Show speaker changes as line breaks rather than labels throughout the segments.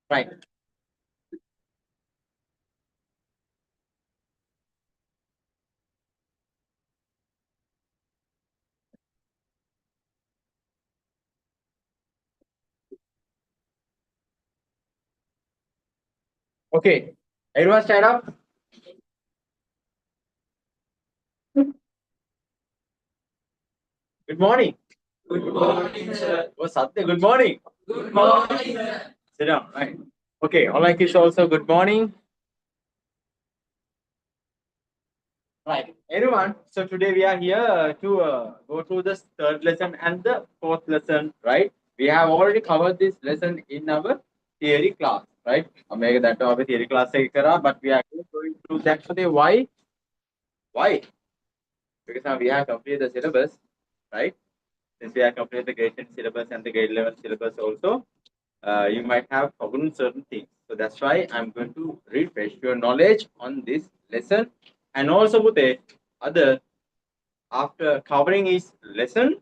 Right. Okay. Everyone stand up. Good morning. Good morning, sir. Oh, Satya, good morning. Good morning, sir. Sit down. Right. Okay. All like you also good morning. Right. Everyone. So today we are here to go through the third lesson and the fourth lesson. Right. We have already covered this lesson in our theory class. Right. Make that our theory class, but we are going through that today. Why? Why? Because now we have completed the syllabus. Right. Since we have completed the grade 10 syllabus and the grade 11 syllabus also, you might have forgotten certain things. So that's why I'm going to refresh your knowledge on this lesson. And also with the other, after covering his lesson,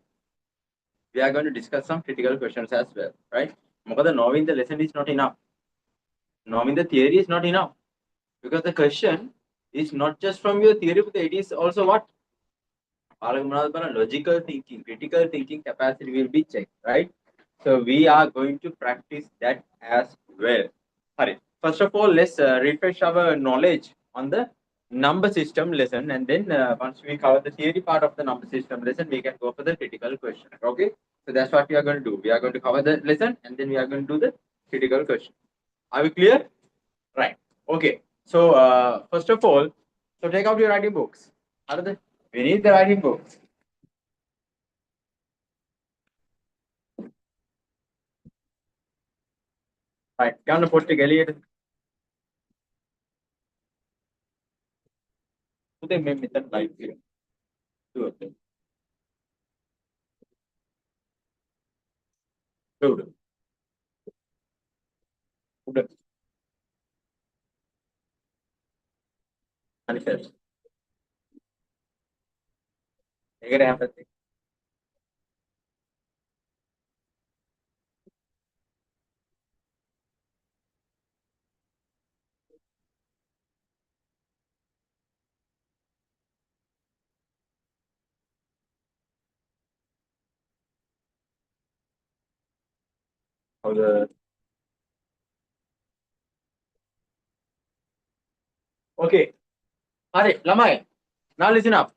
we are going to discuss some critical questions as well, right? Because knowing the lesson is not enough. Knowing the theory is not enough. Because the question is not just from your theory, but it is also what? Logical thinking, critical thinking capacity will be checked, right? So we are going to practice that as well. Hari. First of all, let's refresh our knowledge on the number system lesson, and then once we cover the theory part of the number system lesson, we can go for the critical question. Okay, so that's what we are going to do. We are going to cover the lesson, and then we are going to do the critical question. Are we clear? Right. Okay. So first of all, so take out your writing books. Are they? We need the writing books. Right. Can you put together? Today, may miss that live here. Two of them. Two. Good. Manifest. Again, empathy. How the okay. Alright, Lamai. Now listen up.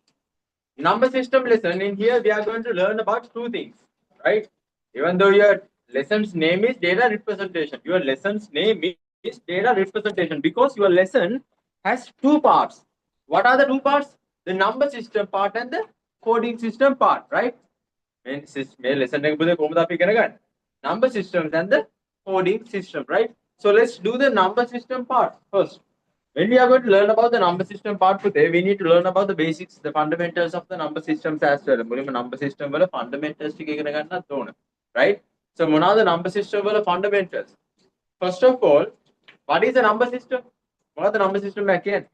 Number system lesson in here we are going to learn about two things, right? Even though your lesson's name is data representation, your lesson's name is data representation because your lesson has two parts. What are the two parts? The number system part and the coding system part, right? And lesson number systems and the coding system, right? So let's do the number system part first. When we are going to learn about the number system part today, we need to learn about the basics, the fundamentals of the number systems as well. Number system wala fundamentals right? So one of the number system wala fundamentals. First of all, what is a number system? What are the number system again?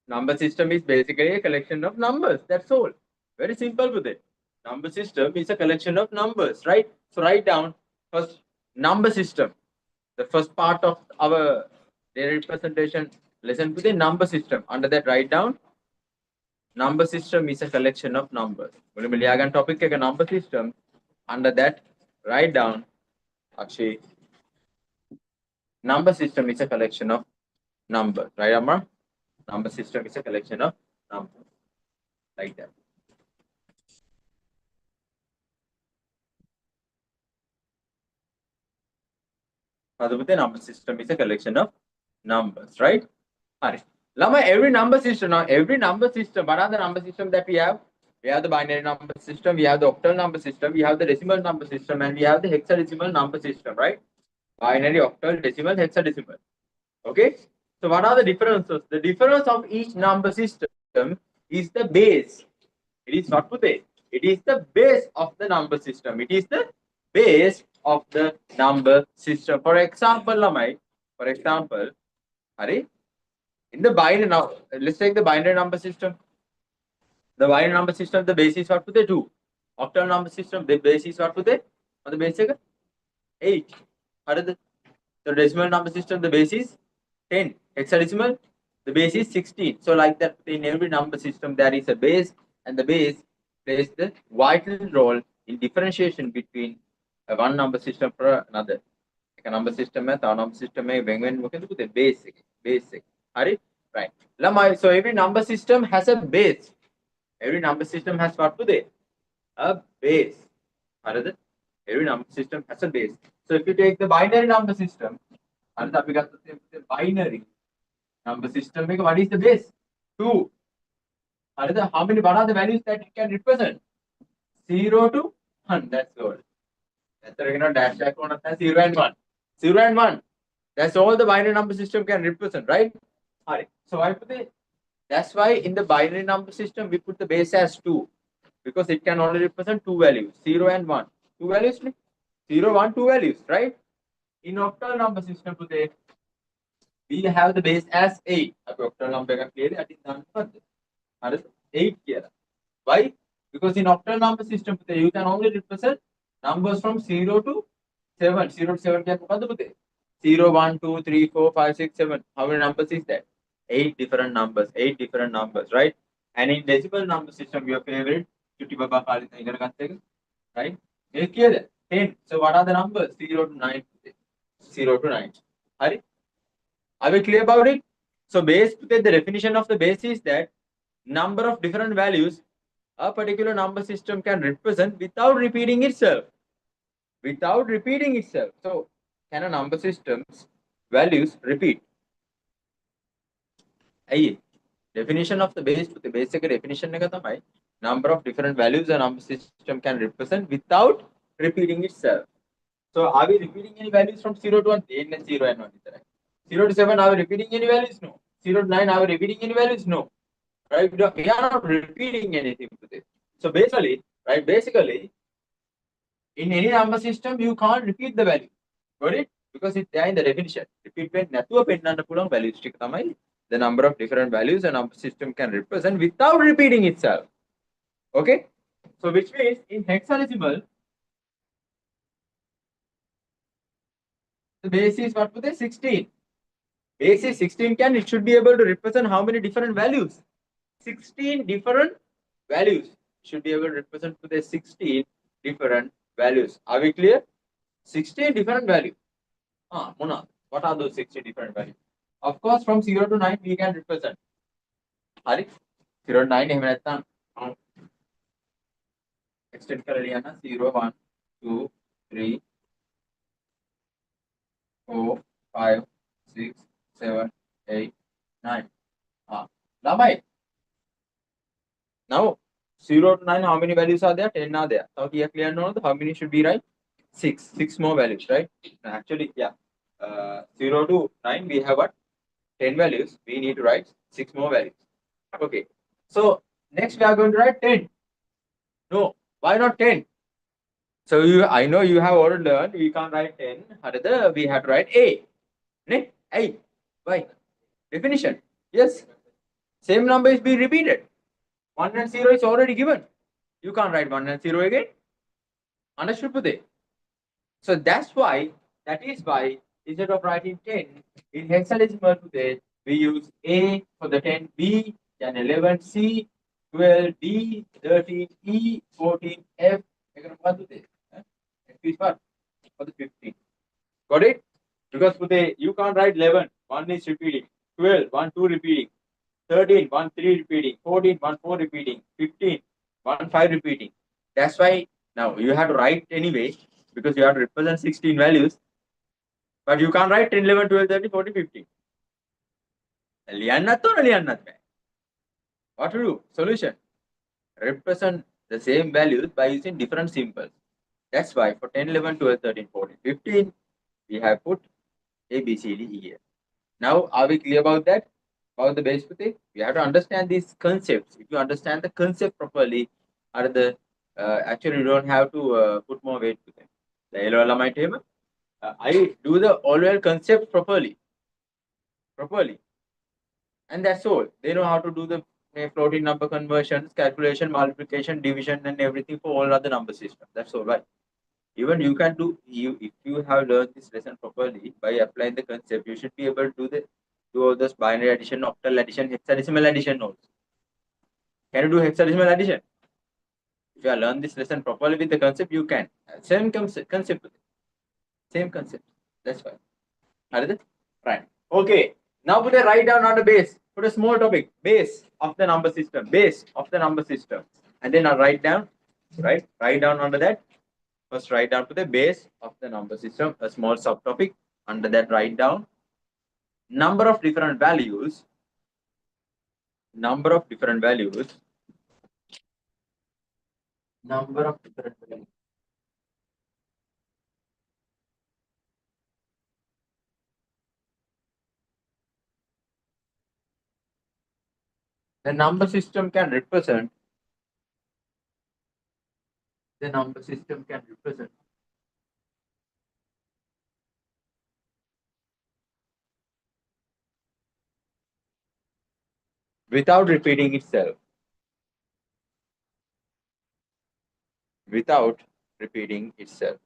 Number system is basically a collection of numbers. That's all. Very simple with it. Number system is a collection of numbers, right? So write down first number system. The first part of our data representation lesson to the number system. Under that, write down number system is a collection of numbers. Topic a number system. Under that, write down actually number system is a collection of numbers. Right, Amar? Number system is a collection of numbers. Like that. The number system is a collection of numbers, right? Alright. Lama, every number system now, every number system, what are the number system that we have? We have the binary number system, we have the octal number system, we have the decimal number system, and we have the hexadecimal number system, right? Binary, octal, decimal, hexadecimal. Okay. So what are the differences? The difference of each number system is the base. It is what to say. It is the base of the number system. It is the base of the number system. For example, Lamai, for example, Hari, in the binary now, let's take the binary number system. The binary number system, the base is what to the 2. Octal number system, the base is what to the basic 8. How So decimal number system, the base is 10. Hexadecimal, the base is 16. So like that, in every number system, there is a base, and the base plays the vital role in differentiation between one number system for another. Like a number system, a number system, when the basic. Right. So every number system has a base. Every number system has what today? A base. Every number system has a base. So if you take the binary number system, we got the binary number system. What is the base? 2. What are the values that it can represent? 0 to 1. That's all. That's the dash 0 and 1. 0 and 1. That's all the binary number system can represent, right? So I put that's why in the binary number system we put the base as 2, because it can only represent two values, 0 and 1. Two values, 0, 1, two values, right? In octal number system today, we have the base as 8. Octal number clearly at 8 here. Why? Because in octal number system today, you can only represent numbers from 0 to 7. 0 to 7 can 0, 1, 2, 3, 4, 5, 6, 7. How many numbers is that? 8 different numbers. 8 different numbers, right? And in decimal number system, your favorite, right? Make clear 10. So what are the numbers? 0 to 9. 0 to 9. Are we clear about it? So base, the definition of the base is that number of different values a particular number system can represent without repeating itself. Without repeating itself. So can a number system's values repeat? Definition of the base, the basic definition number of different values a number system can represent without repeating itself. So are we repeating any values from 0 to 1? 0 and 1. 0 to 7, are we repeating any values? No. 0 to 9, are we repeating any values? No. Right? We are not repeating anything to this. So basically, in any number system, you can't repeat the value. Got it? Because it's there in the definition. Repeat values. The number of different values a number system can represent without repeating itself. Okay? So which means in hexadecimal, the base is what? 16. Base is 16 it should be able to represent how many different values? 16 different values. Should be able to represent 16 different values. Are we clear? 16 different values. Mona, what are those 16 different values? Of course, from 0 to 9, we can represent. 0 to 9, extend 0, 1, 2, 3, 4, 5, 6, 7, 8, 9. Now, 0 to 9, how many values are there? 10 are there. So here clear now, how many should be right? 6. 6 more values, right? Actually, yeah. 0 to 9, we have what? 10 values. We need to write 6 more values. Okay. So, next we are going to write 10. No, why not 10? So, I know you have already learned, we can't write 10. We have to write A. A. Why? Definition. Yes. Same number is being repeated. 1 and 0 is already given. You can't write 1 and 0 again. Understood, Pute? So that's why, instead of writing 10, in hexadecimal today, we use A for the 10, B, then 11, C, 12, D, 13, E, 14, F. For the 15. Got it? Because today you can't write 11, 1 is repeating, 12, 1, 2 repeating, 13, 1, 3 repeating, 14, 1, 4 repeating, 15, 1, 5 repeating. That's why now you have to write anyway, because you have to represent 16 values. But you can't write 10, 11, 12, 13, 14, 15. What to do? Solution. Represent the same values by using different symbols. That's why for 10, 11, 12, 13, 14, 15, we have put A, B, C, D, E here. Now, are we clear about that? About the base Pute? We have to understand these concepts. If you understand the concept properly, actually you don't have to put more weight to them. I do the all concept properly. And that's all. They know how to do the floating number conversions, calculation, multiplication, division, and everything for all other number systems. That's all, right? Even you can do if you have learned this lesson properly by applying the concept, you should be able to do all those binary addition, octal addition, hexadecimal addition also. Can you do hexadecimal addition? If you have learned this lesson properly with the concept, you can. Same concept. Same concept. That's why. Right. Okay. Now put a write down on the base. Put a small topic. Base of the number system. Base of the number system. And then I'll write down. Right. Write down under that. First write down to the base of the number system. A small subtopic. Under that write down number of different values. Number of different values. Number of different values. The number system can represent. The number system can represent. Without repeating itself. Without repeating itself.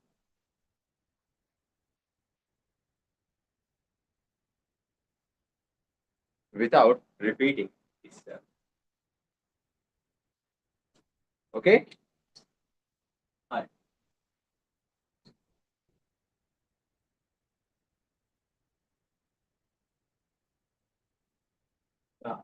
Without repeating itself. Okay? Hi. Yeah.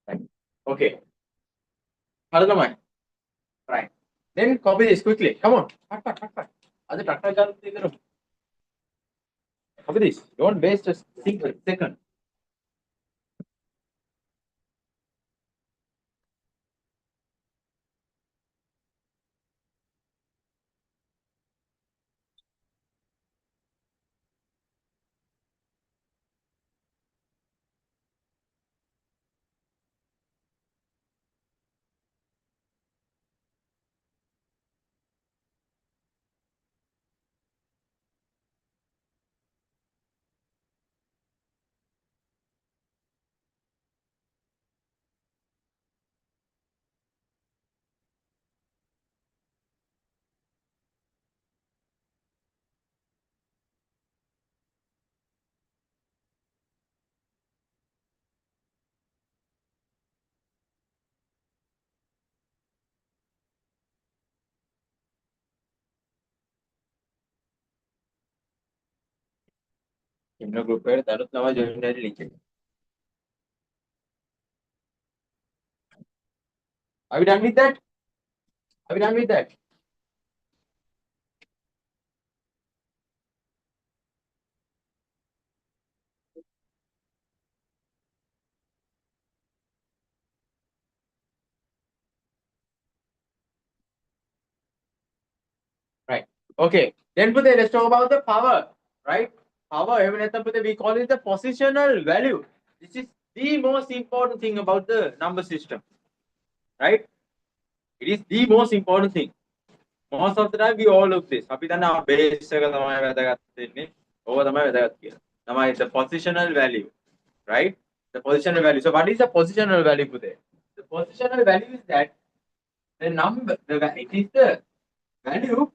Right. Okay. Right. Right. Then copy this quickly. Come on. Copy this. Don't waste a single second. In a group where Tanut Nama joined link. Are we done with that? Are we done with that? Right. Okay. Then put the let's talk about the power. Right? Power, we call it the positional value. This is the most important thing about the number system. Right? It is the most important thing. Most of the time we all look this. අපි දන්නා base එක තමයි වැදගත් වෙන්නේ. ඕක තමයි වැදගත් කියලා. තමයි the positional value. Right? The positional value. So what is the positional value today? The positional value is that the number, it is the value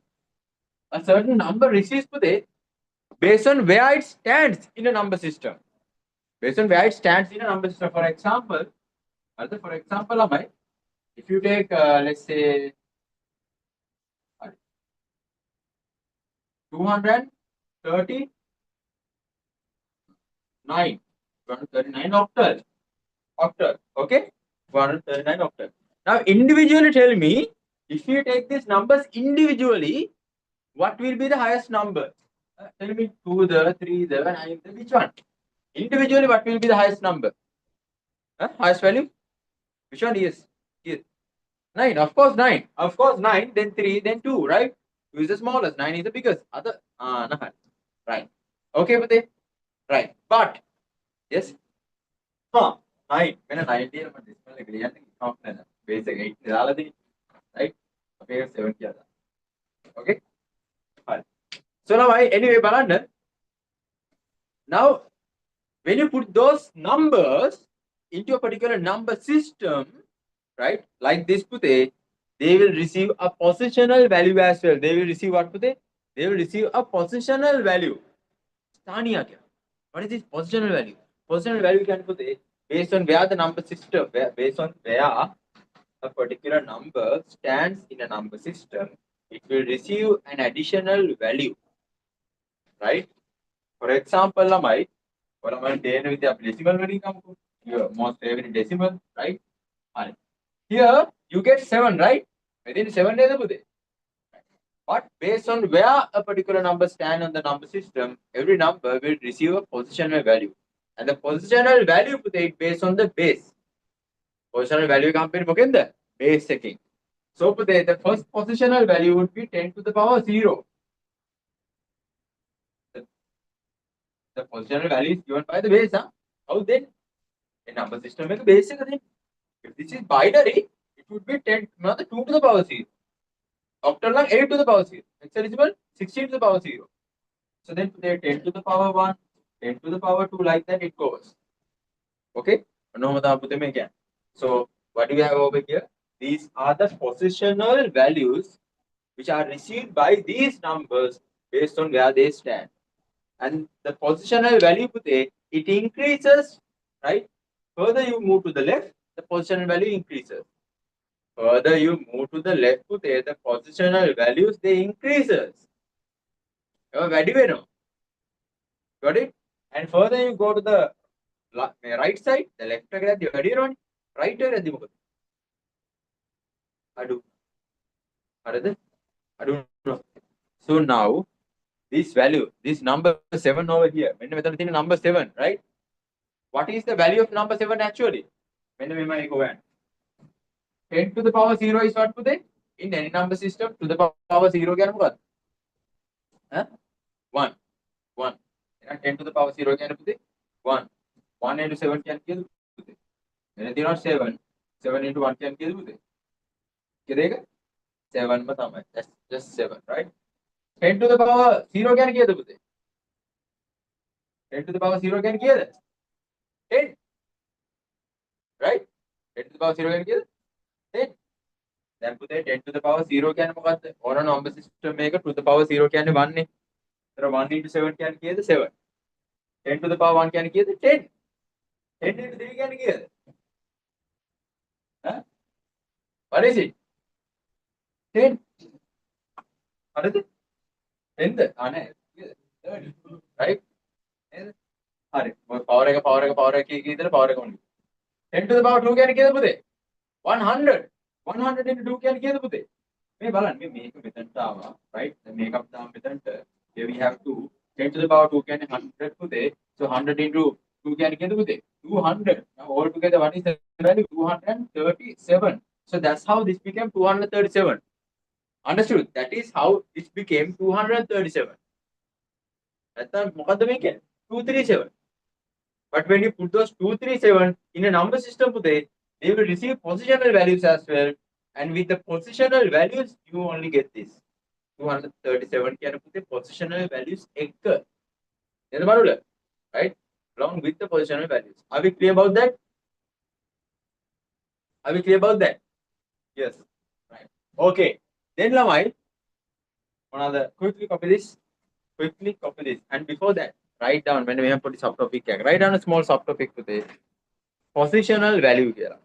a certain number receives today based on where it stands in a number system. Based on where it stands in a number system. For example, if you take let's say 239 octal. Okay? 239 octal. Now individually tell me, if you take these numbers individually, what will be the highest number? Tell me 2, 3, 9, which one? Individually, what will be the highest number? Highest value? Which one? Yes. Yes. 9. Of course, 9. Of course, 9, then 3, then 2, right? 2 is the smallest, 9 is the biggest. Other, no. Right. Okay, but right. But, yes. 9. When a 9 deal, but this one, like, basic 8, right? Okay, 7. Okay. Fine. So now, anyway, Balanda, now, when you put those numbers into a particular number system, right? Like this Pute, they will receive a positional value as well. They will receive what Pute? They will receive a positional value. Stania kya? What is this positional value? Positional value can Pute based on where the number system, based on where a particular number stands in a number system, it will receive an additional value, right? For example, lamai, or am I with the decimal value come your most favorite decimal, right? Here you get 7, right? Within 7 days, but based on where a particular number stands on the number system, every number will receive a positional value. And the positional value is based on the base. Positional value comes in the base setting. So the first positional value would be 10 to the power 0. The positional value is given by the base. How then? A number system is basic. If this is binary, it would be 10, not the 2 to the power 0. Octal 8 to the power 0. Hexadecimal 16 to the power 0. So then they 10 to the power 1, 10 to the power 2, like that it goes. Okay? So what do we have over here? These are the positional values which are received by these numbers based on where they stand. And the positional value, it increases, right? Further you move to the left, the positional value increases. Further you move to the left, the positional values, they increases. Got it? And further you go to the right side, the left side, the right side, the I don't know. So now this value, this number 7 over here, when we number 7, right? What is the value of number 7 actually? When we might go and 10 to the power 0 is what today? In any number system, to the power 0 can what? 1. 1. 10 to the power 0 can put 1. 1 into 7 can kill. Anything not 7. 7 into 1 can kill. 7 that's just 7, right? 10 to the power 0 can kill. 10 to the power 0 can kill. 10. Right? 10 to the power 0 can kill. 10. Then put 10 to the power 0 can or a number system make to the power 0 can 1. There are 1 into 7 can kill 7. 10 to the power 1 can kill 10. 10 into 3 can kill. What is it? 10. What is it? 10. Right? Power power 10 to the power 2 can kill 100. 100 into 2 can kill මේ බලන්න මේ මේක මෙතනට ආවා right මේකත් තාම මෙතනට here we have 2 10 to the power 2 කියන්නේ 100 පුතේ so 100 into 2 කියන්නේ කීයද පුතේ 200 now all together what is the value 237 so that's how this became 237 understood that is how this became 237 නැත්නම් මොකද්ද මේ කියන්නේ 237 but when you put those 237 in a number system today, they will receive positional values as well. And with the positional values, you only get this. 237 can put the positional values right? Along with the positional values. Are we clear about that? Are we clear about that? Yes. Right. Okay. Then Lamai, another quickly copy this. Quickly copy this. And before that, write down when we have put the subtopic. Write down a small subtopic today. Positional value here.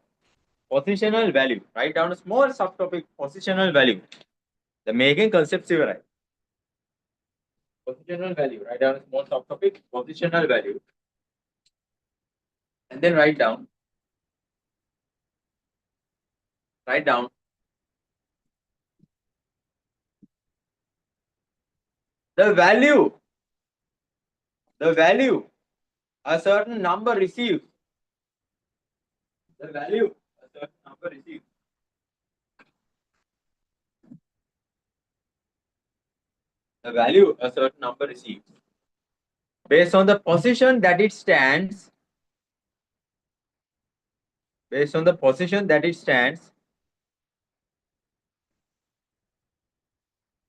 Positional value. Write down a small subtopic. Positional value. The making concept right. Positional value. Write down a small subtopic. Positional value. And then write down. Write down. The value. The value a certain number receives. The value a certain number receives. The value a certain number receives. Based on the position that it stands. Based on the position that it stands.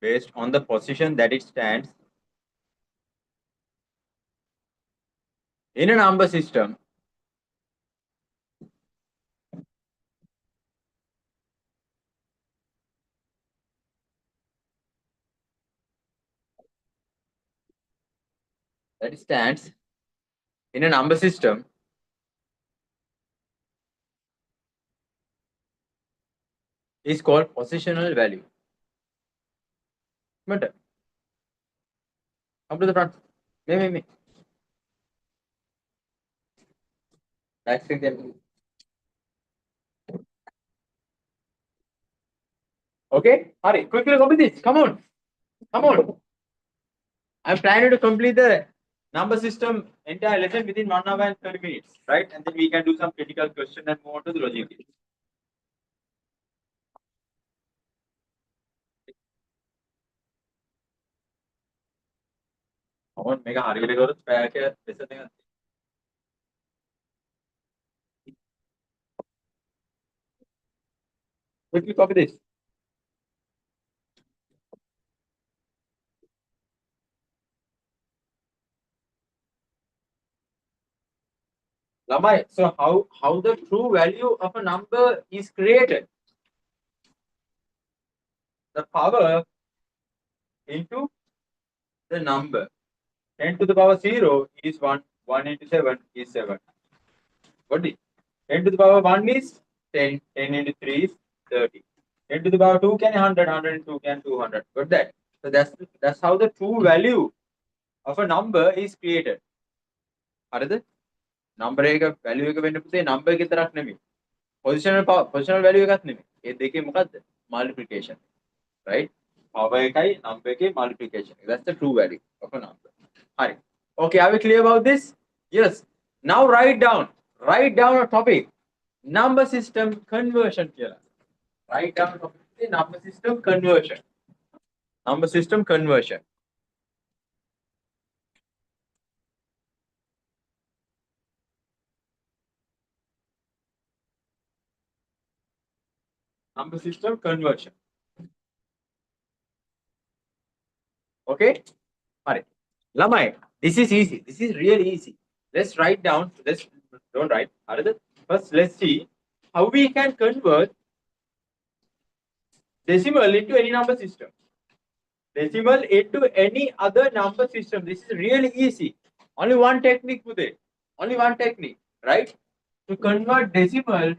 Based on the position that it stands in a number system, that stands in a number system is called positional value. Come to the front. Me. Next thing. Okay, hurry, quickly complete this. Come on. I'm planning to complete the number system entire lesson within 1 hour and 30 minutes, right? And then we can do some critical question and move on to the logic. Come on, make a hurry. Quickly copy this. Lamai, so how the true value of a number is created? The power into the number. 10 to the power 0 is 1. 1 into 7 is 7. What is 10 to the power 1 is 10. 10 into 3 is 30. 10 to the power 2 can 100. 100 into 2 can 200. Got that? So that's how the true value of a number is created. හරිද? number එක value එක වෙන්න පුතේ number එක විතරක් නෙමෙයි. positional value එකක් නෙමෙයි. ඒ දෙකේ මොකද්ද? multiplication. Right? Power එකයි number එකේ multiplication. That's the true value of a number. හරි. Okay, are we clear about this? Yes. Now write down a topic. Number system conversion කියලා. Write down a topic. Number system conversion. Number system conversion. Number system conversion. Okay? Alright. Lamai, this is easy. This is really easy. Let's write down. Don't write. First, let's see how we can convert decimal into any number system. Decimal into any other number system. This is really easy. Only one technique with it. Only one technique, right? To convert decimal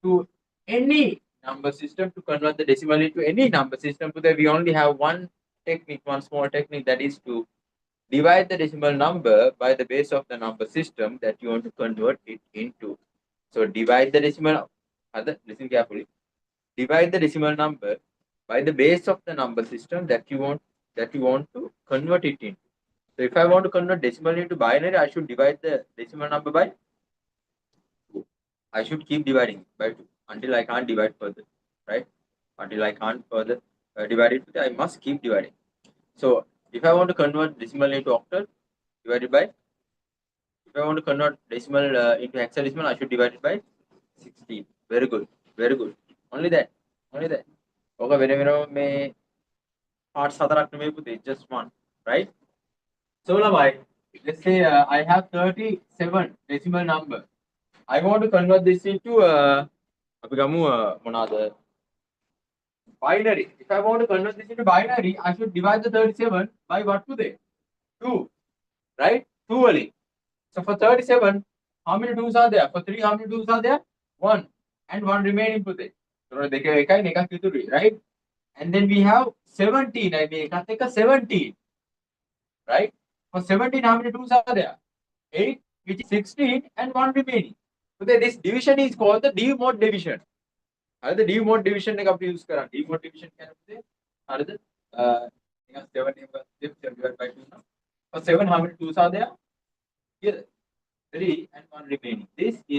to any number system, to convert the decimal into any number system, today we only have one technique, one small technique, that is to divide the decimal number by the base of the number system that you want to convert it into. So divide the decimal, listen carefully. Divide the decimal number by the base of the number system that you want to convert it into. So if I want to convert decimal into binary, I should divide the decimal number by 2. I should keep dividing by 2 until I can't divide further, right? Until I can't further divide it, I must keep dividing. So if I want to convert decimal into octal, divided by. If I want to convert decimal into hexadecimal, I should divide it by 16. Very good. Only that. Okay, when parts just one, right? So let's say I have 37 decimal number. I want to convert this into binary. If I want to convert this into binary, I should divide the 37 by what today? 2, right? 2 only. So for 37, how many 2s are there? For 3, how many 2s are there? 1 and 1 remaining today. So right? And then we have 17. I make 17. Right? For 17, how many 2s are there? 8, which is 16 and 1 remaining. So this division is called the D mode division. The D mode division use D mode division 7 divided by 2. For 7, how many 2s are there? Here.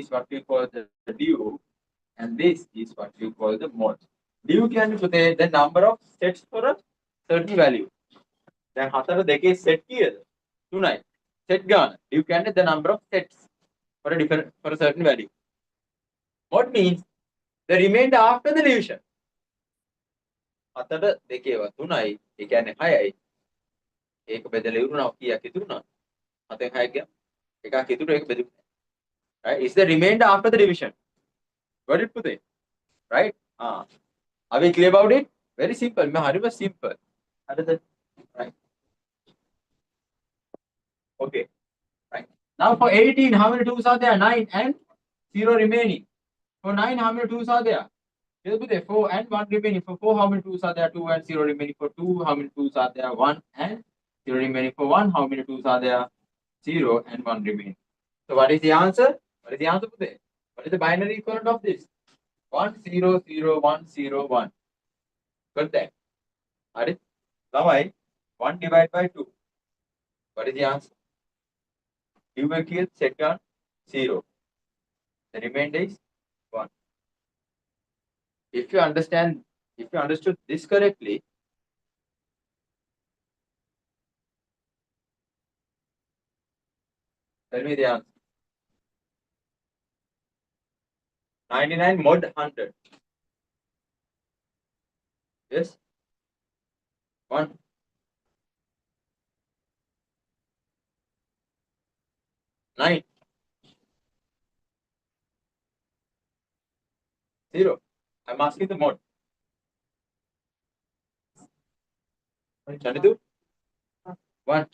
is what we call the due, and this is what we call the mod. Due can be the number of sets for a certain value. Then හතර දෙකේ set කීයද? 3යි. Set ගාන. Due කියන්නේ the number of sets for a certain value. Mod means the remainder after the division. හතර දෙකේව 3යි. ඒ කියන්නේ 6යි. ඒක බෙදලා ඉවරුණා කීයක් ඉතුරුණා? 7න් 6 ගියා. එකක් ඉතුරු ඒක බෙදුවා. Right? It's the remainder after the division. Got it, Pute? Right? Are we clear about it? Very simple. Very simple. Right? Okay. Right. Now for 18, how many 2s are there? 9 and 0 remaining. For 9, how many 2s are there? 4 and 1 remaining. For 4, how many 2s are there? 2 and 0 remaining. For 2, how many 2s are there? 1 and 0 remaining. For 1, how many 2s are there? 0 and 1 remaining. So what is the answer? What is the answer, Pute? What is the binary equivalent of this? 1 0 0 1 0 1. Got that? Are it? Now 1 divided by 2. What is the answer? You will kill second 0. The remainder is 1. If you understood this correctly, tell me the answer. 99 mod 100. Yes? 1. Nine. 0. I'm asking the mod. 22. 1.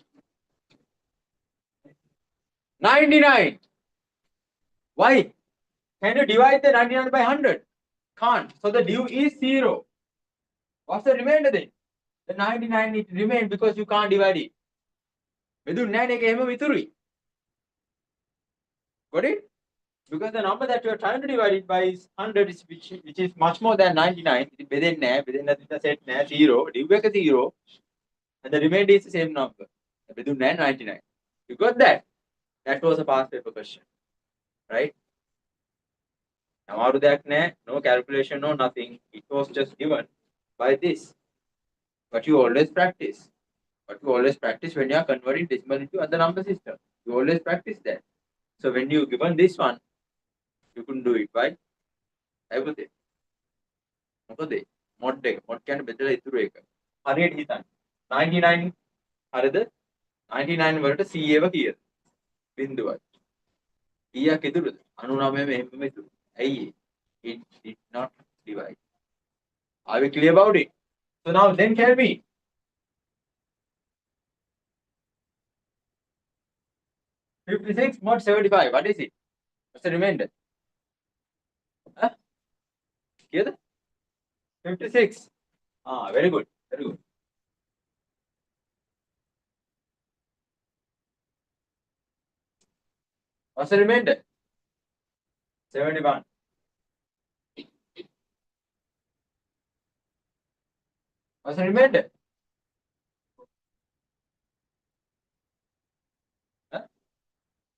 99. Why? Can you divide the 99 by 100? Can't. So the due is 0. What's the remainder then? The 99 it remains because you can't divide it. Got it? Because the number that you are trying to divide it by is 100, which is much more than 99. Within the set 0, due 0, and the remainder is the same number. Within 99. You got that? That was a past paper question. Right? Now, no calculation, no nothing. It was just given by this. But you always practice. When you are converting decimal into other number system. You always practice that. So when you given this one, you couldn't do it. Why? Everything. Okay. Mod can be better. 99. 99 වලට 100ව කීයද? බිඳුවයි. කීයක් ඉතුරුද? 99 මෙහෙම ඉතුරු. ඇයි? It did not divide. Are we clear about it? So now then tell me. $56 mod 75. What is it? What's the remainder? Huh? 56. Very good. Very good. What's the remainder? 71. What's the remainder?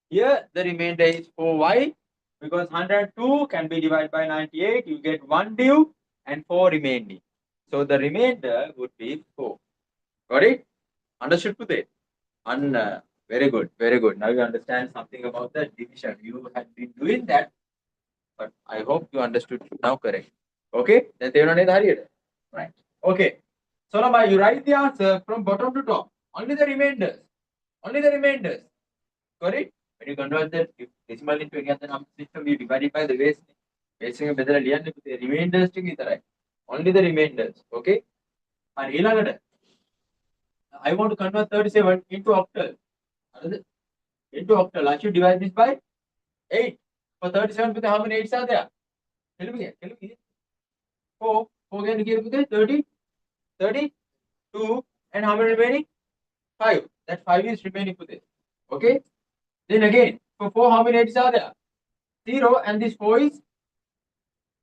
Here the remainder is 4. Why? Because 102 can be divided by 98. You get 1 due and 4 remaining. So the remainder would be 4. Got it? Understood, Pute? Very good. Very good. Now you understand something about the division. You had been doing that, but I hope you understood now correct. Okay? Then right. Okay. So now you write the answer from bottom to top. Only the remainders. Only the remainders. Got it? When you convert the decimal into any other number system, you divide it by the base. Basically, better the remainders to only the remainders. Okay? And I want to convert 37 into octal. Into octal. I should divide this by 8. For 37, how many 8s are there? Tell me. 4. 4 can give 30. 32. And how many remaining? 5. That 5 is remaining for this. Okay? Then again, for 4, how many 8s are there? 0, and this 4 is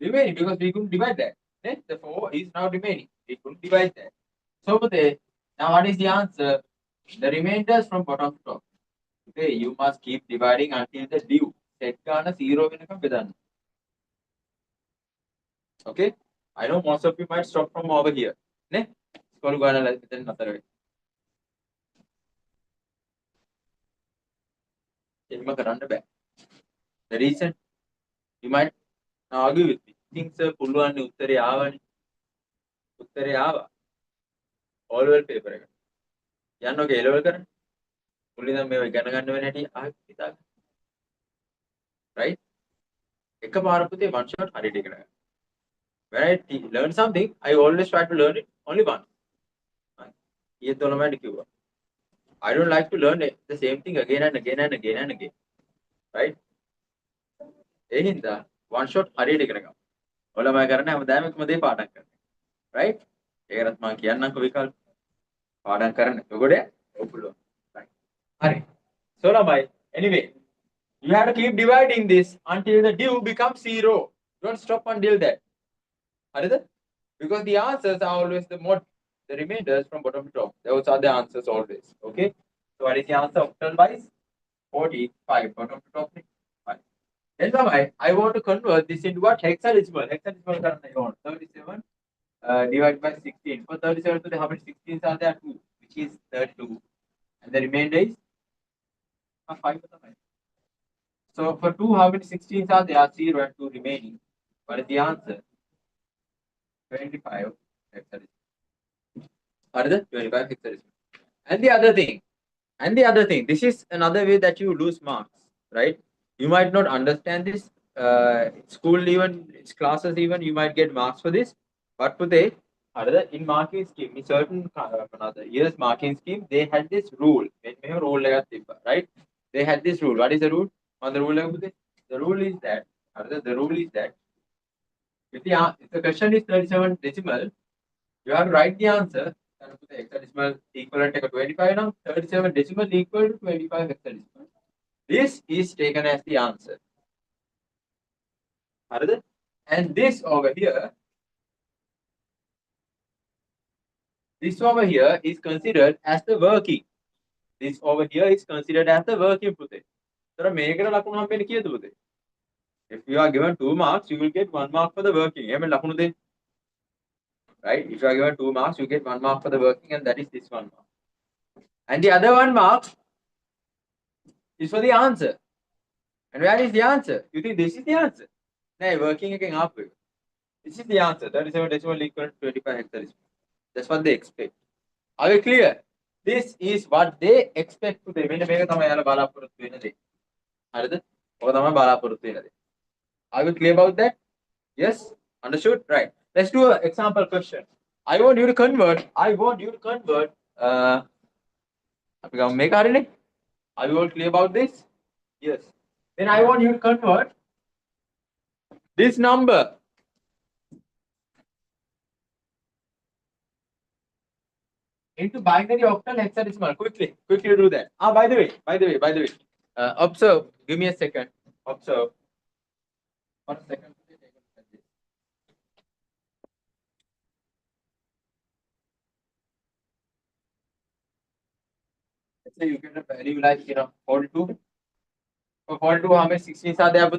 remaining because we couldn't divide that. Then the 4 is now remaining. We couldn't divide that. So now what is the answer? The remainders from bottom to top. Okay, you must keep dividing until the due set ගාන 0 වෙනකම් බෙදන්න. Okay, I know most of you might stop from over here නේ school ගාන මෙතන නතර වෙයි. එහෙම කරන්න බෑ. The reason you might argue with me. Think sir පුළුවන් උත්තරේ ආවනේ. උත්තරේ ආවා. all level paper එක. යන්න ඔක A level කරන්න. මුලින්ම මේව ඉගෙන ගන්න වෙන හැටි හිතාගන්න. Right? එකපාර පුතේ one shot හරියට ඉගෙන ගන්න. When I learn something, I always try to learn it only once. ඊයේ තොලමඩ කිව්වා. I don't like to learn the same thing again and again and again and again. Right? ඒ හින්දා one shot හරියට ඉගෙන ගන්න. ඔයාලා මම කරන්නේ හැමදාම එකම දේ පාඩම් කරනවා. Right? ඒකත් මම කියන්නම්කො විකල්ප. පාඩම් කරන්න. ඔයගොඩ ඔව් පුළුවන්. Right. හරි. So ළමයි anyway, you have to keep dividing this until the div becomes 0. Don't stop until that. හරිද? Because the answers are always the remainders from bottom to top. Those are the answers always. Okay? So what is the answer octal wise? 45 bottom to top. Then I want to convert this into what? Hexadecimal. Hexadecimal karna you want 37 divided by 16. For 37 today, how many 16s are there? 2, which is 32. And the remainder is 5. So for 2, how many 16s are there? 0 and 2 remaining. What is the answer? 25 hexadecimal. What is it? 25 hexadecimal. And the other thing, this is another way that you lose marks, right? You might not understand this. School even, classes even, you might get marks for this. But today, in marking scheme, in certain another years marking scheme, they had this rule. Right? They had this rule. What is the rule? On the rule, the rule is that if the question is 37 decimal, you have to write the answer. Hexadecimal equivalent to 25 now. 37 decimal equal to 25 hexadecimal. This is taken as the answer. And this over here is considered as the working. This over here is considered as the working පුතේ. ඒතර මේකට ලකුණු හම්බෙන්නේ කීයද පුතේ? If you are given 2 marks, you will get 1 mark for the working. එහෙම ලකුණු දෙන්න. Right? If you are given 2 marks, you get 1 mark for the working, and that is this 1 mark. And the other 1 mark is for the answer. And where is the answer? You think this is the answer? No, working again half. This is the answer. 37 decimal equal to 25 hexadecimal. That's what they expect. Are we clear? This is what they expect to do. මෙන්න මේක තමයි යාලා බලාපොරොත්තු වෙන දේ. හරිද? ඔක තමයි බලාපොරොත්තු වෙන දේ. Are we clear about that? Yes? Understood? Right. Let's do an example question. I want you to convert අපි ගමු මේක හරිනේ? Are you all clear about this? Yes. Then I want you to convert this number into binary octal hexadecimal. Quickly do that. By the way, observe. Give me a second. Observe. 1 second. Let's say you get a value like 42. For 42, how many 16s are there?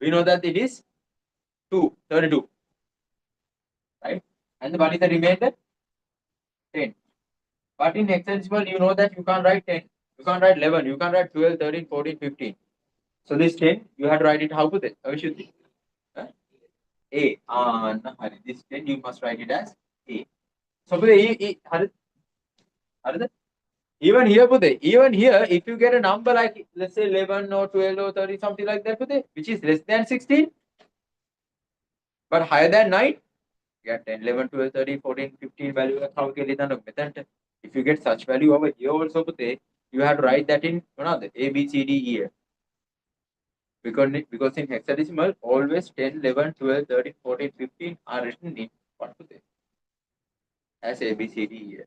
We know that it is 32. Right? And what is the remainder? 10. But in hexadecimal, you know that you can't write 10. You can't write 11. You can't write 12, 13, 14, 15. So this 10, you have to write it how? Avishudhi? A. This 10, you must write it as A. So even here, if you get a number like, let's say 11 or 12 or 30, something like that, which is less than 16, but higher than 9, get 10, 11, 12, 13, 14, 15 value. If you get such value over here also, you have to write that in another A, B, C, D, E, F. Because in hexadecimal, always 10, 11, 12, 13, 14, 15 are written in what? As A, B, C, D, E, F.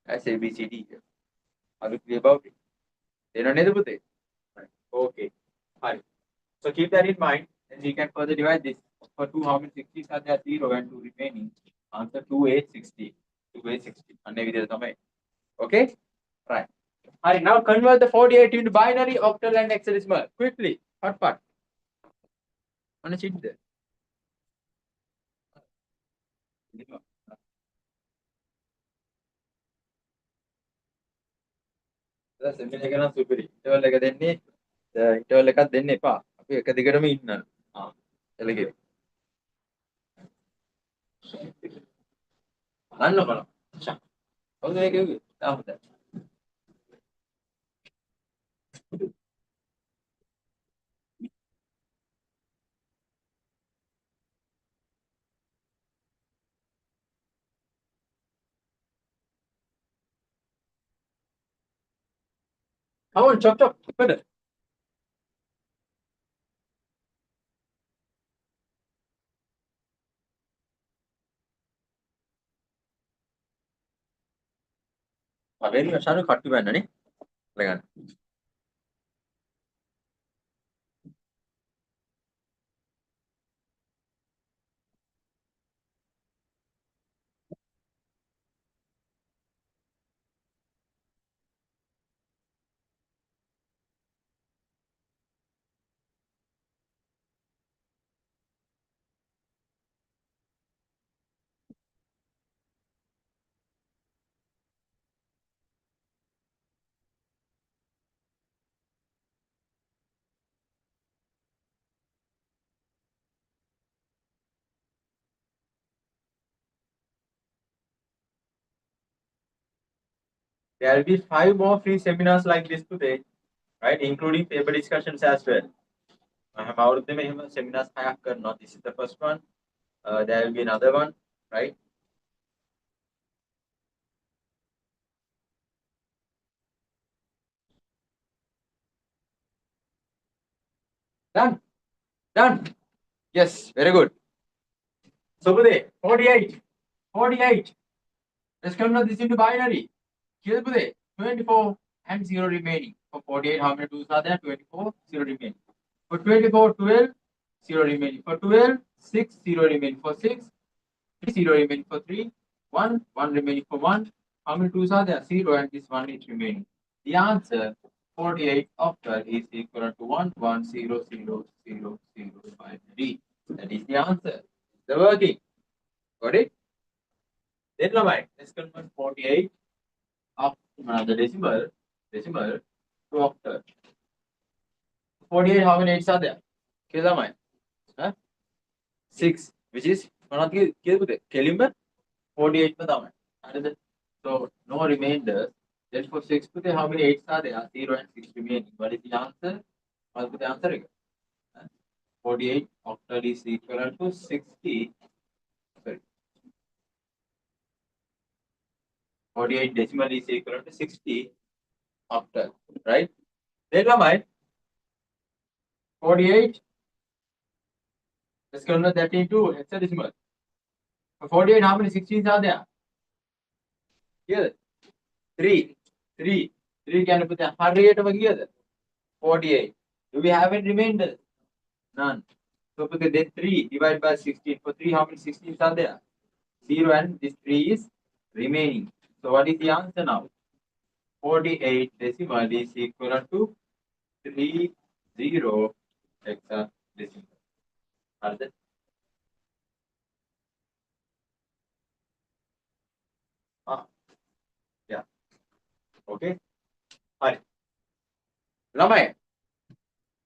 As A, B, C, D, E, F. Are you clear about it? Okay. Fine. So keep that in mind, and we can further divide this. For 2, how many 60s are there? 0 and 2 remaining. Answer 2A60. 2A60. Okay? Right. Now convert the 48 into binary, octal, and hexadecimal. Quickly. Part. Mana cheat there. සෙමින එක නම් සුපිරි. Interval එක දෙන්නේ interval එකක් දෙන්න එපා. අපි එක දිගටම ඉන්න. එළගේ. ගන්න බලන්න. කවුද මේක කිව්වේ? හොඳයි. Come on, chop. Better. වෙන්නේ අශාරු කට්ටු බෑන්නනේ. ලගන්න. There will be 5 more free seminars like this today, right? Including paper discussions as well. I have out of them seminars not. This is the first one. There will be another one, right? Done. Yes, very good. So 48. Let's convert this into binary. Here 24 and 0 remaining. For 48, how many 2s are there? 24, 0 remaining. For 24, 12, 0 remaining. For 12, 6, 0 remaining. For 6, 0 remaining. For 3, 1 remaining. For 1, how many 2s are there? 0 and this 1 is remaining. The answer 48 octal is equal to 11000053. That is the answer. The working. Got it? Then let's convert 48 of the decimal to octal. 48, how many 8s are there? Huh? 6, which is 48. So no remainder. Then for 6, how many 8s are there? 0 and 6 remaining. What is the answer? What is the answer again? 48 octal is equal to 60. 48 decimal is equal to 60 octal, right? Then 48. Let's convert that into hexadecimal. For 48, how many 16s are there? Here, 3 can put the 100 over here. 48. Do we have any remainder? None. So put the 3 divided by 16. For 3, how many 16s are there? 0 and this 3 is remaining. So what is the answer now? 48 decimal is equal to 30 hexadecimal. Yeah. Okay. All right.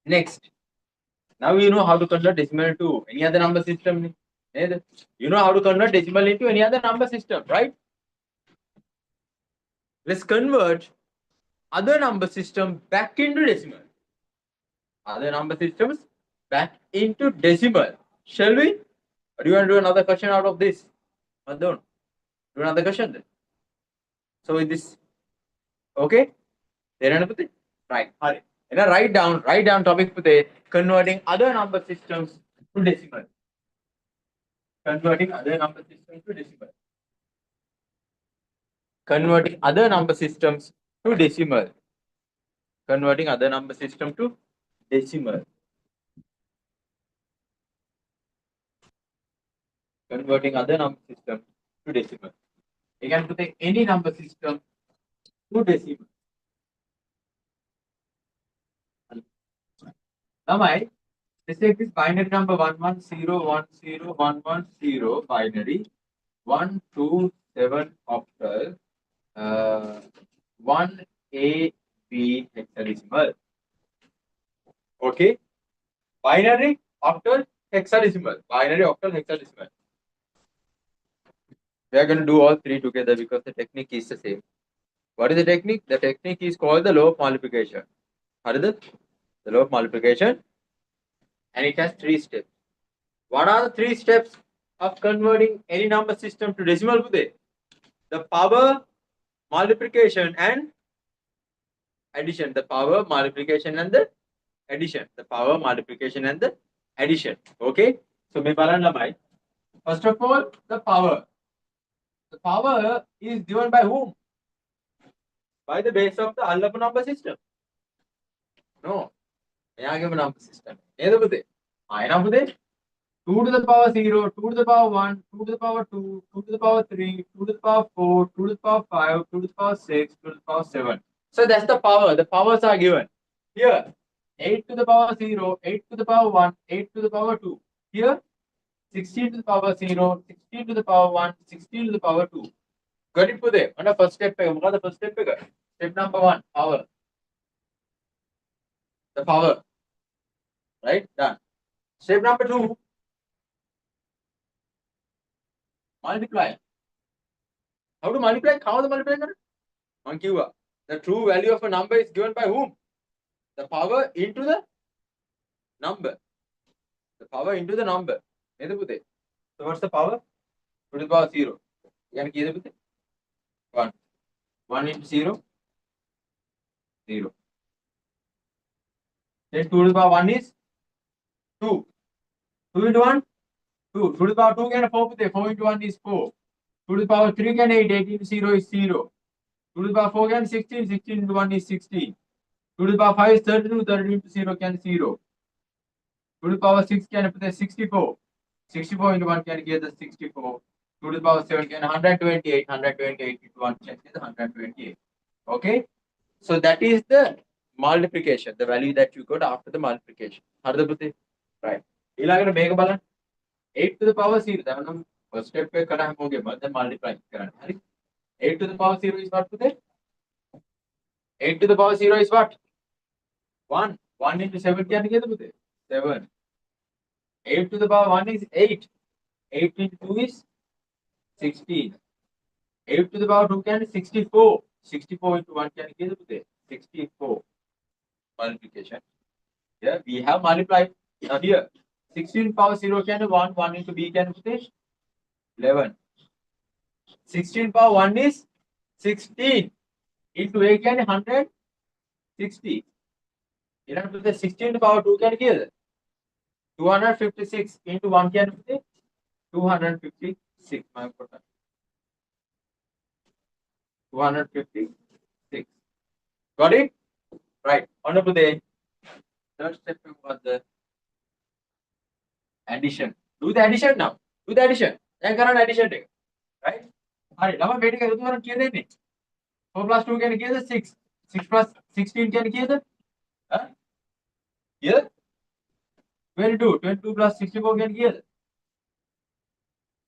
Next. Now you know how to convert decimal to any other number system. You know how to convert decimal into any other number system, right? Let's convert other number system back into decimal. Other number systems back into decimal. Shall we? Or do you want to do another question out of this? Do another question then. So with this, okay? Right. Write down topic converting other number systems to decimal. Converting other number systems to decimal. Converting other number systems to decimal. Converting other number system to decimal. Converting other number system to decimal. You can put any number system to decimal. lamai, let's take this binary number 110101110 binary 127 octal 1AB hexadecimal. Okay, binary octal hexadecimal. Binary octal hexadecimal. We are going to do all three together because the technique is the same. What is the technique? The technique is called the law of multiplication. What is it? The law of multiplication, and it has 3 steps. What are the 3 steps of converting any number system to decimal? The power, multiplication, and addition. The power, multiplication, and the addition. The power, multiplication, and the addition. Okay. So, first of all, the power. The power is given by whom? By the base of the Allapu number system. No. Number system. 2 to the power 0, 2 to the power 1, 2 to the power 2, 2 to the power 3, 2 to the power 4, 2 to the power 5, 2 to the power 6, 2 to the power 7. So that's the power. The powers are given. Here, 8 to the power 0, 8 to the power 1, 8 to the power 2. Here, 16 to the power 0, 16 to the power 1, 16 to the power 2. Got it? Pude. On the first step, the first step. Step number 1, power. The power. Right? Done. Step number 2, multiply. How to multiply? How the multiply? The true value of a number is given by whom? The power into the number. The power into the number. So what's the power? 2 to the power 0. 1. 1 into 0. 0. Then 2 to the power 1 is 2. 2 into 1? 2. 2 to the power 2 can 4. 4 into 1 is 4. 2 to the power 3 can 8. 8 into 0 is 0. 2 to the power 4 can 16. 16 into 1 is 16. 2 to the power 5 is 32. 32 into 0 can 0. 2 to the power 6 can 64. 64 into 1 can give the 64. 2 to the power 7 can 128. 128 into 1 can give the 128. Okay. So that is the multiplication, the value that you got after the multiplication. Right. 8 to the power 0. First step then multiply. 8 to the power 0 is what? 8 to the power 0 is what? 1. 1 into 7 can get 7. 8 to the power 1 is 8. 8 into 2 is 16. 8 to the power 2 can 64. 64 into 1 can get 64. Multiplication. Here we have multiplied. Now here 16 power 0 can 1. 1 into b can 11. 16 power 1 is 16. Into a can 160. 16 to power 2 can give 256 into 1 can 256. 256. Got it? Right. On to the third step was the addition. Do the addition now. Do the addition. Addition. Right? Alright. Now waiting. 4 plus 2 can give the 6. 6 plus 16 can give the here 22. 22 plus 64 can give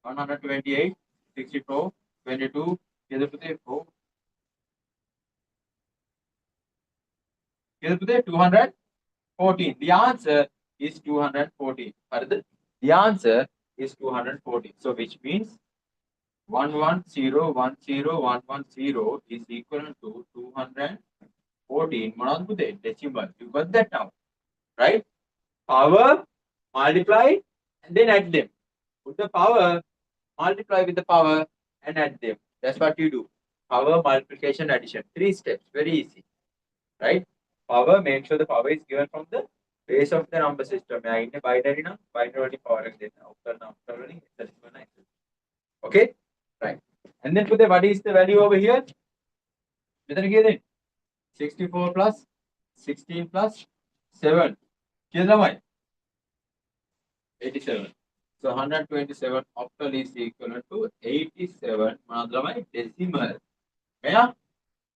128. 64. 22. Give the 4. Give the 214. The answer is 214. The answer is 214. So which means 1101010 is equal to 214. Decimal. You got that now, right? Power, multiply, and then add them. Put the power, multiply with the power, and add them. That's what you do. Power, multiplication, addition. 3 steps. Very easy, right? Power. Make sure the power is given from the base of the number system. In a binary now, binary power. Okay. Right. And then what is the value over here? 64 plus 16 plus 7. 87. So 127 octal is equal to 87. Decimal.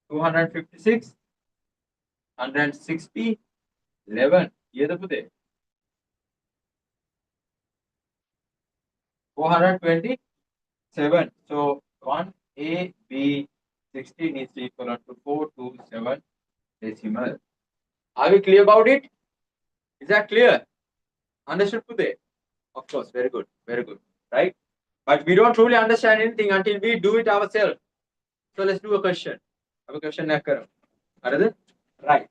256. 160. 11. 427. So 1 AB 16 is equal to 427 decimal. Are we clear about it? Is that clear? Understood today? Of course, very good, right? But we don't truly understand anything until we do it ourselves. So let's do a question. Have a question now. Right.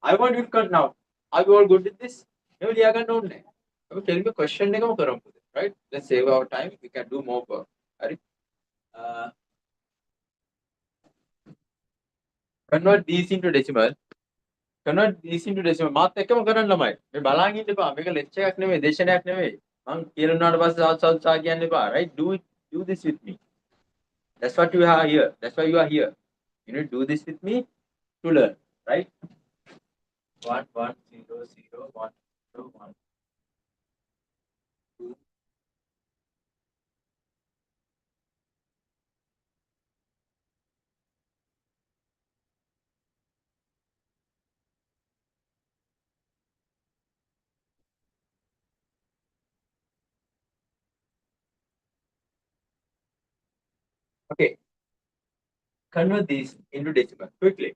I want you to cut now. Are you all good with this? No, we are going to tell me a question. Right? Let's save our time. We can do more work. Right? Convert these into decimal. Convert these into decimal. මාත් එක්කම කරන්න ළමයි. මේ බලන් ඉන්න එපා. මේක lecture එකක් නෙමෙයි, දේශනයක් නෙමෙයි. මම කියලාට පස්සේ සල් කියන්න එපා. Right? Do this with me. That's what you are here. That's why you are here. You need to do this with me to learn. Right? 1 1 0 0 1 0 1 2. Okay. Convert these into decimal quickly.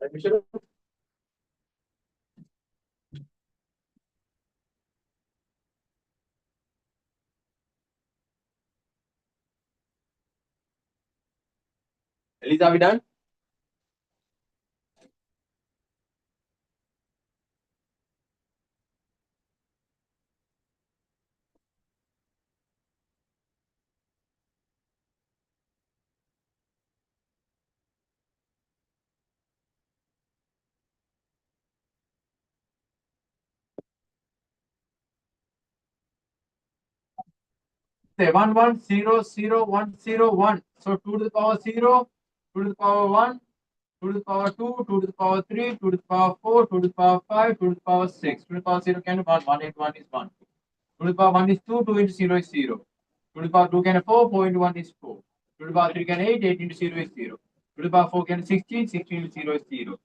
Admission. Elisa, are we done? Say 1 1 0 0 1 0 1. So 2 to the power 0, 2 to the power 1, 2 to the power 2, 2 to the power 3, 2 to the power 4, 2 to the power 5, 2 to the power 6. 2 to the power 0 can be 1, 1 8 1 is 1. 2 to the power 1 is 2, 2 into 0 is 0. 2 to the power 2 can be 4, 4 into 1 is 4. 2 to the power 3 can be 8, 8 into 0 is 0. 2 to the power 4 can be 16, 16 into 0 is 0.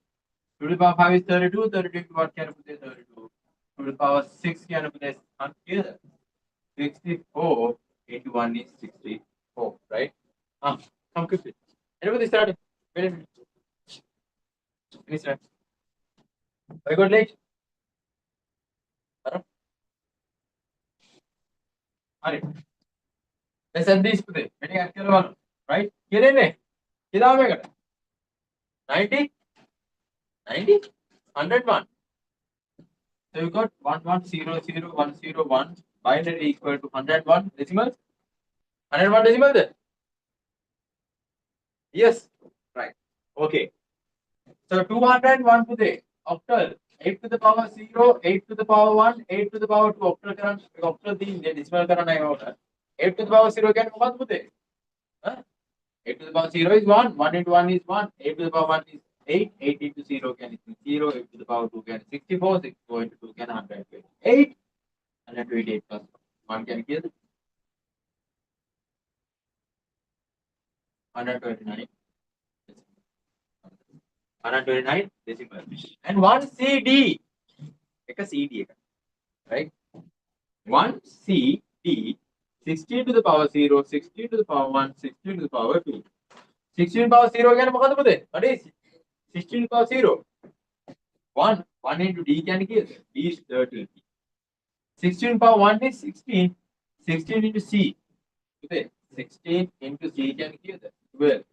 2 to the power 5 is 32, 32 into 1 can be 32. 2 to the power 6 can be 64 into 1 is 64, right? Come quickly. Anybody starting? Wait a minute. Finish that. I got late. Alright. Let's end this today. Right? Get in there. Get out of here. 90? 90? 101. So you got 1100101 binary equal to 101 decimal. 101 decimal there? Yes. Right. Okay. So 201 to the octal. 8 to the power 0, 8 to the power 1, 8 to the power 2. Octal current, octal the decimal current I order. 8 to the power 0 can what to the? 8 to the power 0 is 1, 1 into 1 is 1, 8 to the power 1 is 8, 8 into 0 can is 0, 8 to the power 2 can 64, 64 into 2 can 128, 128 plus 1 can kill 129, 129 decimal. And 1 CD, take a CD, right? 1 CD, 16 to the power 0, 16 to the power 1, 16 to the power 2. 16 power 0 can what is 16 power 0? 1 into D can kill. D is 30. 16 power 1 is 16. 16 into C. 16 into C can kill that. 12.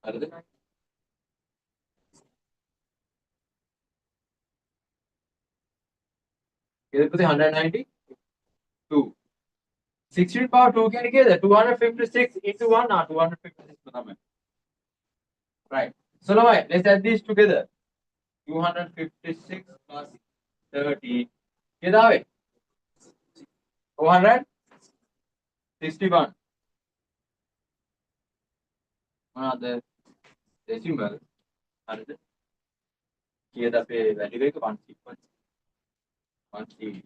Other than 192. 16 power 2 can kill that. 256 into 1 or 256. Right. So now let's add these together. 256 plus 30. Get away. 461. Another decimal. Another. Here the value is 1 sequence. 1 CD.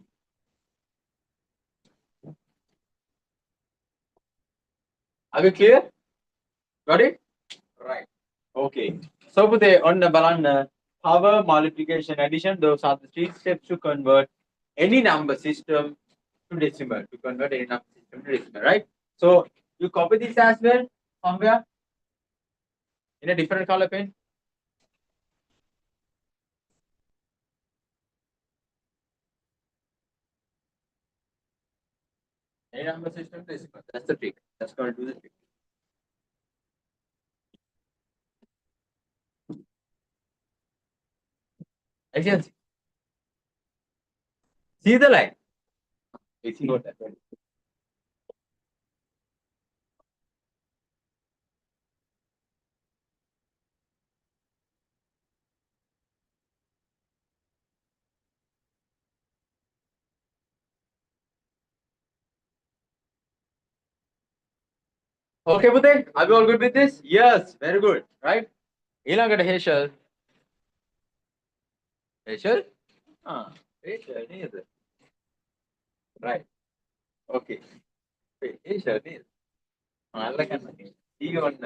Are we clear? Got it? Right. Okay. So on the balance, power, multiplication, addition, those are the 3 steps to convert any number system to decimal. To convert any number system to decimal, right? So you copy this as well somewhere in a different color pen. Any number system to decimal. That's the trick. That's going to do the trick. Again, see the line. It's not that way. Okay, Pute, are we all good with this? Yes, very good, right? Ilangata Heshal. Heshal? Heshal, neither. Right. Okay. Heshal, neither. I like it. See you on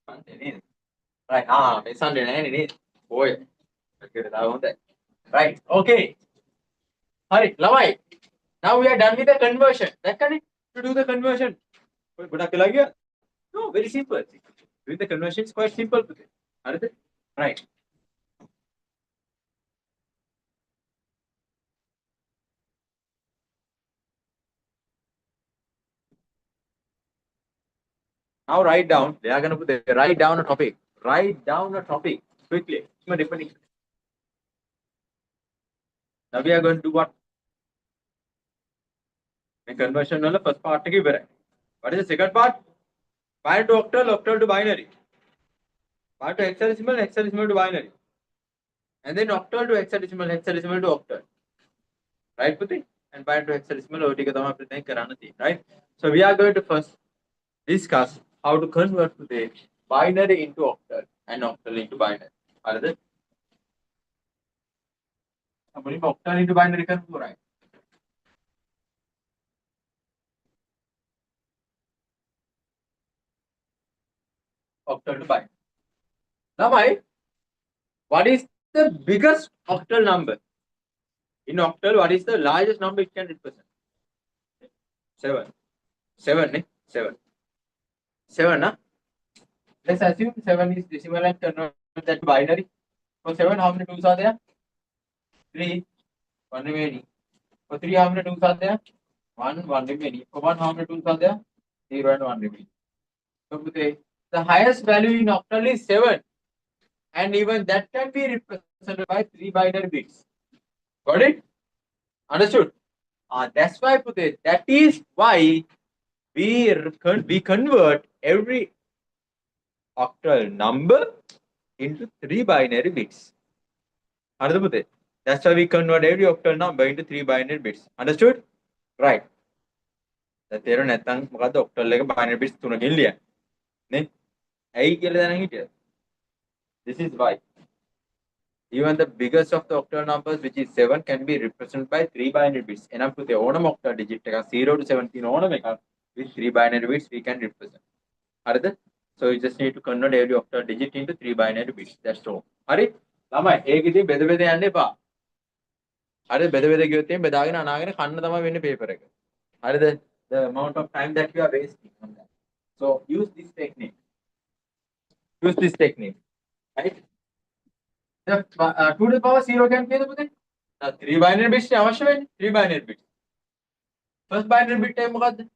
Sunday, neither. Right. It's Sunday, neither. Boy. Okay, I want that. Right. Okay. Hurry, Lamai. Now we are done with the conversion. That can to do the conversion. No, very simple. Doing the conversion is quite simple. Right. Now write down. They are going to put write down a topic. Write down a topic quickly. Now we are going to do what? The conversion on the first part. What is the second part? Binary to octal, octal to binary. Part to hexadecimal, hexadecimal to binary. And then octal to hexadecimal, hexadecimal to octal. Right, Puti? And binary to hexadecimal, right? So we are going to first discuss how to convert the binary into octal and octal into binary. Are they? Octal into binary can go right. Octal to binary. Now, what is the biggest octal number? In octal, what is the largest number it can represent? 7. 7, 7. 7, huh? Let's assume 7 is decimal and convert that to binary. For 7, how many 2s are there? 3. 1 remaining. For 3, how many 2s are there? 1, 1 remaining. For 1, how many 2s are there? 0 and 1 remaining. So the highest value in octal is 7. and even that can be represented by 3 binary bits. Got it? Understood? That's why Pute, that is why we convert every octal number into 3 binary bits. Understood? That's why we convert every octal number into 3 binary bits. Understood? Right. The theory නැත්තම් මොකද්ද octal එක binary bits 3කින් ලියන්නේ. නේ? ඇයි කියලා දැනන් හිටියද? This is why. Even the biggest of the octal numbers, which is 7, can be represented by 3 binary bits. Enough to the onam octal digit 0 to 17 onam with 3 binary bits we can represent. Arada? So you just need to convert every octal digit into 3 binary bits. That's all. Ari? Lamai, ekidi beda beda yanne pa. Ari beda beda giyot eyan bedagena anagena kanna thamai wenne paper එක. Arada? The amount of time that you are wasting on that. So use this technique. Use this technique. Right? The 2 to the power 0 can be the 3 binary bits අවශ්‍ය වෙන්නේ 3 binary bits. First binary bit එක මොකද්ද? 2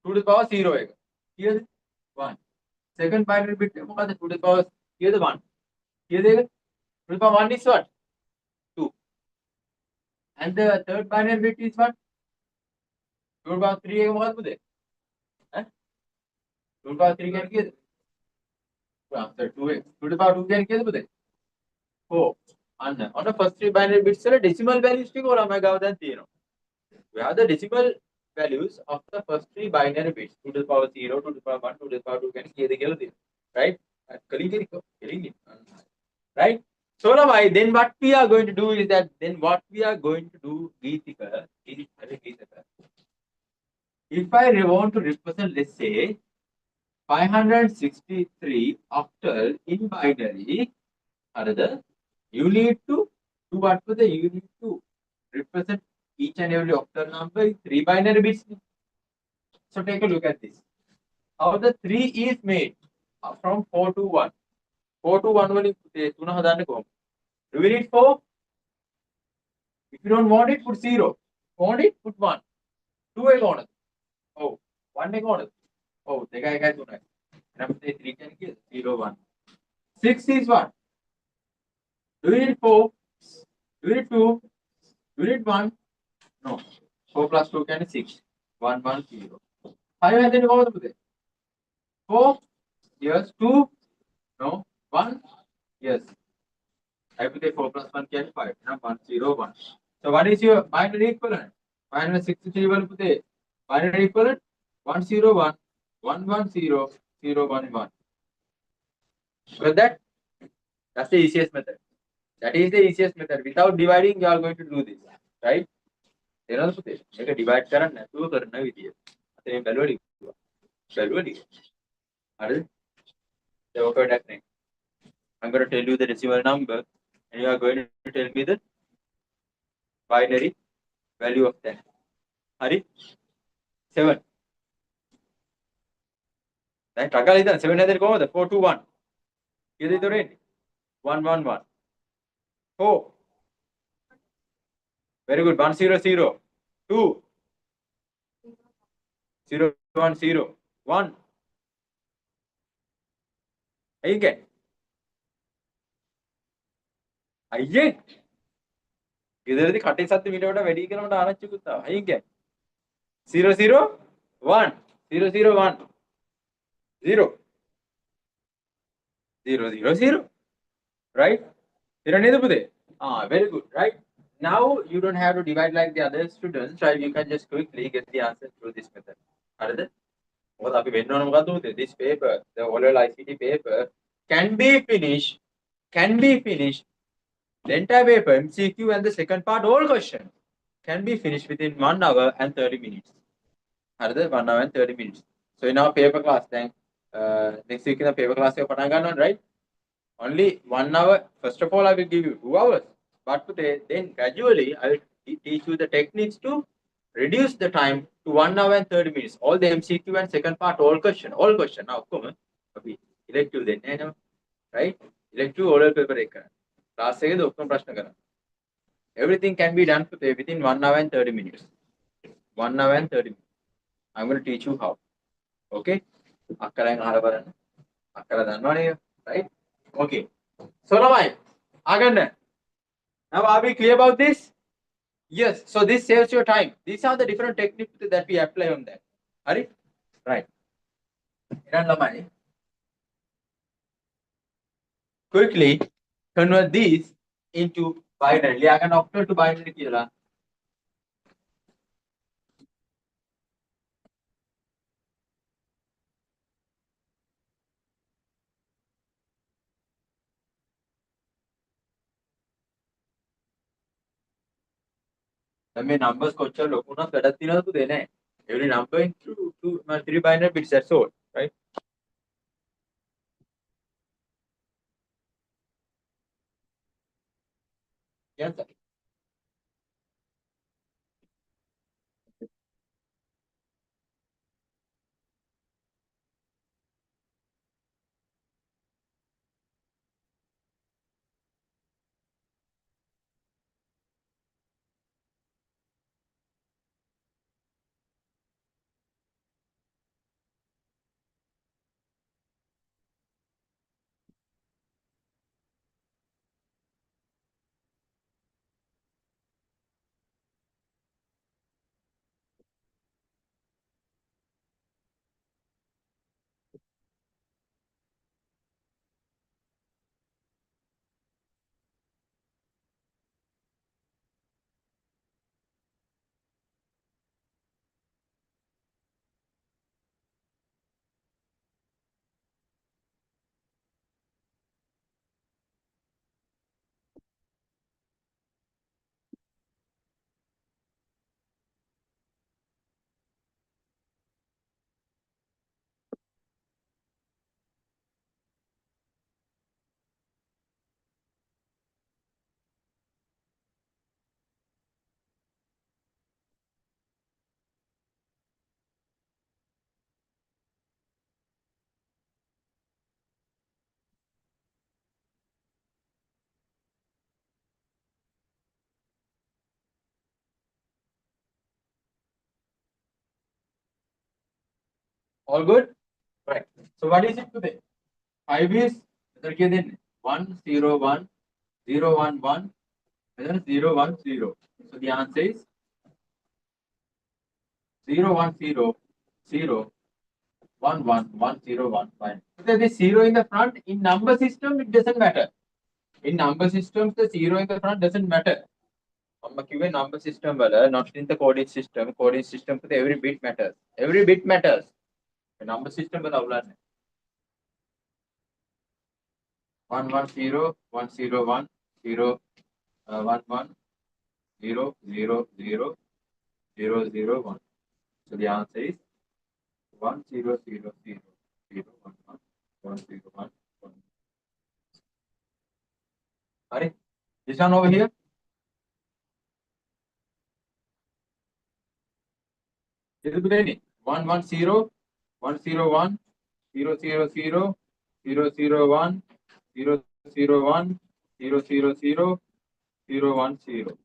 to the power 0 එක. කීයද? 1. Second binary bit එක මොකද්ද? 2 to the power කීයද? 1. කීයද ඒක? 2 to the power 1 is what? 2. And the third binary bit is what? 2 to the power 3 එක මොකද්ද පුතේ? ඈ? 2 to the power 3 කියන්නේ කීයද? 2x. 2 to the power 2 කියන්නේ කීයද පුතේ? 4. And on the first 3 binary bits වල decimal values ටික ඔයාලා ගාව දැන් තියෙනවා. We have the decimal values of the first 3 binary bits. 2 to the power 0, 2 to the power 1, 2 to the power 2 කියන්නේ කීයද කියලා තියෙනවා. Right? Right? So now then what we are going to do is that what we are going to do if I want to represent, let's say 563 octal in binary, you need to do what for the you need to represent each and every octal number in 3 binary bits. So take a look at this. How the 3 is made from 4 to 1. 4 to 1 වලින් 3 හදාන්නේ කොහොමද? Do we need 4? If you don't want it, put 0. Want it, put 1. 2 එක ඕනද? ඔව්. 1 එක ඕනද? ඔව්. 2 1 3යි. එහෙනම් 3 කියන්නේ කීයද? 0 1. 6 is what? Do you need 4? Do you need 2? Do you need 1? No. 4 plus 2 can be 6. 1 1 0. 5 and then what is it? 4? Yes. 2? No. 1? Yes. I put a 4 plus 1 can be 5. Now 1 0 1. So what is your binary equivalent? 563 will put a binary equivalent 1 0 1 1 1 0 0 1 1. Well, that's the easiest method. That is the easiest method. Without dividing, you are going to do this, right? You know, make a divide කරන්න නැතුව කරන විදිය. අතේ බැලුවලි. බැලුවලි. හරිද? The worker technique. I'm going to tell you the decimal number, and you are going to tell me the binary value of that. Hari? 7. Then Takal is 7 and then go 4 2 1. Here is the range. 1 1 1. 4. Very good. 1 0 0. 2. 0 1 0. 1. Again. අයියේ ගෙදරදී කටේ සද්ද මීට වඩා වැඩි කියලා මට ආරංචිකුත් ආවා. අයියේ 0 0 1 0 0 1 0 0 0 0 right? නේද පුතේ? Very good, right? Now you don't have to divide like the other students, right? You can just quickly get the answer through this method. හරිද? මොකද අපි වෙන්න ඕන මොකද්ද පුතේ? This paper, the whole ICT paper can be finished. The entire paper, MCQ and the second part, all questions can be finished within 1 hour and 30 minutes. 1 hour and 30 minutes. So in our paper class, then next week in the paper class, right? Only 1 hour. First of all, I will give you 2 hours. But today, then gradually, I will teach you the techniques to reduce the time to 1 hour and 30 minutes. All the MCQ and second part, all question. Now, come on. Elective then, right? Elective oral paper. Last second, everything can be done within 1 hour and 30 minutes. 1 hour and 30 minutes. I'm going to teach you how. Okay? Right? Okay. So lamai aganna. Now are we clear about this? Yes. So this saves your time. These are the different techniques that we apply on that. Are it? Right. Iran lamai. Quickly convert these into binary. Agan octal to binary කියලා. මේ numbers කොච්චර ලොකු වුණත් වැඩක් තියනවද පුතේ නෑ. Every number into three binary bits, that's all, right? Yes, sir. All good? Right. So what is it today? 5 is 1 0 1 0 1 1 and then 0 1 0. So the answer is 0 1 0 0 1 1 1 0 1 5. So there is 0 in the front. In number system, it doesn't matter. In number systems, the 0 in the front doesn't matter. Given number system, not in the coordinate system. Coordinate system, every bit matters. Every bit matters. The number system, 1 1 0 1 0 1 0 1 1 0 0 0 0 0 1. So the answer is 1 0 0 0 0 1 1 1 0 1 1. Are this one over here? This is good. 1 1 0 1 0 1 0 0 0 0 0 1 0 0 1 0 0 0 0 1 0.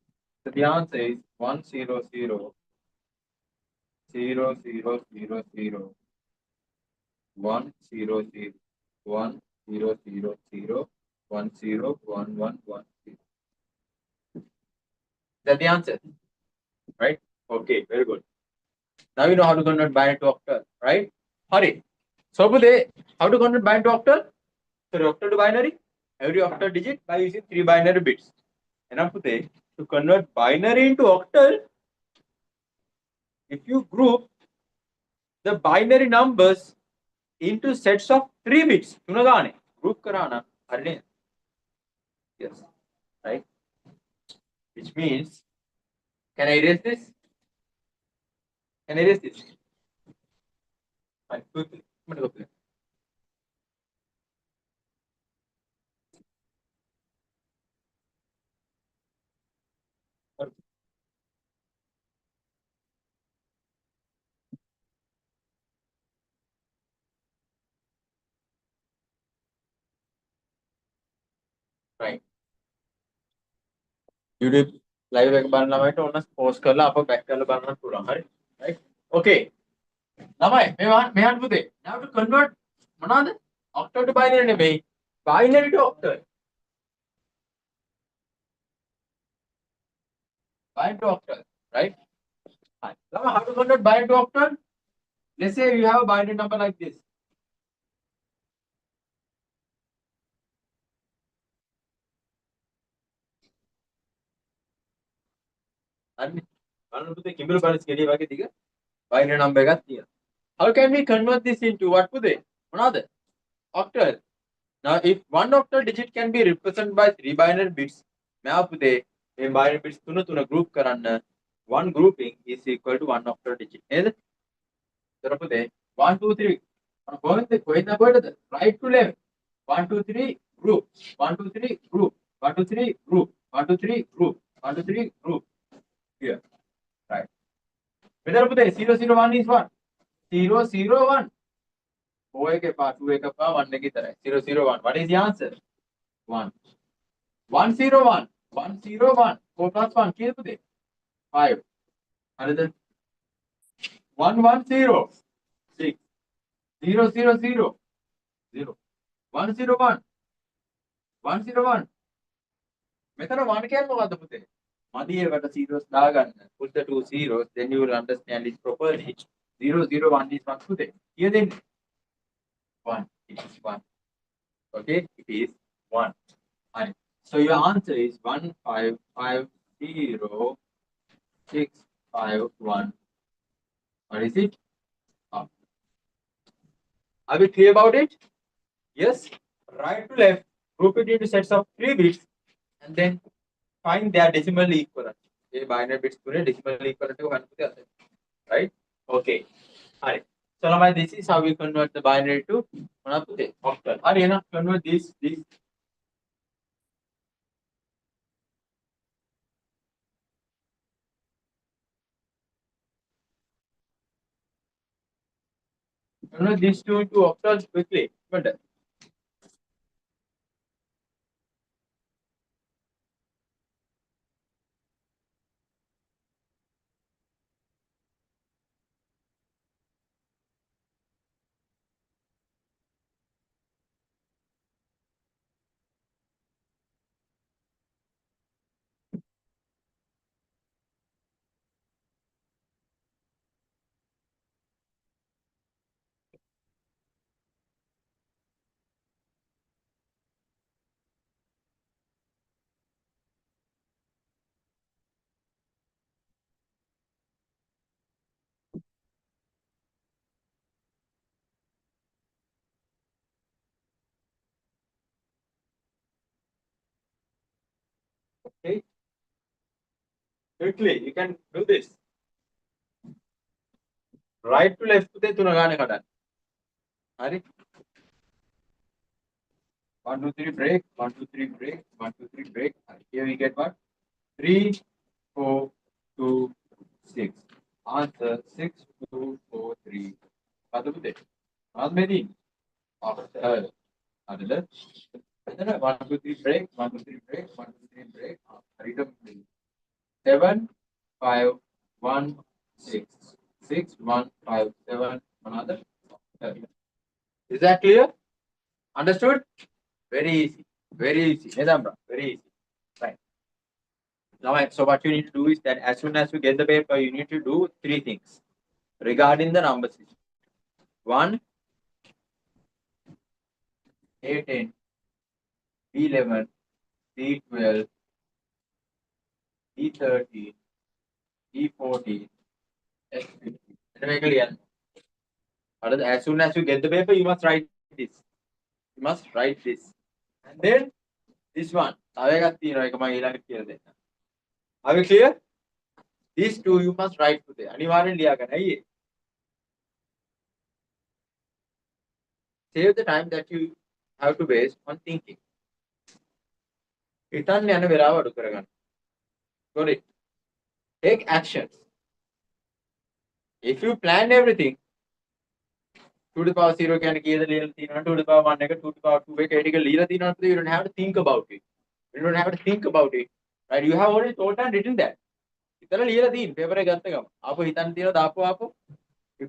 So the answer is 1 0 0 0 0 0 0 1 0 0 1 0 0 0 1 0 1 1 1 0. That's the answer, right? Okay, very good. Now you know how to convert binary to octal, right? Hurry. So how to convert binary to octal? So octal to binary, every octal digit by using 3 binary bits. Enough to convert binary into octal, if you group the binary numbers into sets of 3 bits, group karana, yes, right? Which means, can I erase this? Can I erase this? Fine, quickly. I'm going to go. Right. YouTube live එක බලන්න ළමයිට ඕන pause කරලා අප back කරලා බලන්න පුළුවන්. හරි? Right? Okay. ළමයි මෙහාට පුතේ. Now to convert මොනවාද? Octal to binary නෙමෙයි. Binary to octal. binary to octal, right? Fine. Now, how to convert binary to octal? Let's say you have a binary number like this. And binary number. How can we convert this into what? Another octal. Now, if one octal digit can be represented by 3 binary bits, මේ binary bits තුන group කරන්න one grouping is equal to one octal digit. නේද? එතකොට පුතේ 1 2 3 කොහෙන්ද right to left 1 2 3 group 1 2 3 group 1 2 3 group 1 2 3 group 1 2 3 group here, right? මෙතන පුතේ 0 0 1 is 1 0 0 1 4 එක එපා 2 එක එපා 1 එක විතරයි 0 0 1. What is the answer? 1 1 0 1 1 0 1 4 plus 1 කීයද පුතේ 5. හරිද? 1 1 0 6 0 0 0 0 1 0 1 1 0 1. මෙතන 1 කියන්නේ මොකද්ද පුතේ? මදියකට zeros දාගන්න. Put the two zeros, then you will understand it properly. 0 0 1 is 1 පුතේ. කීයද එන්නේ? 1. It is 1. Okay, it is 1. Right. So your answer is 1 5 5 0 6 5 1. What is it? Up. Are we clear about it? Yes. Right to left, group it into sets of 3 bits and then find their decimal equivalent. Okay, binary bits to decimal equivalent to 1. Right? Okay. Alright. So now this is how we convert the binary to octal. Alright, convert this. Convert these two into octals quickly. Convert okay. Quickly, you can do this. Right to left පුතේ තුන ගානේ කඩන්න. හරි? 1 2 3 break 1 2 3 break 1 2 3 break. Here we get what? 3 4 2 6. Answer 6 2 4 3. කවුද පුතේ? මොනවද මේ තියෙන්නේ? After. හරිද? මෙතන 1 2 3 break 1 2 3 break 1 2 3 break. හරියට 7 5 1 6 6 1 5 7 another. Is that clear? Understood? Very easy. Very easy. Very easy. Right. Now, so what you need to do is that as soon as you get the paper, you need to do 3 things regarding the number system. 1, A10, B11, B12, B13, B14, S15. As soon as you get the paper, you must write this. You must write this. And then this one. Are we clear? These two you must write today. Save the time that you have to waste on thinking. Got it? Take actions. If you plan everything, 2 to the power 0 can give the little thing, 2 to the power 1, 2 to the power 2, you don't have to think about it. You don't have to think about it. Right? You have already thought and written that. If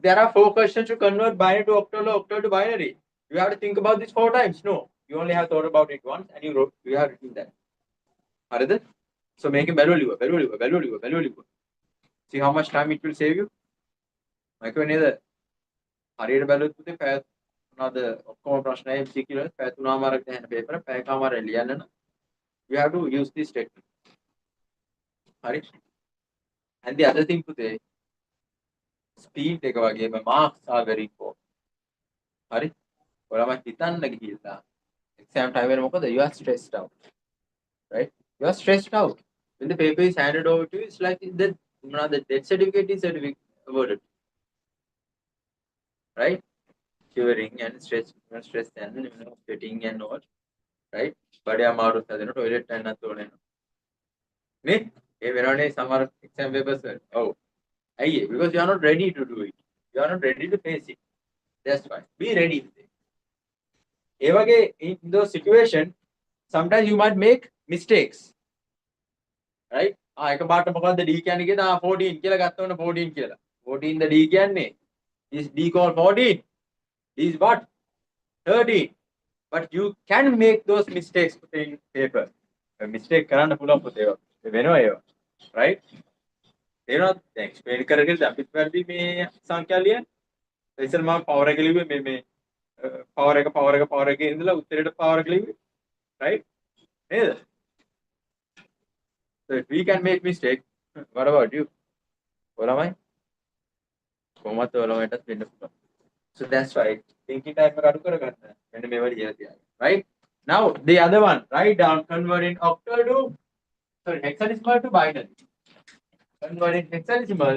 there are 4 questions to convert binary to octal or octal to binary, you have to think about this 4 times. No, you only have thought about it once and you have written that. So make it value. See how much time it will save you? Like when either හරියට බැලුවොත් පුතේ පැය මොනවාද ඔක්කොම ප්‍රශ්න MCQ වල පැය 3මාරක් දැන් පේපර් පැයකමාරක් ලියන්න නම් you have to use this technique. හරි. And the other thing පුතේ speed එක වගේම marks are very important. හරි. ඔයාලම හිතන්න ගිහිල්ලා exam time වල මොකද you are stressed out. Right? You are stressed out. When the paper is handed over to you, it's like the death certificate is awarded. Right? Shivering and stress and sweating and all. Right? But I'm out of the toilet and not toilet. Me? Summer exam papers. Oh, because you are not ready to do it. You are not ready to face it. That's why. Be ready with it. In those situations, sometimes you might make mistakes. Right? එක පාට මොකද්ද D කියන්නේ කියලා 14 කියලා ගත්තොන 14 කියලා. 14 the D කියන්නේ is D called 14. Is what? 13. But you can make those mistakes in paper. Mistake කරන්න පුළුවන් පුතේ ඒවා. වෙනවා ඒවා. Right? තේරෙනවද? දැන් explain කරගෙන අපිත් වැඩි මේ සංඛ්‍යා ලියන්න. ඉතින් මම power එක ලිව්වේ මේ power එක ඉඳලා උත්තරේට power එක ලිව්වේ. Right? නේද? So if we can make mistake, what about you? ඔයාලමයි කොහොමද ඔයාලමටත් වෙන්න පුළුවන්. So that's why thinking time එක අඩු කරගන්න. මෙන්න මේවා ලියලා තියන්න. Right? Now the other one, write down converting octal to hexadecimal to binary. Converting hexadecimal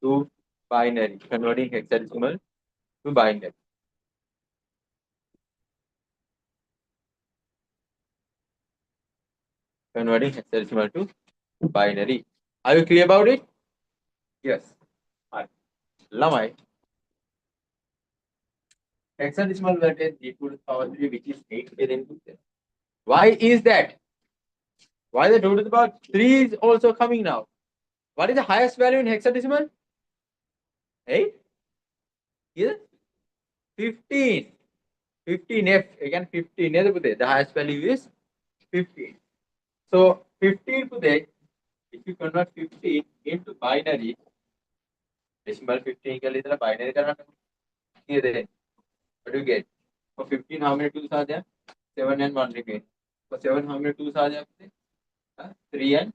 to binary. Converting hexadecimal to binary. Converting hexadecimal to binary. Are you clear about it? Yes. Right. ළමයි hexadecimal වලට d to the power 3 which is 8 within 2. Why is that? Why the 2 to the power 3 is also coming now? What is the highest value in hexadecimal? 8? Is it? 15. 15F. Again 15. The highest value is 15. So 15 today, if you convert 15 into binary, decimal 15 ke liye binary karna here. What do you get? For 15, how many 2s are there? 7 and 1 remain. For 7, how many 2s are there? 3 and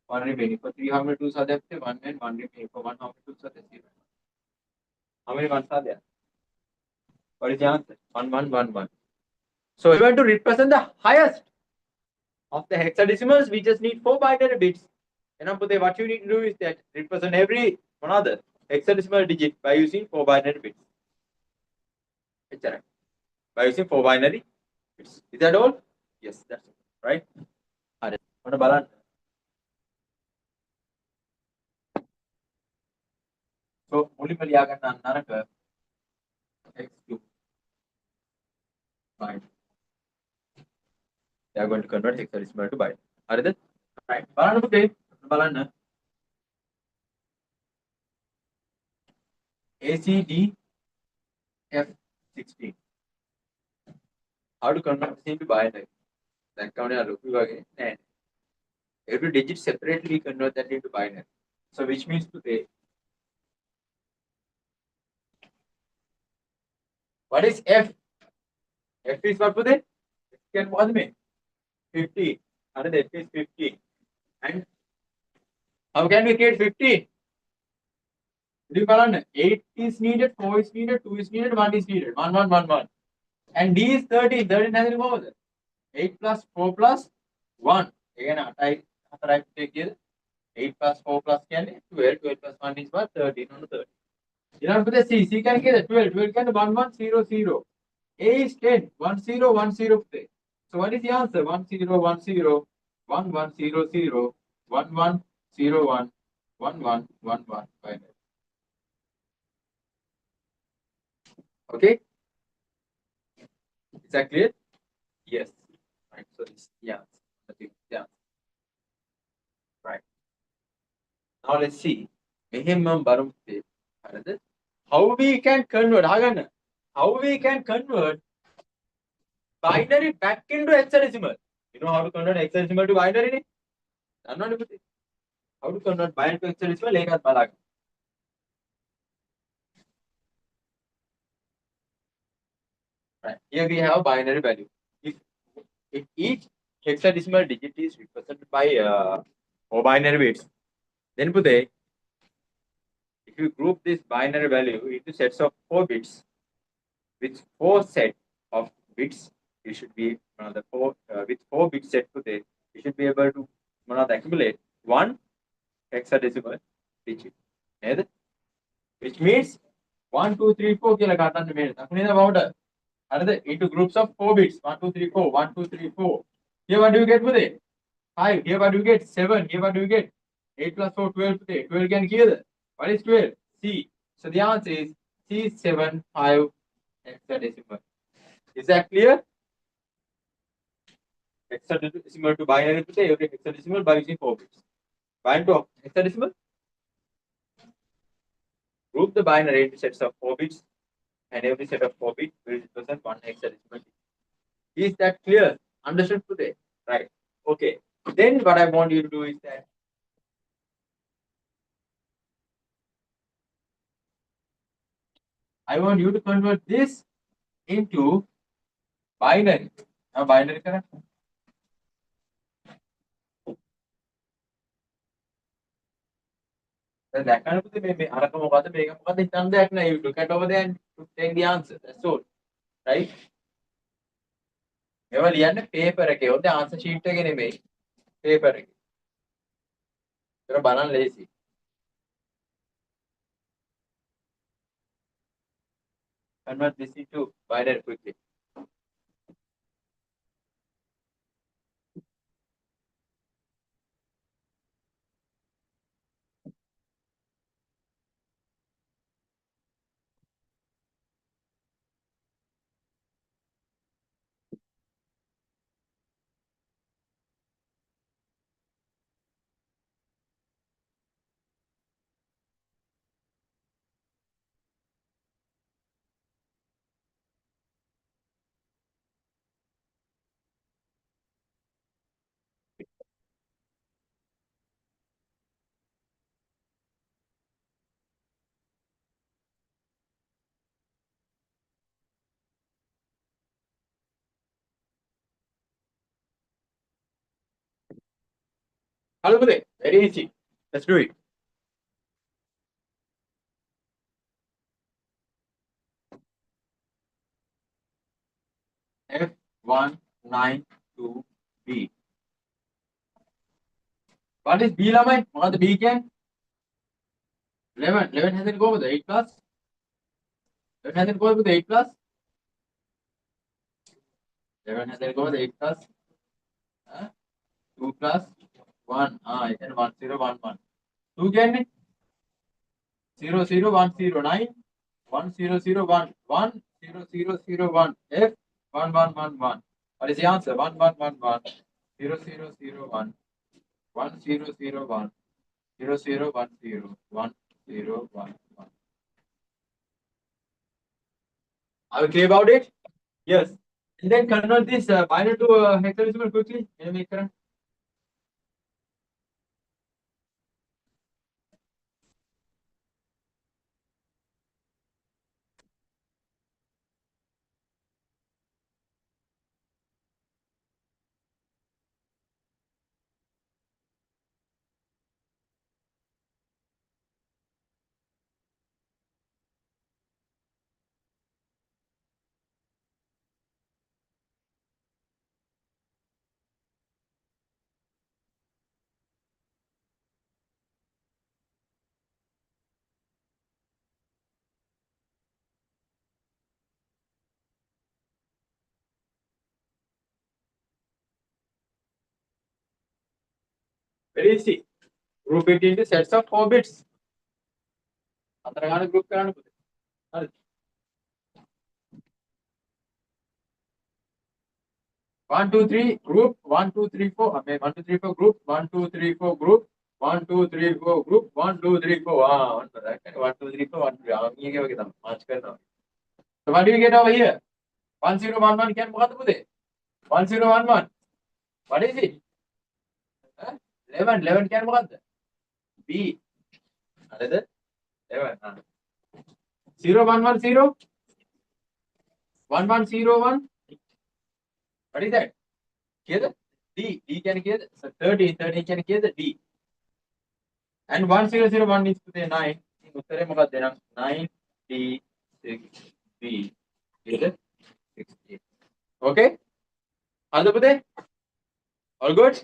1 remaining. For 3, how many 2s are there? 1 and 1 remaining. For 1, how many 2s are there? 0. How many 1s are there? What is the answer? 1, 1, 1, 1. So we want to represent the highest of the hexadecimals. We just need 4 binary bits. And what you need to do is that represent every one other hexadecimal digit by using 4 binary bits. By using 4 binary bits. Is that all? Yes, that's it. Right? So only x2 binary. They are going to convert hexadecimal to binary. Are they? Right. Balana. ACD F16. How to convert this into binary? Like every digit separately we convert that into binary. So which means today, what is F? F is what today? Can what me? 15. Another F is 15. And how can we create 15? 8 is needed, 4 is needed, 2 is needed, 1 is needed. 1, 1, 1, 1. And D is 13. 13 has to go 8 plus 4 plus 1. Again, I take here. 8 plus 4 plus 12. 12 plus 1 is what? 13 on the 30. You know, the C can get 12. 12 can 1, 1, 0, 0. A is 10. 1, 0, 1, 0. So what is the answer? 1, 0, 1, 0. 1, 1, 0, 0. 1, 1, 0, 1. 1, 1, 1, 1. Binary. Okay? Is that clear? Yes. Right. So this yeah. Right. Now let's see. How we can convert? How we can convert binary back into hexadecimal? You know how to convert hexadecimal to binary? How to convert binary to hexadecimal? एक हाथ बाला. Right. Here we have binary value. If each hexadecimal digit is represented by or binary bits, then Pude, if you group this binary value into sets of 4 bits, with 4 set of bits, you should be the 4 with 4 bit set Pude, you should be able to accumulate one hexadecimal digit. Which means 1, 2, 3, 4 කියලා ගන්න මේ දකුණේ බවට හරිද into groups of 4 bits 1 2 3 4 1 2 3 4 here what do you get පුතේ 5 here what do you get 7 here what do you get 8 plus 4 12 පුතේ 12 කියන්නේ කීයද what is 12 C so the answer is C75 hexadecimal is that clear hexadecimal to binary පුතේ okay hexadecimal by using 4 bits binary to hexadecimal group the binary into sets of 4 bits and every set of 4 bits will represent one hexadecimal. Is that clear? Understood today? Right. Okay. Then what I want you to do is that I want you to convert this into binary. Now binary correct? That kind of thing, maybe you look at over there and take the answer. That's all. Right? ඒවා ලියන්න paper එකේ. ඔතන answer sheet එකේ නෙමෙයි. Paper එකේ. ඒක බලන්න ලේසි. Convert this into binary quickly. Hello, very easy. Let's do it. F192B. What is B lamai? What the B can? 11. 11 hasn't go with the 8 plus. 11 hasn't go with the 8 plus. 11 hasn't go with the 8 plus. 2 plus 1. I can 1 0 1 1. 2 can 0 0 1 0 9 1 0 0 1 1 0 0 0 1 F 1 1 1 1. What is the answer? 1 1 1 1 0 0 0 1 1 0 0 1 0 0 1 0 1 0 1 1. Are you clear about it? Yes. And then convert this binary to hexadecimal quickly. Can you make it? Very easy. Group it into sets of 4 bits. अंतरगान group कराने को दे. 1 2 3 group 1 2 3 4. हमें 1 2 3 4 group 1 2 3 4 group 1 2 3 4 group 1 2 3 4. हाँ 1 2 3 4 1 2. हाँ ये क्या होगा? पांच करना. So what do you get over here? 1 0 1 1 क्या मुकाबले में दे? 1 0 1 1. What is it? 11 කියන්නේ මොකද්ද? B. හරිද? 11. 0110 1101. What is that? කීයද? D. D කියන්නේ කීයද? So 13 කියන්නේ කීයද? D. And 1001 is පුතේ 9. උත්තරේ මොකක්ද එහෙනම්? 9D6B is 16. Okay? හරිද පුතේ? All good?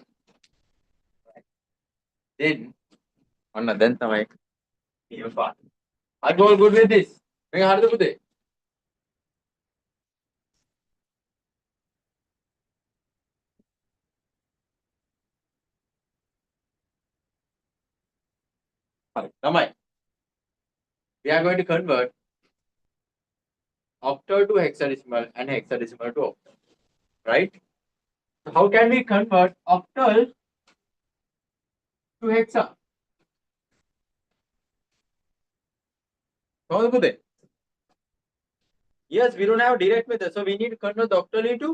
Then ඔන්න දැන් තමයි මේ පාඩම. Are you all good with this? මේක හරිද පුතේ? හරි. තමයි. We are going to convert octal to hexadecimal and hexadecimal to octal. Right? So how can we convert octal to hexa? කොහොමද පුතේ? Yes, we don't have direct method, so we need to convert the octal into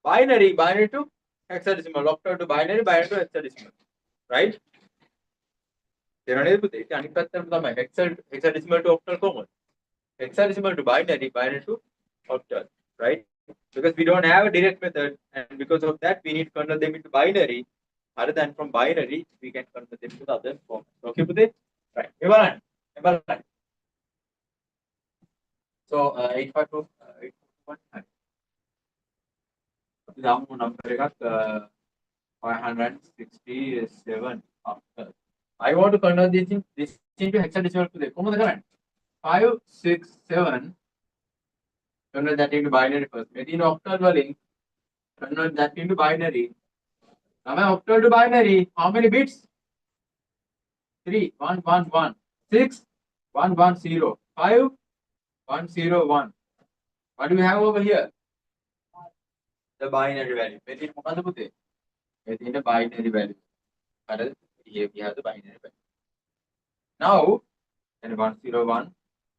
binary to hexadecimal, octal to binary to hexadecimal. Right? තේරෙනවද පුතේ? ඒක අනිත් පැත්තටම තමයි hexadecimal to octal කොහොමද? Hexadecimal to binary to octal, right? Because we don't have a direct method, and because of that, we need to convert them into binary. Other than from binary, we can convert them to the other form. Okay, Pute? Right. Evalan. So 852 851. Damu number එකක් 567 after. I want to convert this into hexadecimal to කොහොමද කරන්නේ? 567. Convert that into binary first. Maybe in octal වලින් convert that into binary. Now octal to binary, how many bits? 3, 1, 1, 1, 6, 1, 1, 0, 5, 1, 0, 1. What do we have over here? The binary value. Within the binary value. Here we have the binary value. Now, then 1, 0, 1,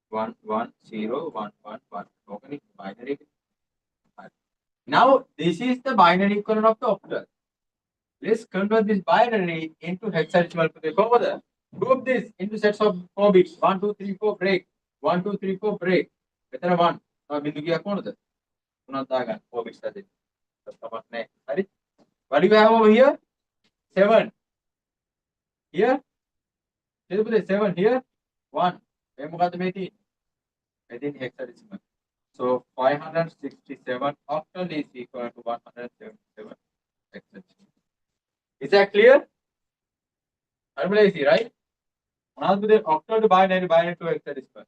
1, 1, 0, 1, 1, 1. Okay, binary. Now, this is the binary equivalent of the octal. Let's convert this binary into hexadecimal. Group this into sets of 4 bits. 1, 2, 3, 4, break. 1, 2, 3, 4, break. Better 1. Now, we will get 4 bits. What do you have over here? 7. Here? 7 here. 1. Within hexadecimal. So 567 octal is equal to 177 hexadecimal. Is that clear? Easy, right? Octal to binary to hexadecimal.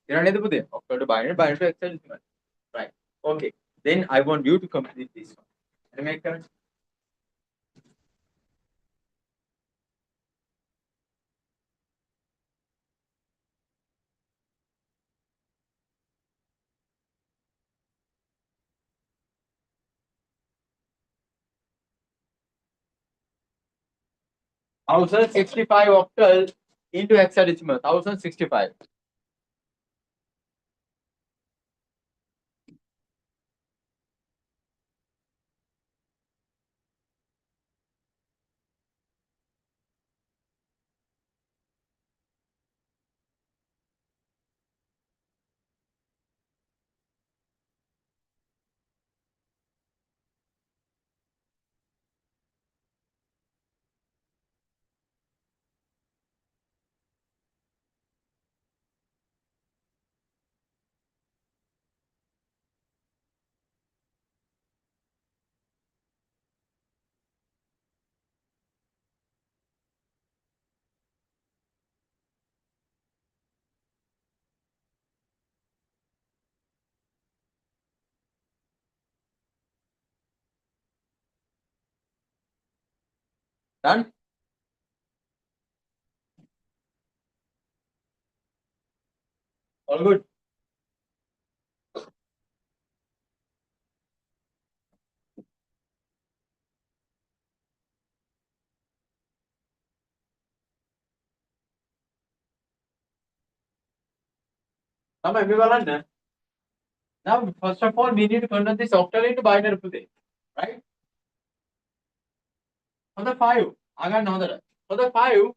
Octal to binary to hexadecimal. Right. Okay. Then I want you to complete this one. Can you make sense? Also 65 octal into hexadecimal. 1065. Done? All good? Now, first of all, we need to convert this octal into binary today, right? For the 5, again another. For the 5,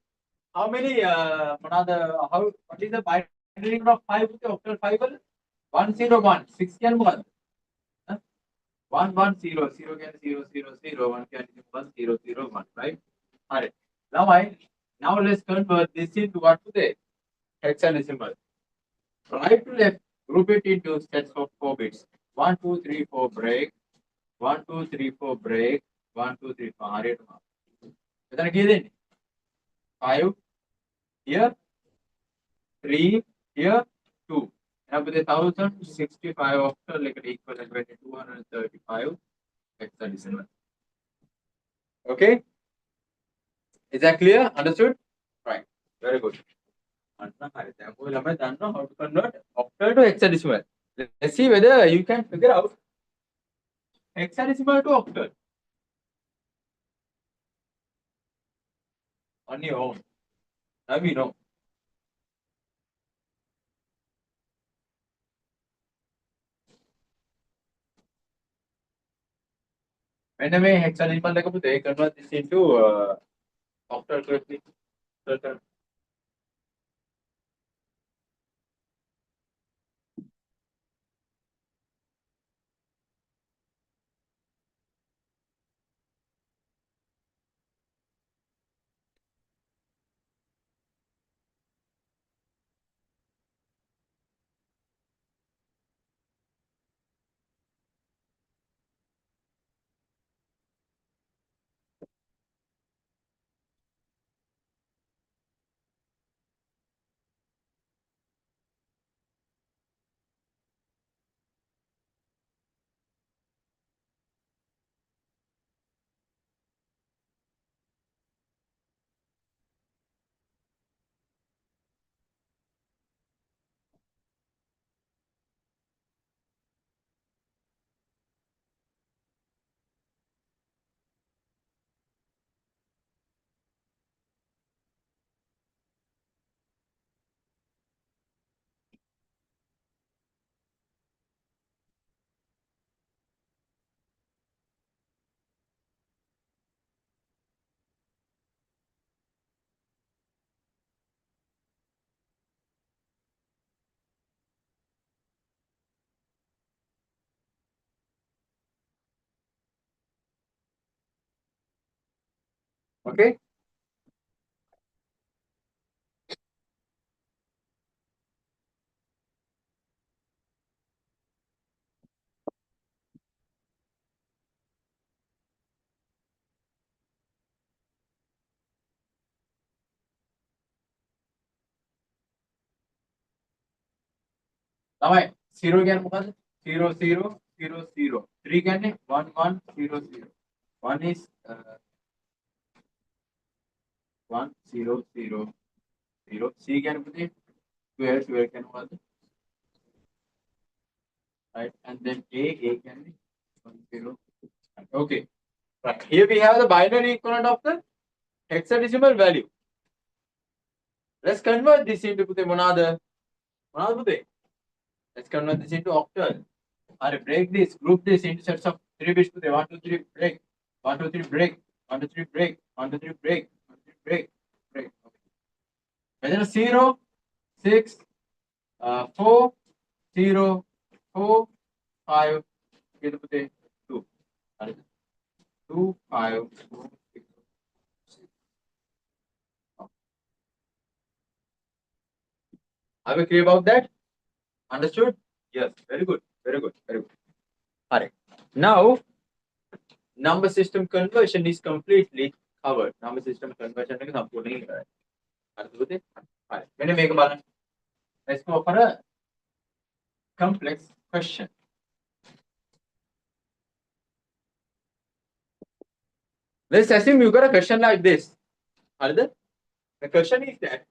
how many, what is the binary of 5? Octal 5? 101. 6 can 1. 1 1 0 0 can 0 0 0 1 can 1 0 0 1, right? Alright. Now let's convert this into what today? Hexadecimal. Right to left, group it into sets of 4 bits. 1 2 3 4 break. 1 2 3 4 break. 1 2 3 4. Then again 5 here, 3 here, 2. Now with 1065 after like an equivalent 235 hexadecimal. Okay, is that clear? Understood? Right. Very good. How to convert octal to hexadecimal. Let's see whether you can figure out hexadecimal to octal on your own. Now we know. When I make hexadecimal, like convert this into octal correctly. Okay. Now I 0 again. 0 0 0 0. 3 again. 1 1 0 0. 1 is 1 0 0 0. C can put it. 12 can was right, and then A can be 1 0. Okay. Right. Here we have the binary equivalent of the hexadecimal value. Let's convert this into monada. Let's convert this into octal. Or break this, group this into sets of 3 bits. 1 2 3 break. 1 2 3 break. 1 2 3 break. 1 2 3 break. 1 2 3 break. Break. Okay. Whether 0, 6, 4, 0, 4, 5, 2. 2, 5, 4, 6. Are we clear about that? Understood? Yes. Very good. Very good. Very good. All right. Now, number system conversion is completely covered. Number system conversion is completely covered. Understood? All right. When you make a balance, let's go for a complex question. Let's assume you got a question like this. Arda, the question is that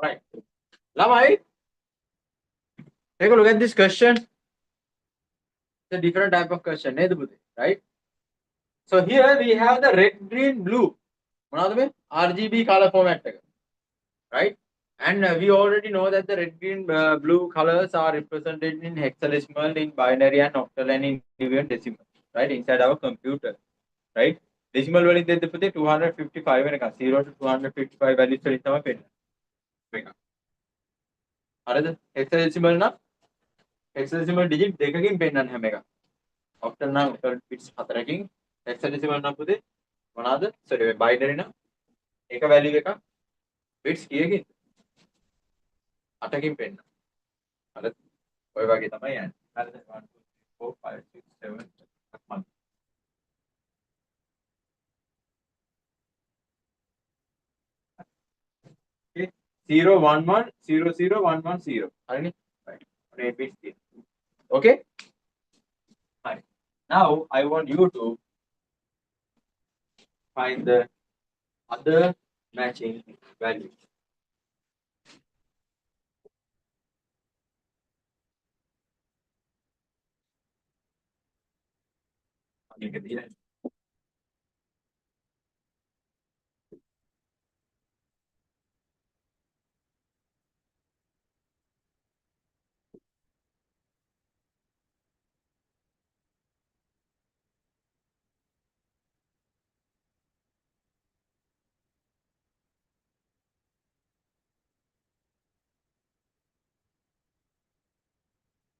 Right. Lamai, take a look at this question. It's a different type of question, right? So here we have the red, green, blue. RGB color format, right? And we already know that the red, green, blue colors are represented in hexadecimal, in binary and octal and in even decimal, right? Inside our computer, right? Decimal වලින් දෙද්දී පුතේ 255 වෙනකන් 0 to 255 values වලින් තමයි පෙන්නන්නේ. හරිද? hexadecimal නම් hexadecimal digit දෙකකින් පෙන්නන්නේ හැම එකක්. octal නම් octal bits 4කින් hexadecimal නම් පුතේ මොනවාද? sorry binary නම් එක value එකක් bits කීයකින් 8කින් පෙන්නනවා. හරිද? ඔය වගේ තමයි යන්නේ. හරිද? 1 2 3 4 5 6 7 8 okay 0 1 1 0 0 1 1 0 හරිනේ right ඔනේ bits තියෙනවා. Okay right now I want you to find the other matching values.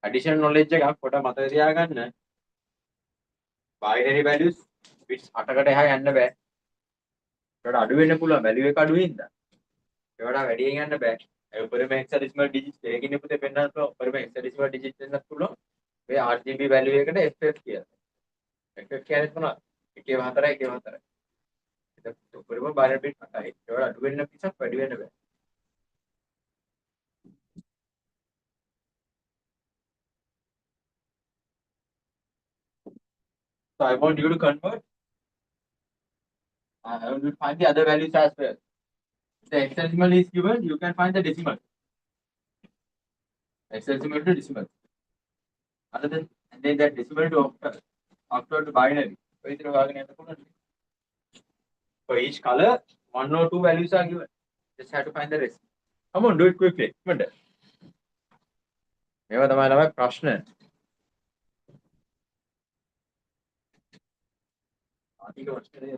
Additional knowledge එකක් පොඩ මතක තියාගන්න. binary values bits 8කට එහා යන්න බෑ. ඒකට අඩු වෙන්න පුළුවන් value එක අඩු වෙනින්ද. ඒකට වැඩියෙන් යන්න බෑ. ඒ උපරිම hexadecimal digits දෙකකින් පුතේ පෙන්නන්න පුළුවන්. උපරිම hexadecimal digits දෙන්නත් පුළුවන්. මේ RGB value එකට FF කියලා. FF කියන්නේ මොනවද? 1 4 1 4. ඒක උපරිම binary bit 8යි. ඒකට අඩු වෙන්න පිටක් වැඩි වෙන්න බෑ. So I want you to convert. I will find the other values as well. If the hexadecimal is given, you can find the decimal. Hexadecimal to decimal. Other than and then that decimal to octal, octal to binary. For each color, 1 or 2 values are given. Just have to find the rest. Come on, do it quickly. මේවා තමයි ළමයි ප්‍රශ්න. ආතික ප්‍රශ්නේ.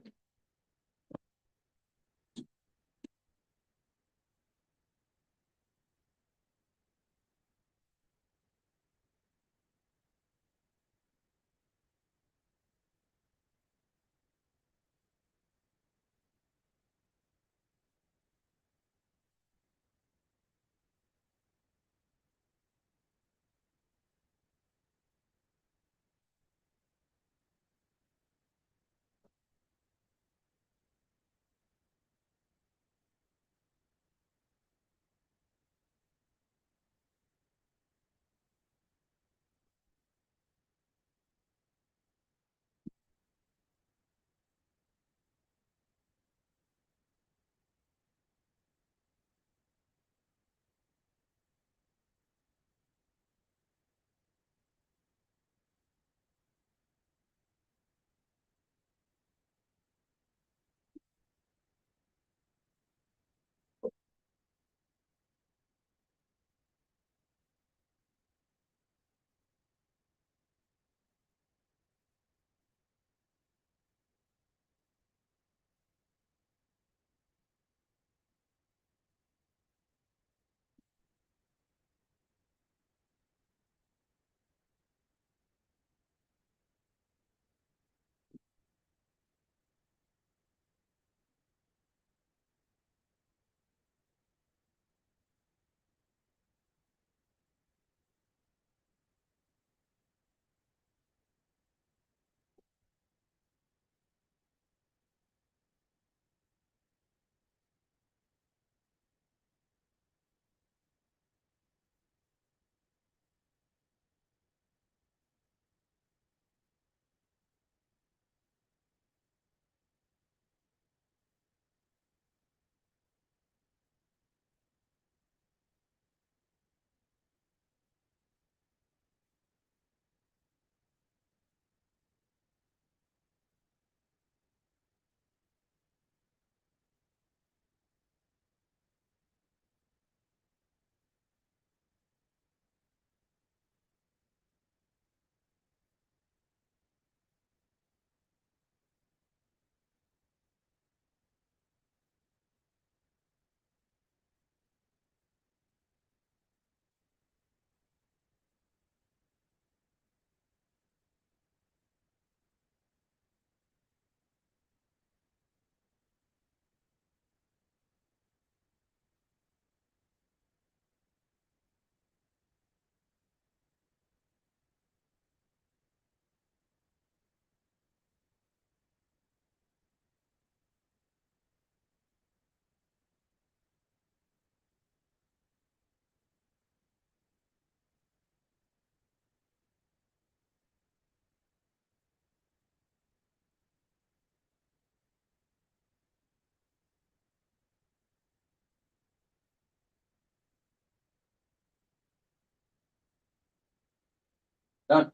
Done.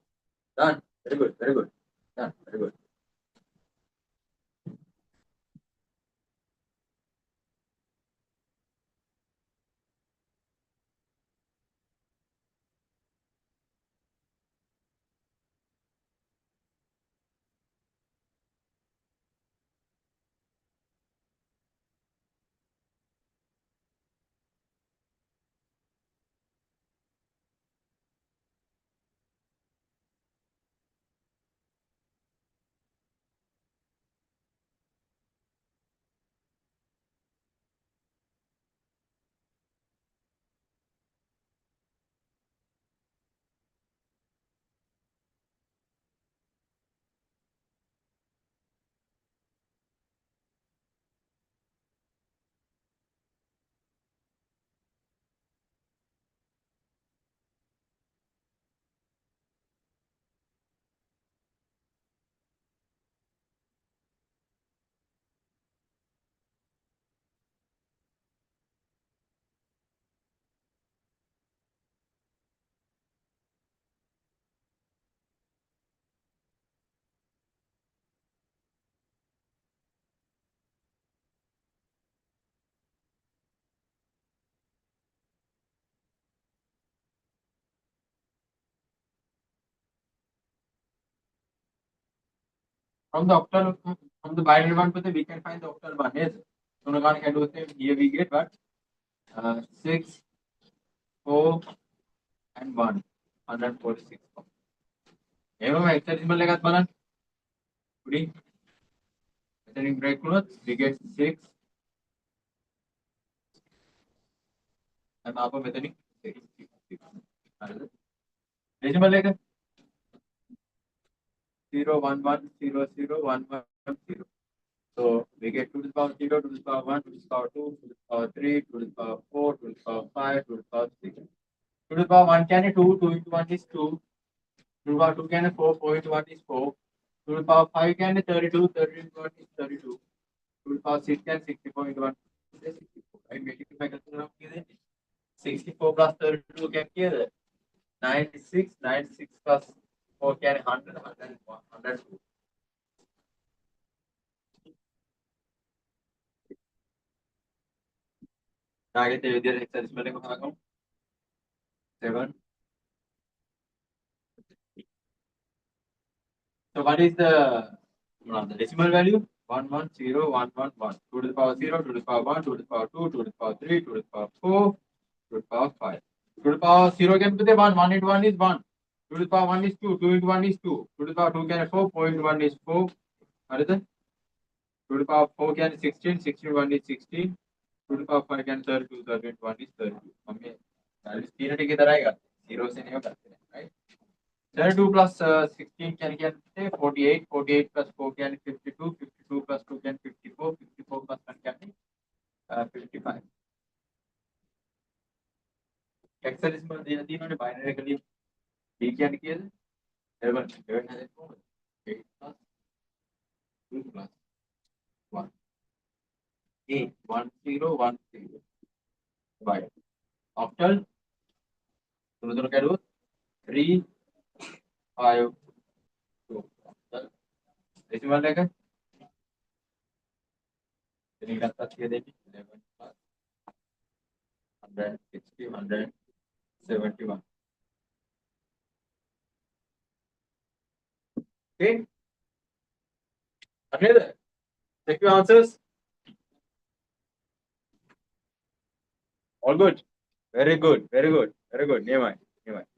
Done. Very good. Very good. Done. Very good. From the octal, from the binary one to the, we can find the octal one. Yes. So now can do same. Here we get what? 6, 4, and 1. 146. Evo hexadecimal legat banan. Puri. Measuring break clothes. We get 6. And now measuring 6. Decimal legat. 0, 1, 1, 0, 0, 1, 1, 0. So we get 2 to the power 0, 2 to the power 1, 2 to the power 2, 2 to the power 3, 2 to the power 4, 2 to the power 5, 2 to the power 6. 2 to the power 1 can be 2, 2 into 1 is 2. 2 to the power 2 can be 4, 4 into 1 is 4. 2 to the power 5 can be 32, 32 into 1 is 32. 2 to the power 6 can 64 into 1 is 64. Right? Making my calculation 64 plus 32 can be 96, 96 plus 4 can 100, 100, 102. Target the hexadecimal 7. So what is the decimal value? 1, 1, 0, 1, 1, 1. 2 to the power 0, 2 to the power 1, 2 to the power 2, 2 to the power 3, 2 to the power 4, 2 to the power 5. 2 to the power 0 can be 1, 1 into 1 is 1. 2 to the power 1 is 2, 2 into 1 is 2. 2 to the power 2 can be 4, 4 into 1 is 4. What is it? 2 to the power 4 can be 16, 16 into 1 is 16. 2 to the power 5 can be 32, 32 into 1 is 32. हमें 3 किधर आएगा? 0 से नहीं होगा, right? 32 plus 16 can say 48, 48 plus 4 can 52, 52 plus 2 can 54, 54 plus 1 can 55. Hexadecimal तीनों ने binary के लिए D क्या किया है? 11, 11 है तो 8 plus 2 plus 1. 8, 1, 0, 1, 0. Right. Octal, दोनों क्या do? 3, 5, 2. Decimal लेकर 3 का साथ किया देगी 11 plus 160, 171. Okay. Another. Check your answers. All good. Very good. Very good. Very good. Never mind. Never mind.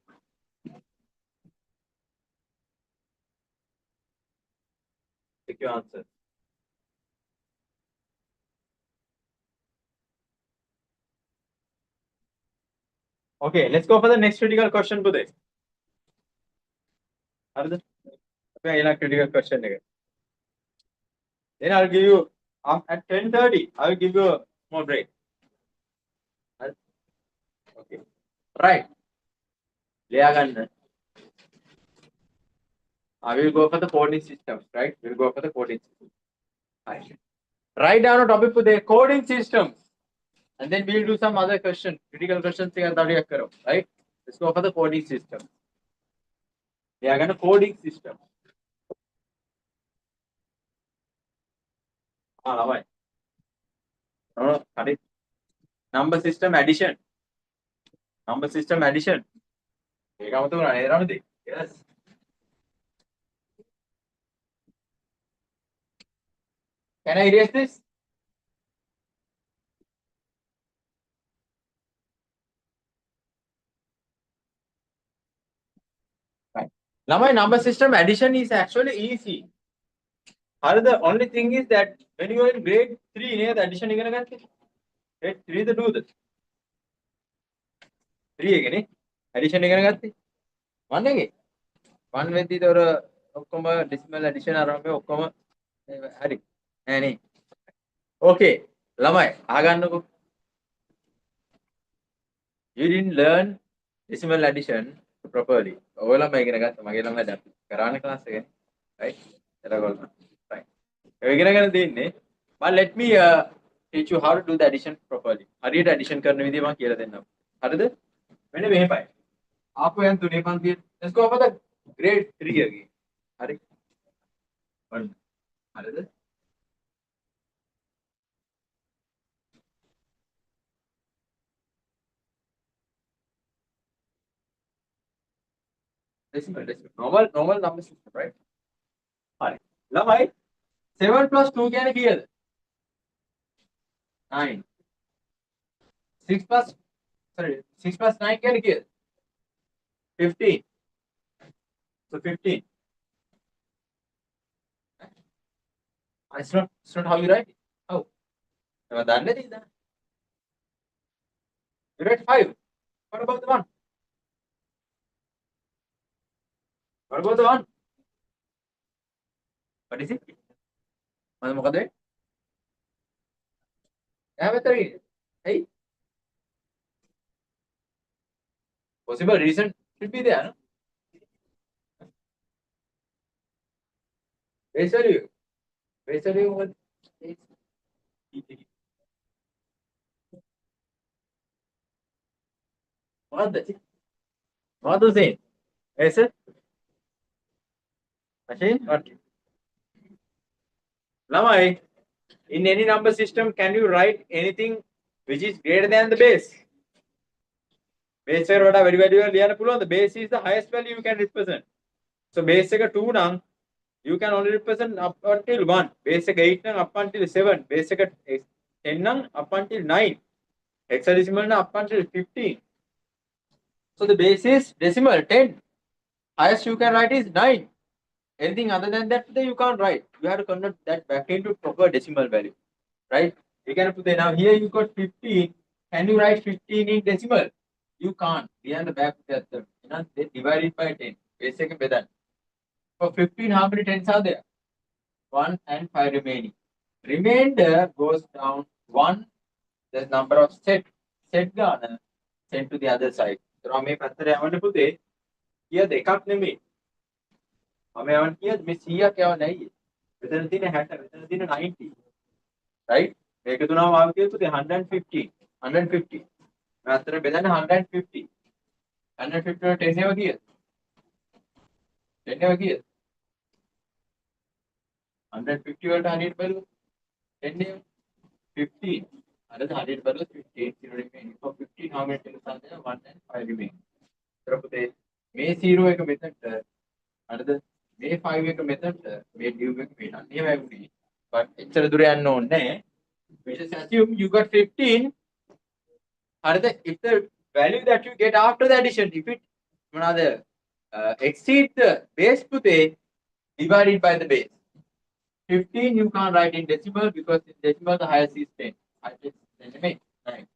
Check your answers. Okay, let's go for the next critical question today. Okay, critical question again. Then I'll give you at 10:30. I will give you a small break. Okay. Right. I will go for the coding systems, right? We'll go for the coding systems. Right. Write down a topic for the coding systems. And then we'll do some other questions, critical questions, right? Let's go for the coding system. එයාගන්න coding system. ළමයි. හරි. Number system addition. Number system addition. ඒක අමතක වුණා නේද රමදී? Yes. Can I erase this? Right. ළමයි number system addition is actually easy. The only thing is that when you are in grade 3 නේද addition ඉගෙන ගත්තේ? grade 3 ද 2 ද? 3 එකනේ addition ඉගෙන ගත්තේ. 1 එකේ. 1 වෙද්දි තොර ඔක්කොම decimal addition ආරම්භය ඔක්කොම හරි. නෑනේ. Okay. ළමයි අහගන්නකෝ. You didn't learn decimal addition properly. ඔයගොල්ලෝ ඉගෙන ගත්තා. මගේ ළමයි දැන් කරාන class එකනේ. Right? එතකොට right. ඒ ඉගෙන ගන්න දෙන්නේ. But let me teach you how to do the addition properly. හරියට addition කරන විදිය මම කියලා දෙන්නම්. හරිද? මෙන්න මෙහෙමයි. ආපු යන් තුනේ පන්තිය. Let's go for the grade 3 again. හරි? හරිද? Decimal. Normal number system, right? හරි. ළමයි 7 plus 2 කියන්නේ කීයද? 9. 6 plus 9 කියන්නේ කීයද? 15. So 15. It's not how you write it. How? You done it? You write 5. What about the 1? What about the 1? What is it? මොකද වෙන්නේ? එහා පැත්තට ගියේ. ඇයි? Possible reason should be there, no? Base value මොකද? මොකද saying? Yes sir? Machine? What? ළමයි, in any number system, can you write anything which is greater than the base? Base එකට වඩා වැඩි value ලියන්න පුළුවන්ද? Base is the highest value you can represent. So base එක 2 නම් you can only represent up until 1. Base එක 8 නම් up until 7. Base එක 10 නම් up until 9. Hexadecimal නම් up until 15. So the base is decimal 10. Highest you can write is 9. Anything other than that you can't write. You have to convert that back into proper decimal value, right? You can put now here you got 15. Can you write 15 in decimal? You can't. Behind the back that they divide it by 10. Basically better. For 15, how many tens are there? 1 and 5 remaining. Remainder goes down 1. There's number of set gana sent to the other side. So මේ පැත්තට යවන්න පුතේ. Here දෙකක් නෙමෙයි. මම යවන්න කියද මේ 100ක් යවන්නේ ඇයි? මෙතන තියෙන 60 මෙතන තියෙන 90. right? මේක තුනම ආව කියපු 150. 150. මම අතර බෙදන්න 150. 150 වල 10 ඒවා කීයද? 10 ඒවා කීයද? 150 වලට 100 බලුවොත් 10 ඒවා 15. අර 100 බලුවොත් 15 0 remaining. For 15 how many tens are there? 1 and 5 remaining. ඊට පස්සේ මේ 0 එක මෙතනට හරිද? මේ 5 එක මෙතනට මේ ඩියු එක මෙතන. එහෙම වුණේ. but එච්චර දුර යන්න ඕනේ නැහැ. We just assume you got 15. If the value that you get after the addition, if it exceeds the base pute, divided by the base. 15 you can't write in decimal because in decimal the highest is 10. Highest is 10. Right.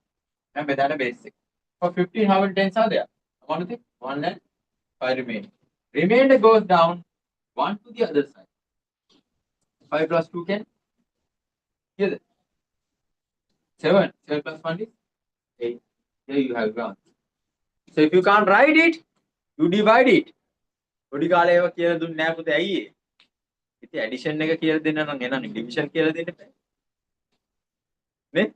And that is basic. For 15, how many tens are there? 1 and 5 remaining. Remainder goes down 1 to the other side. 5 plus 2 can? Here. 7. 7 plus 1 is 8. Here you have gone. So if you can't write it, you divide it. පොඩි කාලේ ඒවා කියලා දුන්නේ නැහැ පුතේ ඇයි ඒ? ඉතින් addition එක කියලා දෙන්න නම් එනනම් ඩිවිෂන් කියලා දෙන්න බෑ. නේ?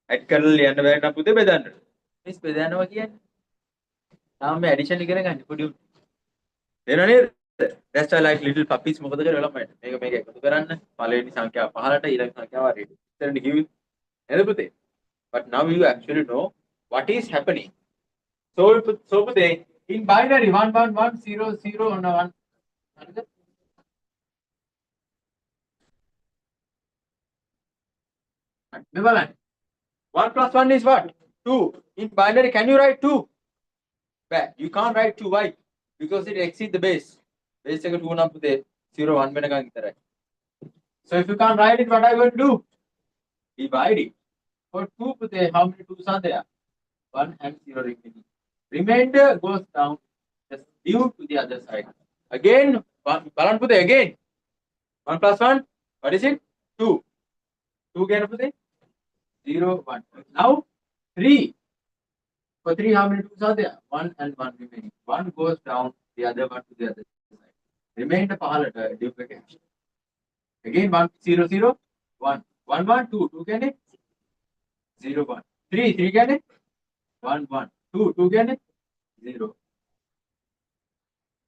ඇඩ් කරලා ලියන්න බෑ නම් පුතේ බෙදන්න. මිස් බෙදනවා කියන්නේ. තාම මේ ඇඩිෂන් ඉගෙන ගන්න පොඩි උන්. තේරෙනවද? That's why like little puppies මොකද කරන්නේ ළමයිට? මේක එකතු කරන්න පළවෙනි සංඛ්‍යාව 15ට ඊළඟ සංඛ්‍යාව හරියට. ඉතින් කිව්වේ නේද පුතේ? But now you actually know what is happening. So පුතේ in binary 11100 on 1 හරිද? මේ බලන්න. 1 plus 1 is what? 2. In binary can you write 2? Bad. You can't write 2. Why? Because it exceeds the base. Base එක 2 නම් පුතේ 0 1 වෙනකන් විතරයි. So if you can't write it, what are you going to do? Divide it. For 2 පුතේ, how many 2s are there? 1 and 0 remaining. Remainder goes down just due to the other side. Again, balance පුතේ again. 1 plus 1, what is it? 2. 2 again පුතේ? 0 1. Now 3. For 3, how many 2s are there? 1 and 1 remaining. 1 goes down, the other one to the other side. Remainder පහලට duplication. Again 1 0 0 1 1 1 2 2 කියන්නේ 0 1 3 3 කියන්නේ 1 1 2 2 කියන්නේ 0.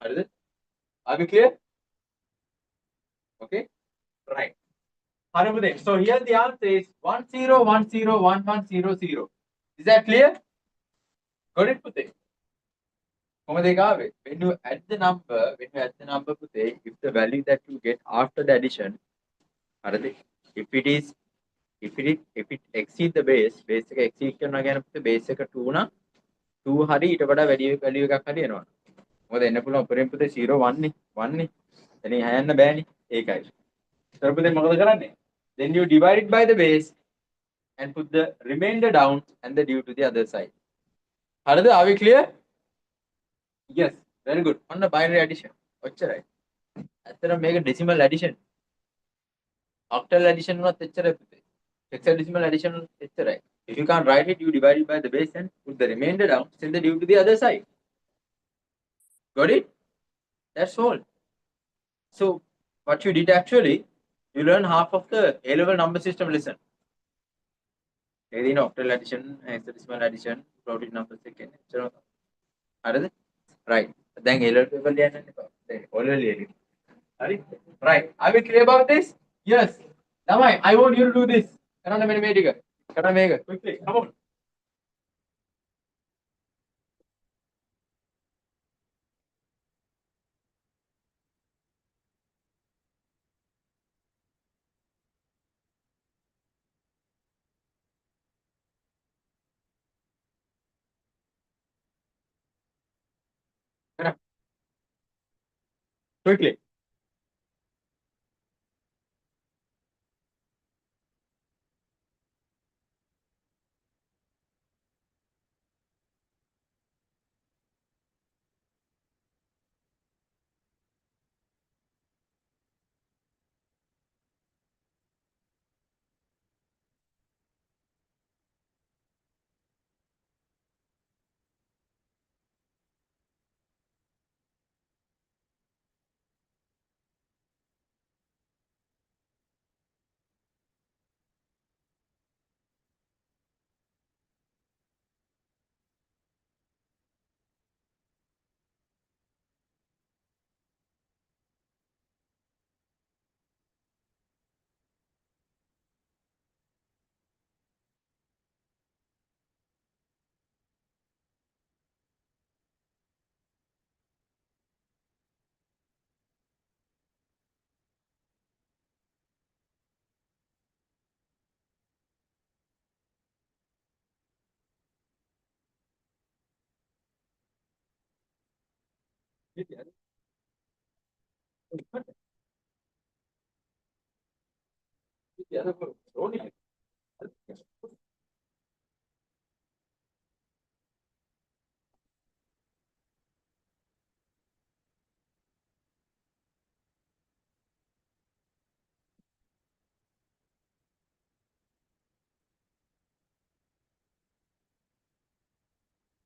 හරිද? Are we clear? Okay, right. හරි පුතේ. So here the answer is 10 10 11 0 0. Is that clear? Got it පුතේ? කොහොමද ඒක ආවේ? When you add the number පුතේ, if the value that you get after the addition, හරිද? If it exceed the base එක exceed කරනවා කියන්නේ පුතේ base එක 2 නම් 2 හරි ඊට වඩා වැඩි value එකක් හරි එනවා. මොකද එන්න පුළුවන් උඩරින් පුතේ 0 1 නේ 1 නේ. එතනින් හැයන්න බෑනේ. ඒකයි. ඊට පුතේ මොකද කරන්නේ? Then you divide it by the base and put the remainder down and the due to the other side. හරිද? Are we clear? Yes, very good. On the binary addition. ඔච්චරයි. ඇත්තටම මේක decimal addition. Octal addition උනත් එච්චරයි පුතේ. Hexadecimal addition එච්චරයි. If you can't write it, you divide it by the base and put the remainder down, send the due to the other side. Got it? That's all. So what you did actually, you learn half of the A-level number system lesson. Octal addition, hexadecimal addition, floating number second. Right. Then A-level right. Are we clear about this? Yes. Damai, I want you to do this. Karana mene me tika. Karana mega. Quickly, come on. Quickly.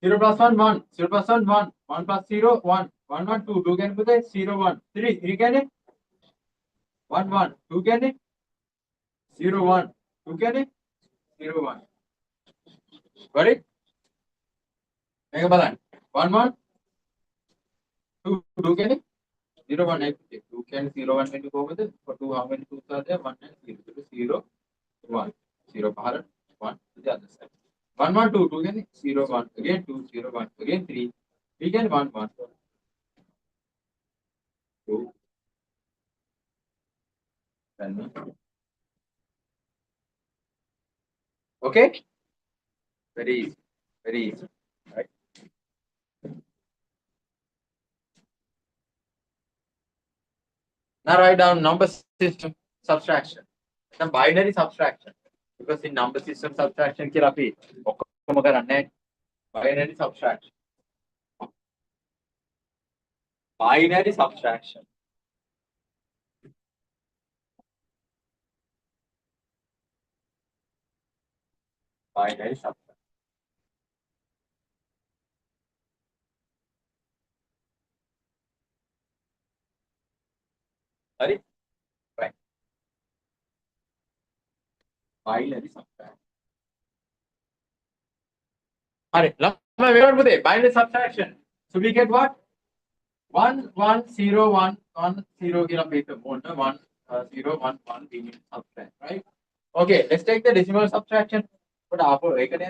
Zero plus one one. Zero plus one one. One plus zero one. One one two. Two can put it. 0 1. 3. 3 can it. 1 1. 2 can it. 0 1. 2 can it. 0 1. Got it? Make a balance. 1 1. 2 can 0 1 2 can 0 1 when you go over there. For 2, how many 2s are there? 1 and 0. So 0 1 0 Bharat 1 to the other side. 1 1 2 2 again 0 1 again 2 0 1 again 3 again 1 1 2 10. Okay, very easy, very easy, right? Now write down number system subtraction. Some binary subtraction, because in number system subtraction කියලා අපි ඔක්කොම කරන්නේ binary subtraction. Binary subtraction. Binary subtraction. Sorry? Right. Binary subtraction. Alright, lama wait with it. Binary subtraction. So we get what? 1 1 0 1 1 0 කියලා අපි හිතමු. 1 0 1 1 we need subtract, right? Okay, let's take the decimal subtraction. But ආපහු ඒකනේ.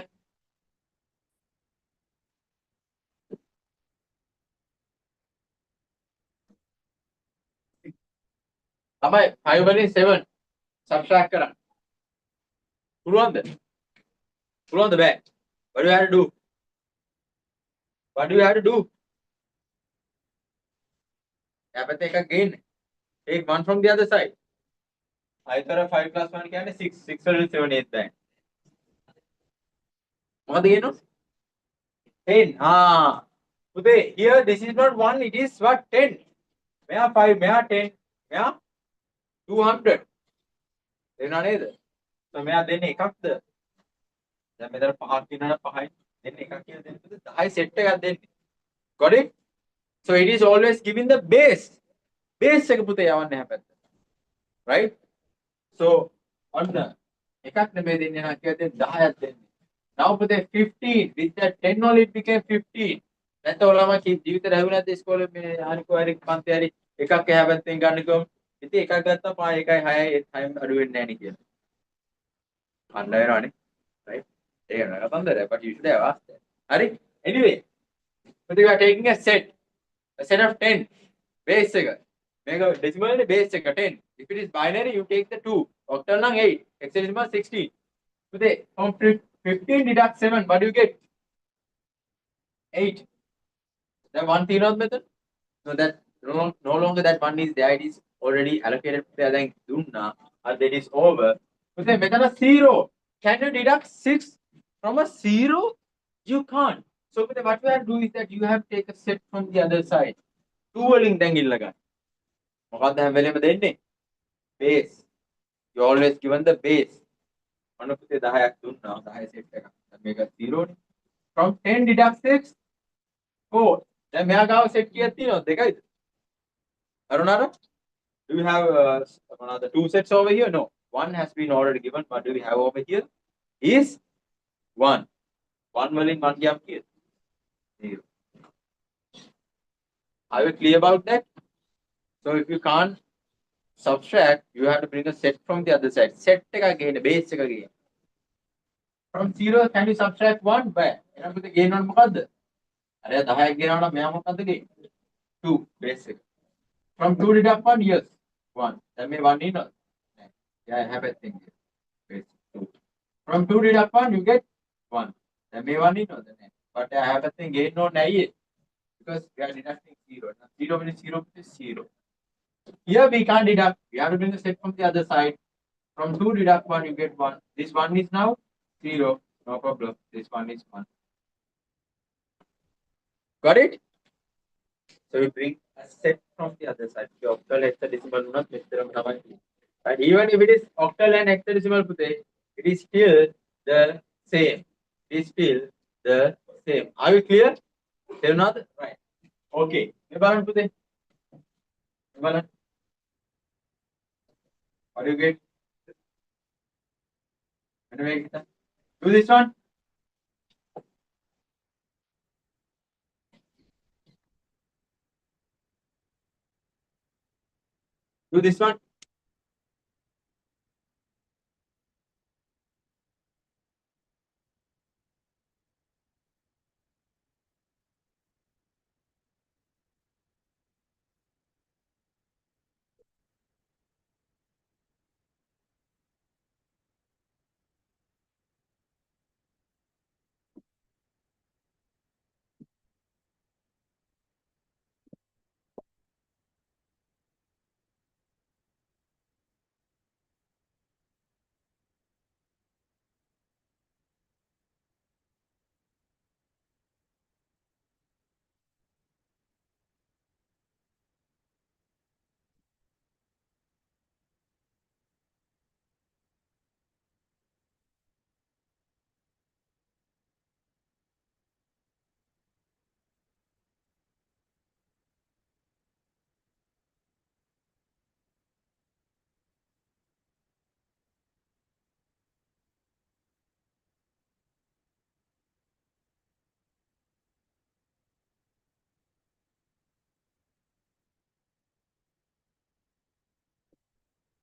තමයි 5 වලින් 7 subtract කරන්න. පුළුවන්ද? පුළුවන්ද බෑ? What do you have to do? What do you have to do? අපිට එකක් ගේන්න. Take 1 from the other side. අයිතර 5 plus 1 කියන්නේ 6 6 වලින් 7 8 බෑ. මොකද කියනවා? 10. පුතේ here this is not 1, it is what 10. මෙයා 5 මෙයා 10 මෙයා 200. එනවා නේද? so මෙයා දෙන්නේ එකක්ද? දැන් මෙතන පහක් දිනන පහයි දෙන්නේ එකක් කියලා දෙන්නේ 10 set එකක් දෙන්නේ. got it? So it is always giving the base එක පුතේ යවන්නේ නැහැ පැත්ත. right? so on the එකක් නෙමෙයි දෙන්නේ නා කියලා දෙන්නේ 10ක් දෙන්නේ. now පුතේ 15 with that 10 only it became 15. නැත්නම් ඔයාලම ජීවිතේ හැදුවේ නැද්ද ඉස්කෝලේ මේ හරිකෝ හරි පන්ති හරි එකක් එහා පැත්තෙන් ගන්නකො ඉතින් එකක් ගත්තා 5 1යි 6යි 6යි අඩු වෙන්නේ නැහැ නේ කියලා. අන්න වෙනවනේ. right? ඒක නේද කතන්දරය but you should have asked that. හරි? anyway but we are taking a set of 10 base එක. මේක decimal නේ base එක 10. if it is binary you take the 2. octal නම් 8. hexadecimal 16. so from 15 deduct 7 what do you get? 8. Then 1 තියෙනවද මෙතන? so that no longer that one is there, it is already allocated there. දැන් දුන්නා that is over. so then මෙතන 0. can you deduct 6 from a 0? you can't. so what we have to do is that you have to take a set from the other side. 2 වලින් දැන් ඉල්ල ගන්න. මොකක්ද හැම වෙලේම දෙන්නේ? base. you always given the base. මොන පුතේ 10ක් දුන්නා 10 set එකක්. දැන් මේක 0 නේ. from 10 deduct 6 4. දැන් මෙයා ගාව set කීයක් තියෙනවද? දෙකයිද? අරුණාර? do you have another 2 sets over here? no. One has been already given. What do we have over here? Is 1. 1 වලින් 1 ගියම් කීයද? 0. Are you clear about that? So if you can't subtract, you have to bring a set from the other side. Set එකක් ගේන්න base එක ගේන්න. From 0 can you subtract 1? බෑ. එහෙනම් පුතේ ගේන්න ඕනේ මොකද්ද? අර 10ක් ගේනවා නම් මෙයා මොකද්ද ගේන්නේ? 2 base එක. From 2 deduct 1, yes. 1. දැන් මේ 1 ඉන්නවද? නෑ. Yeah, I have a thing here. Base 2. From 2 deduct 1, you get 1. දැන් මේ 1 ඉන්නවද? නෑ. But I have a thing ගේන්න ඕනේ ඇයි? Because we are deducting 0. Now 0 minus 0 is 0. Here we can't deduct. We have to bring the set from the other side. From 2 deduct 1, you get 1. This 1 is now 0. No problem. This 1 is 1. Got it? So we bring a set from the other side. The octal hexadecimal unat මෙච්චරම තමයි. But even if it is octal and hexadecimal පුතේ, it is still the same. It is still the same. Are we clear? තේරුණාද? Right. Okay. මේ බලන්න පුතේ. මේ බලන්න. What do you get? Do this one. Do this one.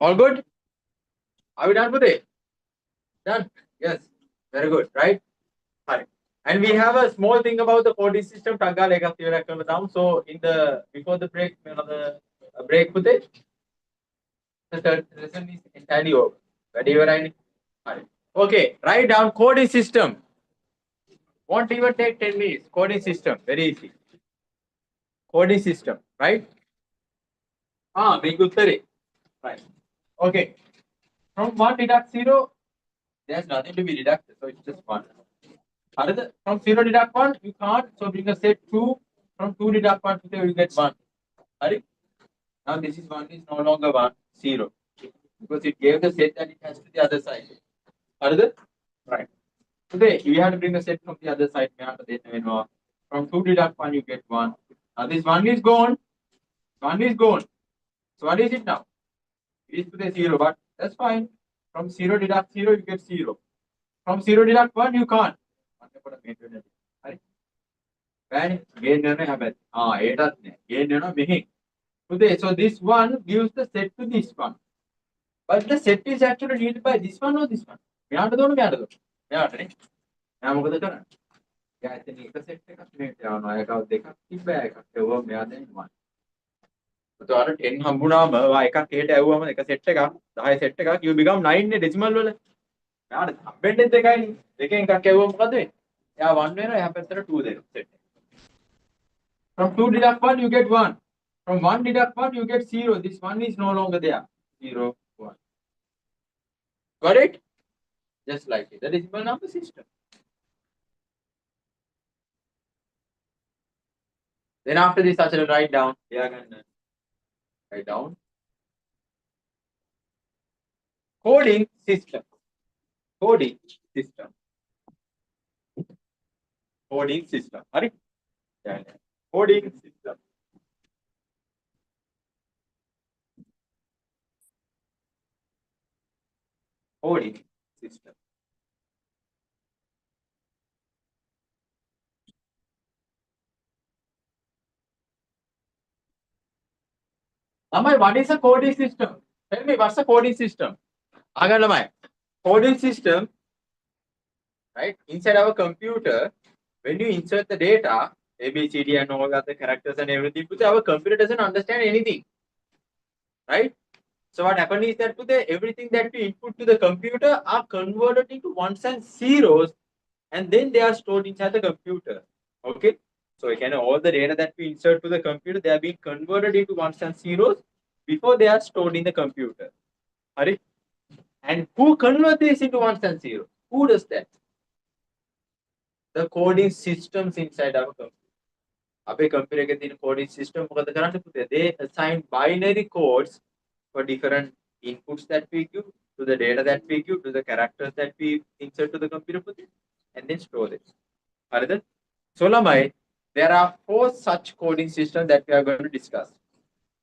All good? Are we done with it? Done? Yes. Very good, right? Fine. And we have a small thing about the coding system. Tagga lega theory down. So in the before the break, the break with it, the third lesson is entirely over. Ready, right? Fine. Okay, write down coding system. Won't even take 10 minutes. Coding system, very easy. Coding system, right? Big uttari. Right. Okay. From 1 deduct 0, there's nothing to be deducted, so it's just 1. Another, from 0 deduct 1, you can't, so bring a set 2. From 2 deduct 1, you get 1. Right? Now this is 1 is no longer 1, 0. Because it gave the set that it has to the other side. Another? Right. Today, you have to bring a set from the other side. From 2 deduct 1, you get 1. Now this 1 is gone. 1 is gone. So what is it now? It is to the 0, but that's fine. From 0 deduct 0, you get 0. From 0 deduct 1, you can't. Right? Gain today, so this one gives the set to this one. But the set is actually needed by this one or this one. Now මොකද කරන්නේ? එයා එතන එක set එකක් මේකට යවනවා. එකක් දෙකක් තිබ්බා එකක් ඇවුවා මෙයා දැන් 1. ඒතකොට 10 හම්බුනාම ඔයා එකක් එහෙට ඇව්වම එක සෙට් එකක් 10 සෙට් එකක් you become 9 නේ ඩෙසිමල් වල. එයාට හම්බෙන්නේ දෙකයිනේ. දෙකෙන් එකක් ඇව්වම මොකද වෙන්නේ? එයා 1 වෙනවා එහා පැත්තට 2 දෙනවා සෙට් එක. From 2 deduct 1 you get 1. From 1 deduct 1 you get 0. This 1 is no longer there. 0 1. Got it? Just like it. The decimal number system. Then after this, I shall write down. Yeah, write down. Coding system. Coding system. Coding system. Right? Yeah. Coding system. Coding system. Amai, what is a coding system? Tell me, what's a coding system? Agamai, coding system, right? Inside our computer, when you insert the data, A, B, C, D, and all other characters and everything, our computer doesn't understand anything, right? So what happens is that everything that we input to the computer are converted into ones and zeros, and then they are stored inside the computer. Okay. So again, all the data that we insert to the computer, they are being converted into ones and zeros before they are stored in the computer. Right? And who converts this into ones and zeros? Who does that? The coding systems inside our computer. අපේ computer එකේ තියෙන coding system මොකද කරන්නේ පුතේ? They assign binary codes for different inputs that we give, to the data that we give, to the characters that we insert to the computer, and then store this. Alright? So lamai, there are 4 such coding systems that we are going to discuss.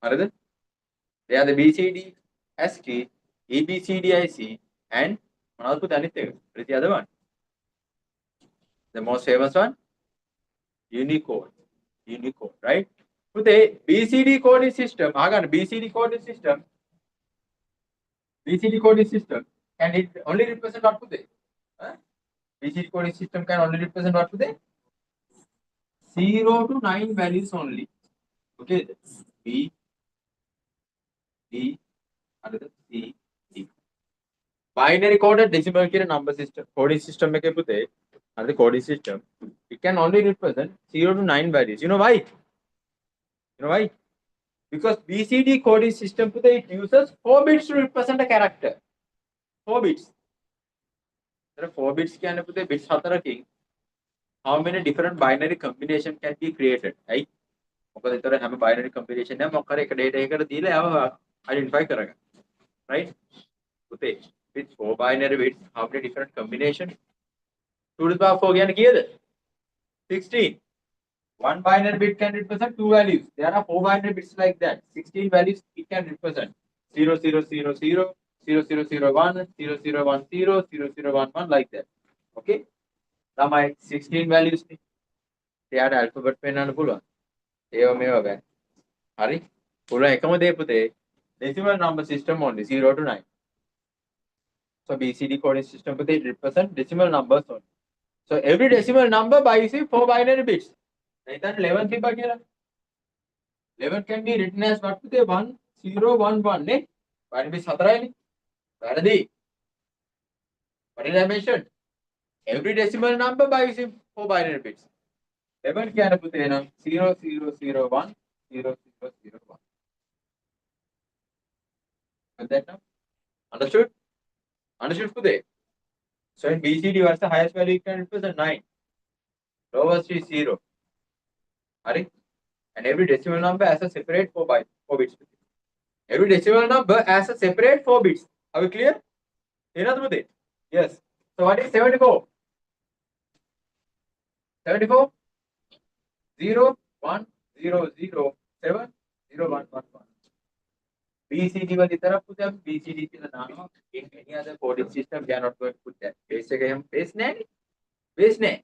Alright? They are the BCD, ASCII, EBCDIC, and the other one. The most famous one, Unicode. Unicode, right? Today, BCD coding system, BCD coding system, BCD coding system can it only represent what to say? BCD coding system can only represent what to say? 0 to 9 values only. Okay, B, D, and C, D. Binary coded decimal key number system coding system में क्या पुते and the coding system it can only represent 0 to 9 values. You know why? Because BCD coding system पुते it uses 4 bits to represent a character. 4 bits. There are 4 bits क्या पुते bits हतारा king. How many different binary combination can be created? Right? මොකද ඒතර හැම binary combination එකම මොකක් හරි එක data එකකට දීලා යව identify කරගන්න. Right? පුතේ with 4 binary bits how many different combination? 2 to the power 4 කියන්නේ කීයද? 16. One binary bit can represent 2 values. There are 4 binary bits like that. 16 values it can represent 0, 0, 0, 0, 0, 0, 0, 1, 0, 0, 1, 0, 0, 0, 1, 1 like that. Okay? තමයි 16 values නේ. එයාට alphabet පෙන්වන්න පුළුවන්. ඒව මේවා බෑ. හරි? පුළුවන් එකම දේ පුතේ decimal number system only 0 to 9. So BCD coding system පුතේ represent decimal numbers only. So every decimal number by 4 binary bits. Then 11 තිබ්බා කියලා. 11 can be written as what පුතේ 1 0 1 1 නේ. binary bits 4යිනේ. වැරදි. What did I mention? Every decimal number by 4 binary bits. 11 කියන්නේ පුතේ නම් 0 0 0 1 0 0 0 1. Got that now? Understood? Understood pude? So in BCD what's the highest value you can represent? 9. Lowest is 0. Hurry. And every decimal number has a separate 4 bits. Every decimal number has a separate 4 bits. Are we clear? Yes. So what is 74? 74? 0 1 0 0 7 0 1 1 1. BCD वाली तरफ पुते हम BCD के नाम in any other coding system we are not going to put that. Base එක हम base නෑ.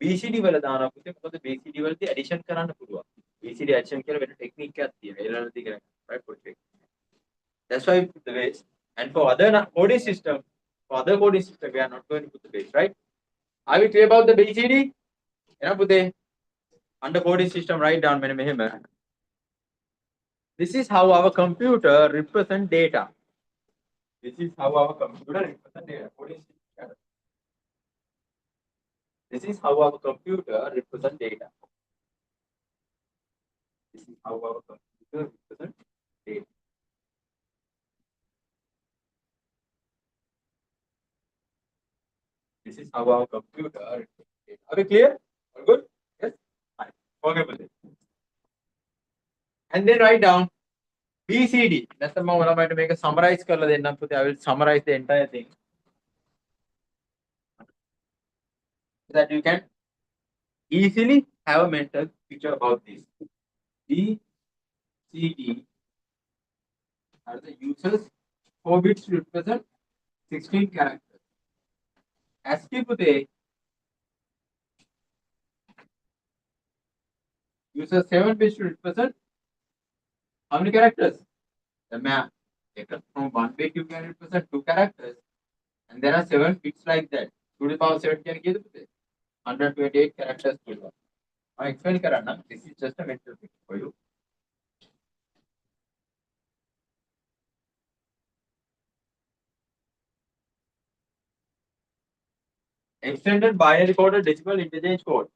BCD වල දානවා පුතේ මොකද BCD වලදී addition කරන්න පුළුවන්. BCD addition කියලා වෙන technique එකක් තියෙනවා. ඒ වලදී කරන්නේ. Right put it. That's why we put the base. And for other coding system we are not going to put the base, right? Are we clear about the BCD? එනවා පුතේ under coding system write down මෙන්න මෙහෙම. This is how our computer represent data. This is how our computer represent data. This is how our computer represent data. This is how our computer represent data. This is how our computer represent data. Are we clear? All good? Yes? Fine. Okay, buddy. And then write down BCD. That's the moment I'm going to make a summarize color. Then I will summarize the entire thing. So that you can easily have a mental picture about this. BCD are the users 4 bits to represent 16 characters. ASCII pute uses 7 bits to represent how many characters? The map. From 1 bit you can represent 2 characters, and there are 7 bits like that. 2 to the power 7 can give 128 characters. I explain karana. This is just a mental picture for you. Extended binary code decimal interchange code.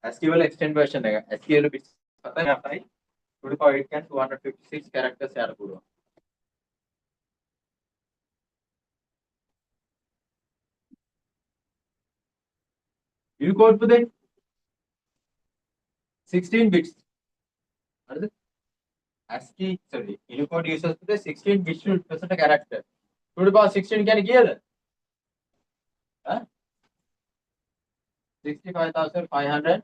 ASCII वाला extend version है. ASCII वाला bits पता है आपका ही. 2 to the power 8 can 256 characters यार पूरा. Unicode पुदे 16 bits. ASCII sorry. Unicode uses पुदे 16 bits to represent a character. 2 to the power 16 क्या निकलेगा? 65,536.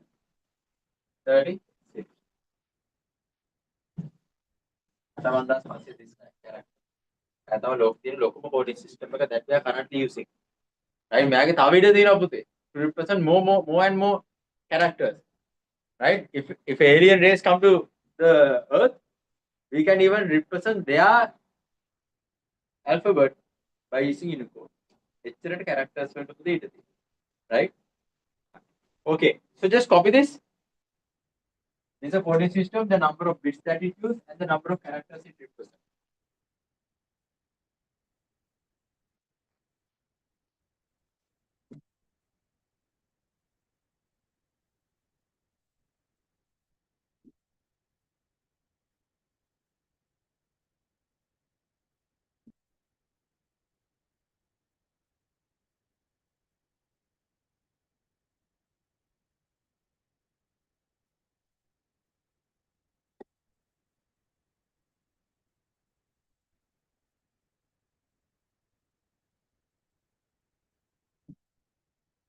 local coding system that we are currently using. Right? To represent more and more characters. Right? If alien race come to the Earth, we can even represent their alphabet by using Unicode. එච්චරට characters වලට පුතේ ඊට තියෙනවා. Right? Okay. So just copy this. This is a coding system, the number of bits that it uses and the number of characters it represents.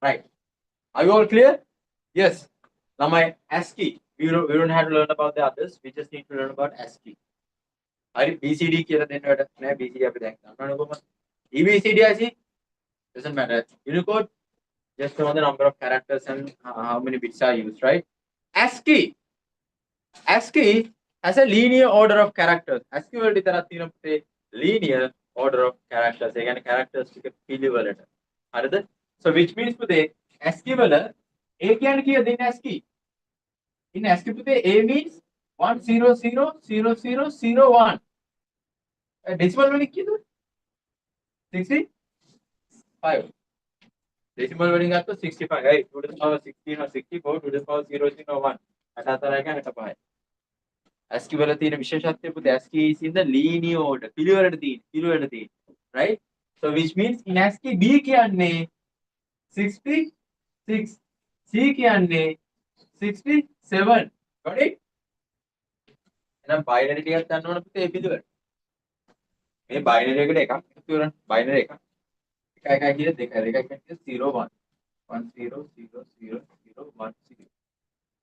Right. Are you all clear? Yes. Now my ASCII. We don't have to learn about the others. We just need to learn about ASCII. Are BCD කියලා දෙන්නවට නෑ BCD අපි දැන් ගන්නවනේ කොහොමද? EBCD IC doesn't matter. Unicode just know the number of characters and how many bits are used, right? ASCII has a linear order of characters. ASCII වලට විතරක් තියෙන පුතේ linear order of characters. ඒ කියන්නේ characters ටික පිළිවෙලට. හරිද? So which means පුතේ ASCII වල A කියන්නේ කීයද in ASCII? In ASCII පුතේ A means 1000001. Decimal වලින් කීයද? 65. Decimal වලින් ගත්තොත් 65. Right? 2 to the power 16 or 64, 2 to the power 001. 84 එක 85. ASCII වල තියෙන විශේෂත්වය පුතේ ASCII is in the linear order. පිළිවෙලට තියෙන. Right? So which means in ASCII B කියන්නේ 66, C කියන්නේ 67. Got it? එහෙනම් binary ටිකක් ගන්න ඕන පුතේ මේ පිළිවෙල. මේ binary එකට එකක් එකතු කරන්න. binary එකක්. එකයි කියන දෙක කියන 01 100001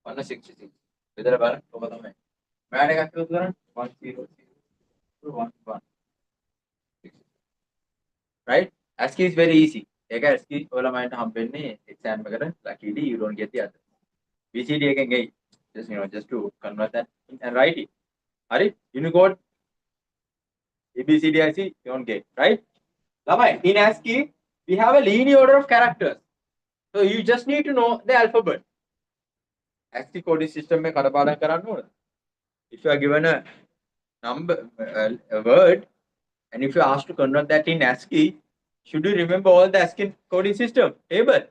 166. බෙදලා බලන්න කොහොමද තමයි. මෑන් එකක් එකතු කරන්න 100011. Right? ASCII is very easy. ඒක ASCII ඔයාලා මයින්ට හම්බෙන්නේ exam එකට luckily you don't get the other. BCD එකෙන් ගයි. Just to convert that and write it. Hari? Unicode ABCD IC you don't get, right? Lamai, in ASCII we have a linear order of characters. So you just need to know the alphabet. ASCII coding system में කඩපාඩම් කරන්න ඕන. If you are given a number, a word, and if you are asked to convert that in ASCII, should you remember all the ASCII coding system table?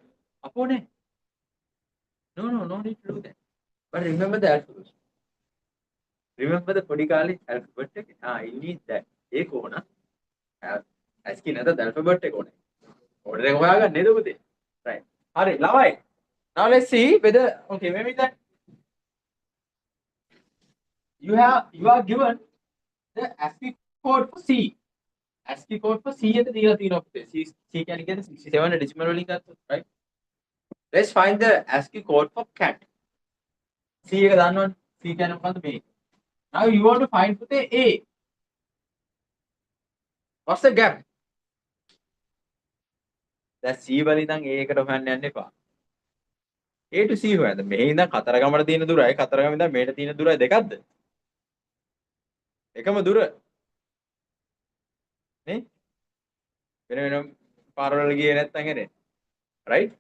Apone? No need to do that. But remember the alphabet. Remember the Kodikali alphabet. You need that. एक होना. ASCII ना तो alphabet एक होना. Order एक होगा नहीं तो कुछ. Right. Alright, Lavai. Now let's see whether maybe that you are given the ASCII code for C. ASCII code for C is the C can get 67 decimal value, right? Let's find the ASCII code for cat. C is the one. C can find the Now you want to find for the A. What's the gap? That C value thang A එකට හොයන්න යන්න එපා. A to C හොයන්න. මෙහි ඉඳන් කතරගමට තියෙන දුරයි කතරගම ඉඳන් මේට තියෙන දුරයි දෙකක්ද? එකම දුර. නේ? වෙන පාරවල ගියේ නැත්නම් එන්නේ. Right?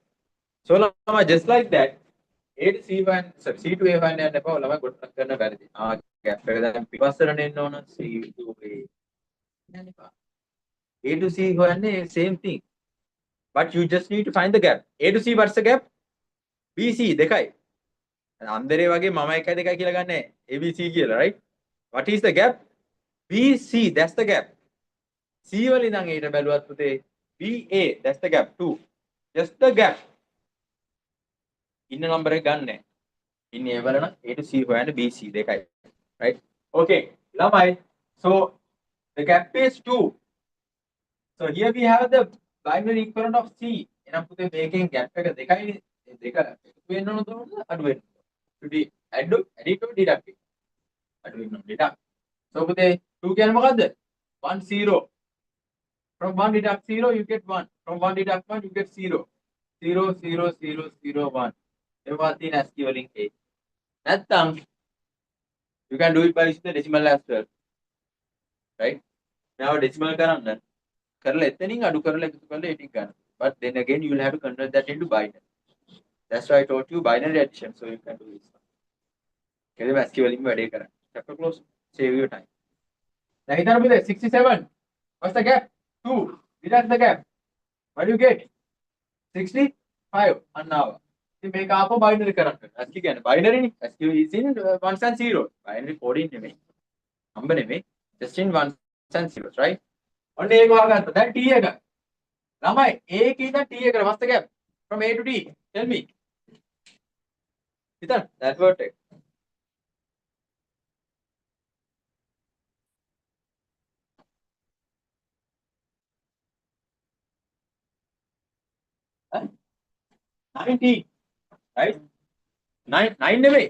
So lama just like that A to C one sorry C to A one යන්න එපා. ළමයි ගොඩක් කරන්න බැරිද? gap එක දැන් පිටස්සරට එන්න ඕන C to A. යන්න එපා. A to C හොයන්නේ same thing. But you just need to find the gap. A to C what's the gap? BC දෙකයි. අන්දරේ වගේ මම එකයි දෙකයි කියලා ගන්න ABC කියලා, right? What is the gap? BC, that's the gap. C වල ඉඳන් ඊට බැලුවත් පුතේ BA, that's the gap 2. Just the gap. ඉන්න නම්බර් එක ගන්න. ඉන්නේ A වල නම් A to C හොයන්න BC දෙකයි. Right? Okay. ළමයි. So the gap is 2. So here we have the binary equivalent of C. එනම් පුතේ මේකෙන් gap එක දෙකයි දෙක එකතු වෙන්න ඕනද අඩු වෙන්න. Should be add it or deduct it? අඩු වෙන්න ඕන deduct. So පුතේ 2 කියන්නේ මොකද්ද? 1 0. From 1 deduct 0 you get 1. From 1 deduct 1 you get 0. 0 0 0 0 1. ඒවා තියෙන ASCII වලින් A. නැත්තම් you can do it by using the decimal as well. Right? Now decimal කරන්න කරලා එතනින් අඩු කරලා එකතු කරලා ඒ ටික ගන්න. But then again you will have to convert that into binary. That's why I taught you binary addition, so you can do this. කෙලෙම ASCII වලින් වැඩේ කරන්න. Chapter close. Save your time. දැන් හිතන්න පුතේ 67. What's the gap? 2. Deduct the gap. What do you get? 65. අන්න ආවා. ඉතින් මේක ආපහු binary කරන්න. ASCII කියන්නේ binary නේ. ASCII is in ones and zeros. Binary 14 නෙමෙයි. number නෙමෙයි. Just in ones and zeros, right? ඔන්න ඒක වහගත්තා. දැන් t එක. ළමයි a කීයද t එකට? What's the gap? From a to t. Tell me. හිතන්න. That word එක. Huh? 19. Right? 9 නෙමෙයි.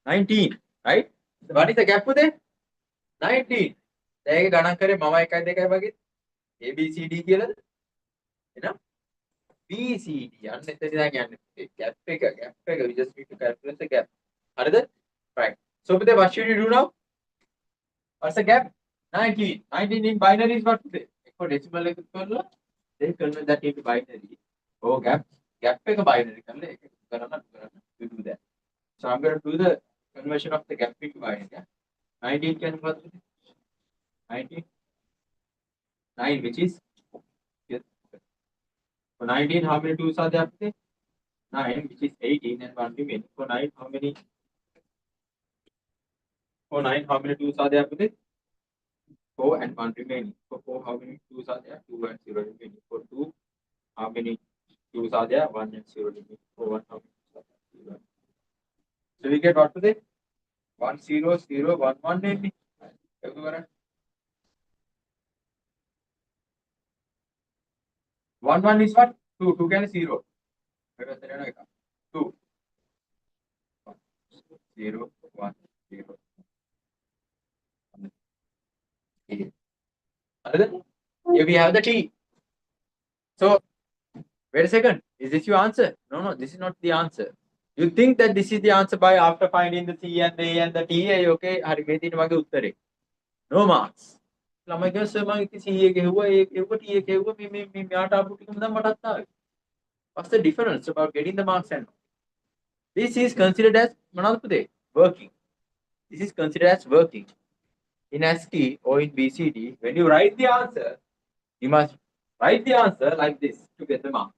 19. Right? What is the gap පුතේ? 19. දැන් ඒක ගණන් කරේ මම 1 2 වගේ A B C D කියලාද? එහෙනම් B C D යන්න එතන ඉඳන් යන්නේ. gap එක we just need to calculate the gap. හරිද? Right. So පුතේ what should you do now? What's the gap? 19. 19 in binary is what පුතේ? එක decimal එකතු කරලා then convert that into binary. Oh gap එක binary කරලා ඒක කරන්න you do that. So I'm going to do the conversion of the gap into binary. Yeah? 19 can what? 19 9 which is yes. For 19 how many 2s are there? 9 which is 18 and 1 remaining. For 9 how many 2s are there? 4 and 1 remaining. For 4 how many 2s are there? 2 and 0 remaining. For 2 how many 2s are there? 1 and 0 remaining. For 1 how many 2s are there? 0. So we get what today? 1 0 0 1 1 maybe. 1 1 is what? 2 2 can 0. 2 1 0 1 0. Here we have the t. So wait a second. Is this your answer? No, this is not the answer. You think that this is the answer by after finding the c and the a and the t. Okay, හරි මේ තියෙන මගේ උත්තරේ. No marks. ළමයි කියනවා sir මම ඉතින් c එක හෙව්වා ඒ හෙව්වා t එක හෙව්වා මේ මෙයාට ආපු ටිකම දැන් මටත් ආවේ. What's the difference about getting the marks and this is considered as working. This is considered as working. In ASCII or in BCD, when you write the answer, you must write the answer like this to get the marks.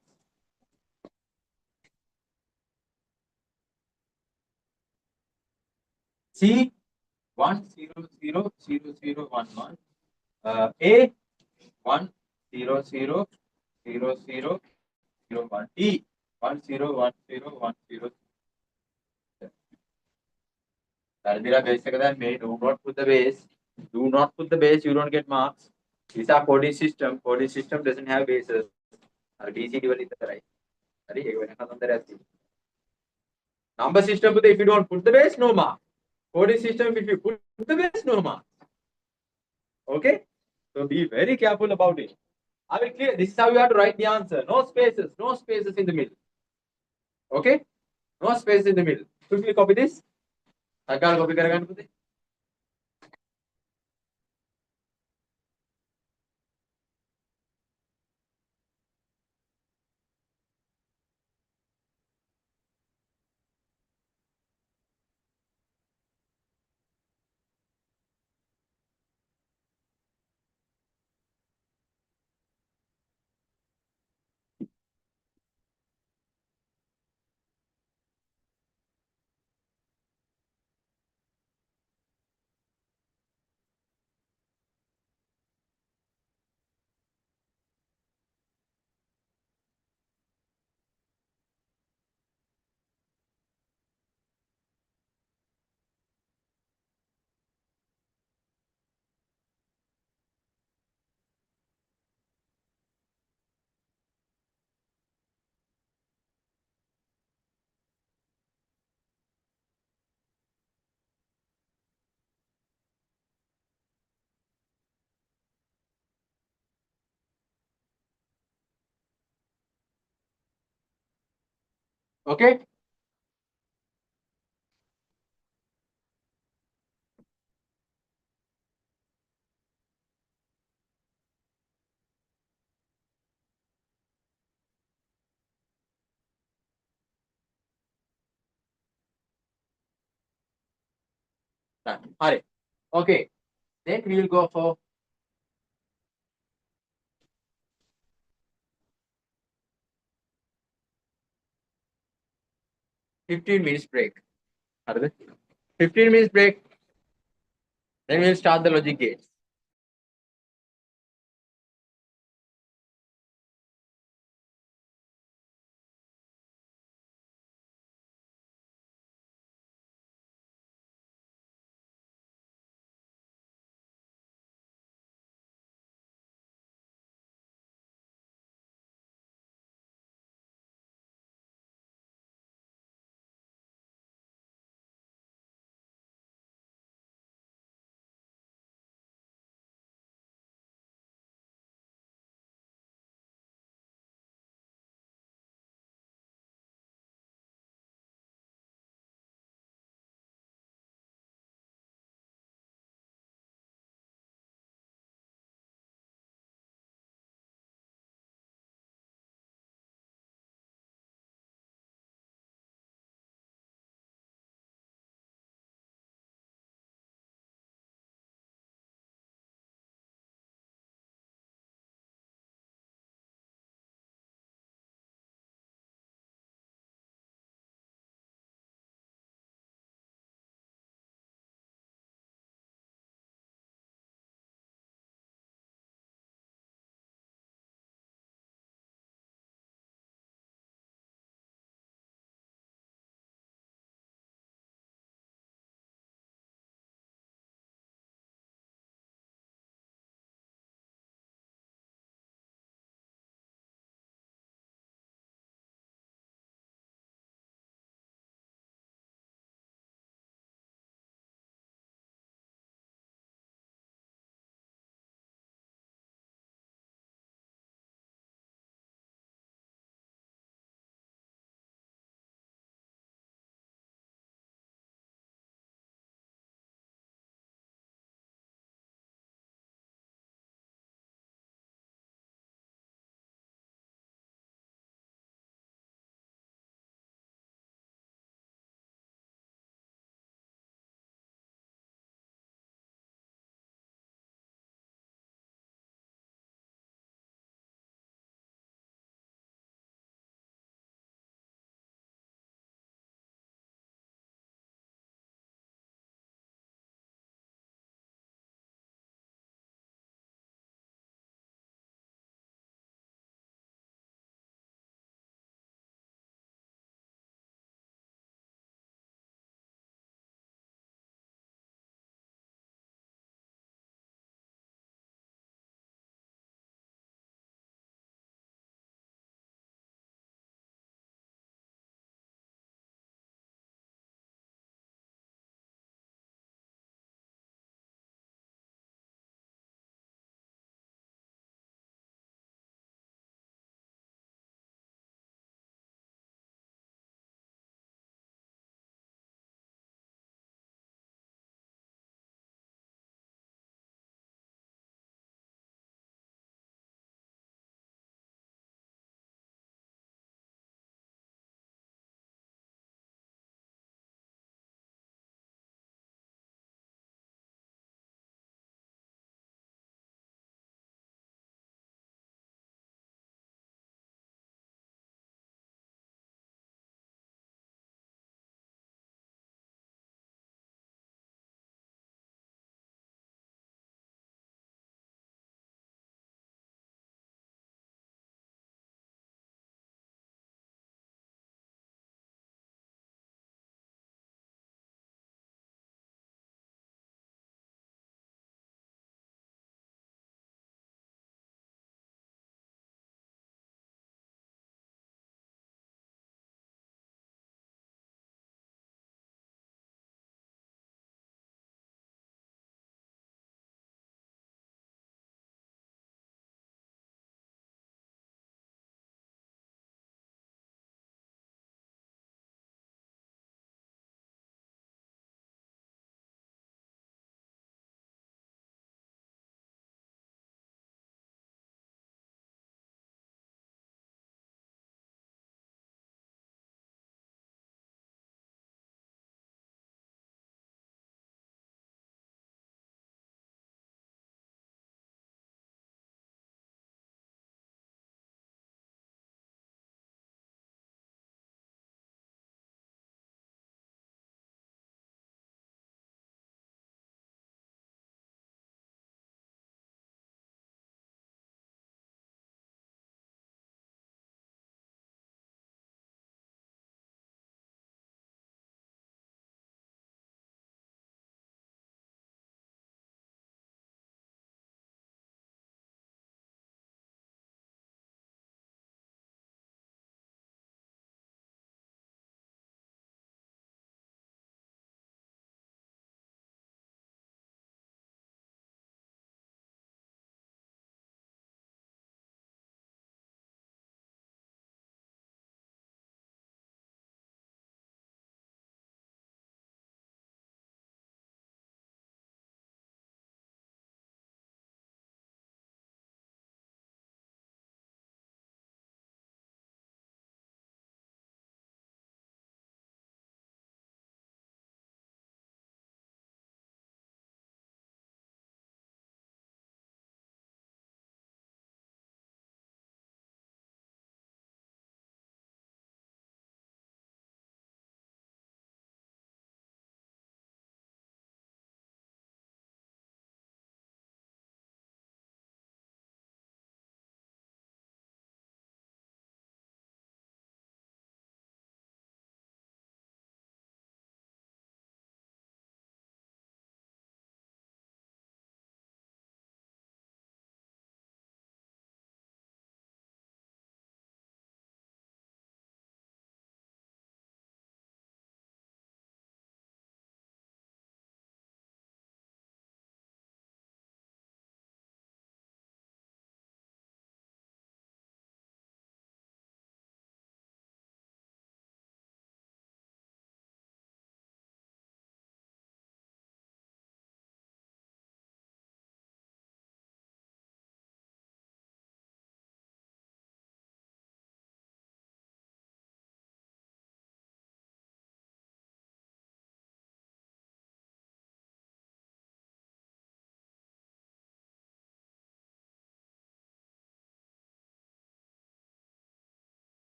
C 1 0 0 0 0 1 1. A 1 0 0 0 0 0 1. T 1 0 1 0 1 0. Base do not put the base. Do not put the base, you don't get marks. These are coding system. Coding system doesn't have bases. BCD wali right. Number system, if you don't put the base, no mark. Coding system, if you put the base, no mark. Okay? So be very careful about it. I will clear. This is how you have to write the answer. No spaces in the middle. Okay? No spaces in the middle. Quickly copy this. I can't copy it. Okay? Done. Alright. Okay. Then we will go for 15 minutes break. 15 minutes break. Then we'll start the logic gates.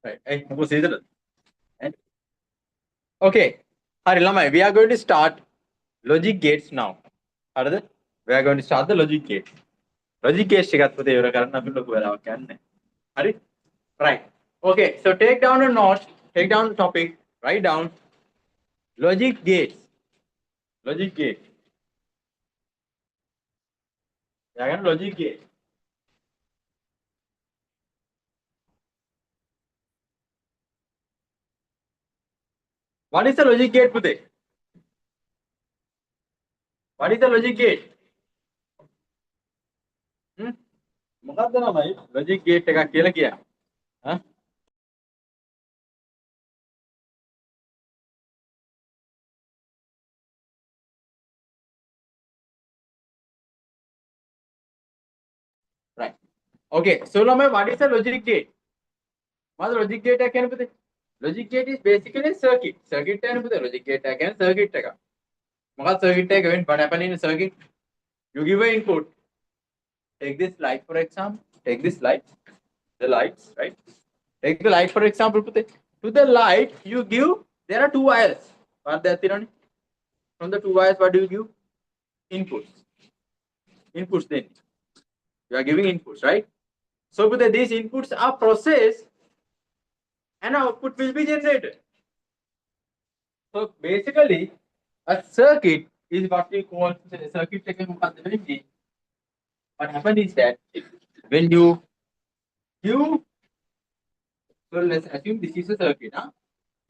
Right. Hey, okay. Hari Lamai, we are going to start logic gates now. We are going to start the logic gate. Logic gates check out for the Hari? Right. Okay. So take down a note, take down the topic, write down logic gates. Logic gate. Logic gate. What is the logic gate, Pute? What is the logic gate? මොකක්ද ළමයි logic gate එකක් කියලා කියන්නේ? Huh? Right. Okay. So ළමයි, what is the logic gate? What is the logic gate එකක් කියන්නේ පුතේ? Logic gate is basically a circuit. Circuit එකනේ පුතේ logic gate එකක් කියන්නේ circuit එකක්. මොකක්ද circuit එක වෙන්නේ? What happen in a circuit? You give an input. Take this light for example. Take this light. The lights, right? Take the light for example, Pute. To the light, you give, there are two wires. What there, Tirani? From the two wires, what do you give? Inputs. Inputs then. You are giving inputs, right? So, Pute, these inputs are processed and output will be generated. So, basically, a circuit is what we call a circuit. What happens is that when you give, so let's assume this is a circuit. Huh?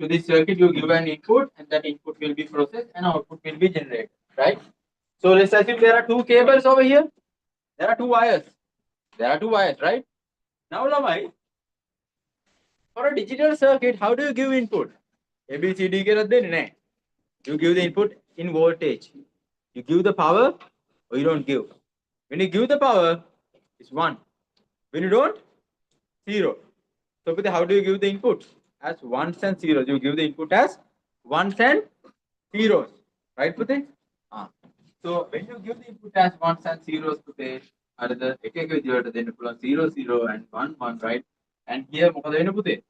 To this circuit, you give an input, and that input will be processed and output will be generated, right? So let's assume there are two cables over here. There are two wires. There are two wires, right? Now, Lamai, for a digital circuit, how do you give input? A, B, C, D, you give the input in voltage. You give the power or you don't give. When you give the power, it's 1. When you don't, 0. So, how do you give the input? As ones and zeros. You give the input as ones and zeros. Right, Pute? So, when you give the input as ones and zeros, Pute, are the 0, 0 and 1, 1, right? And here, Pute,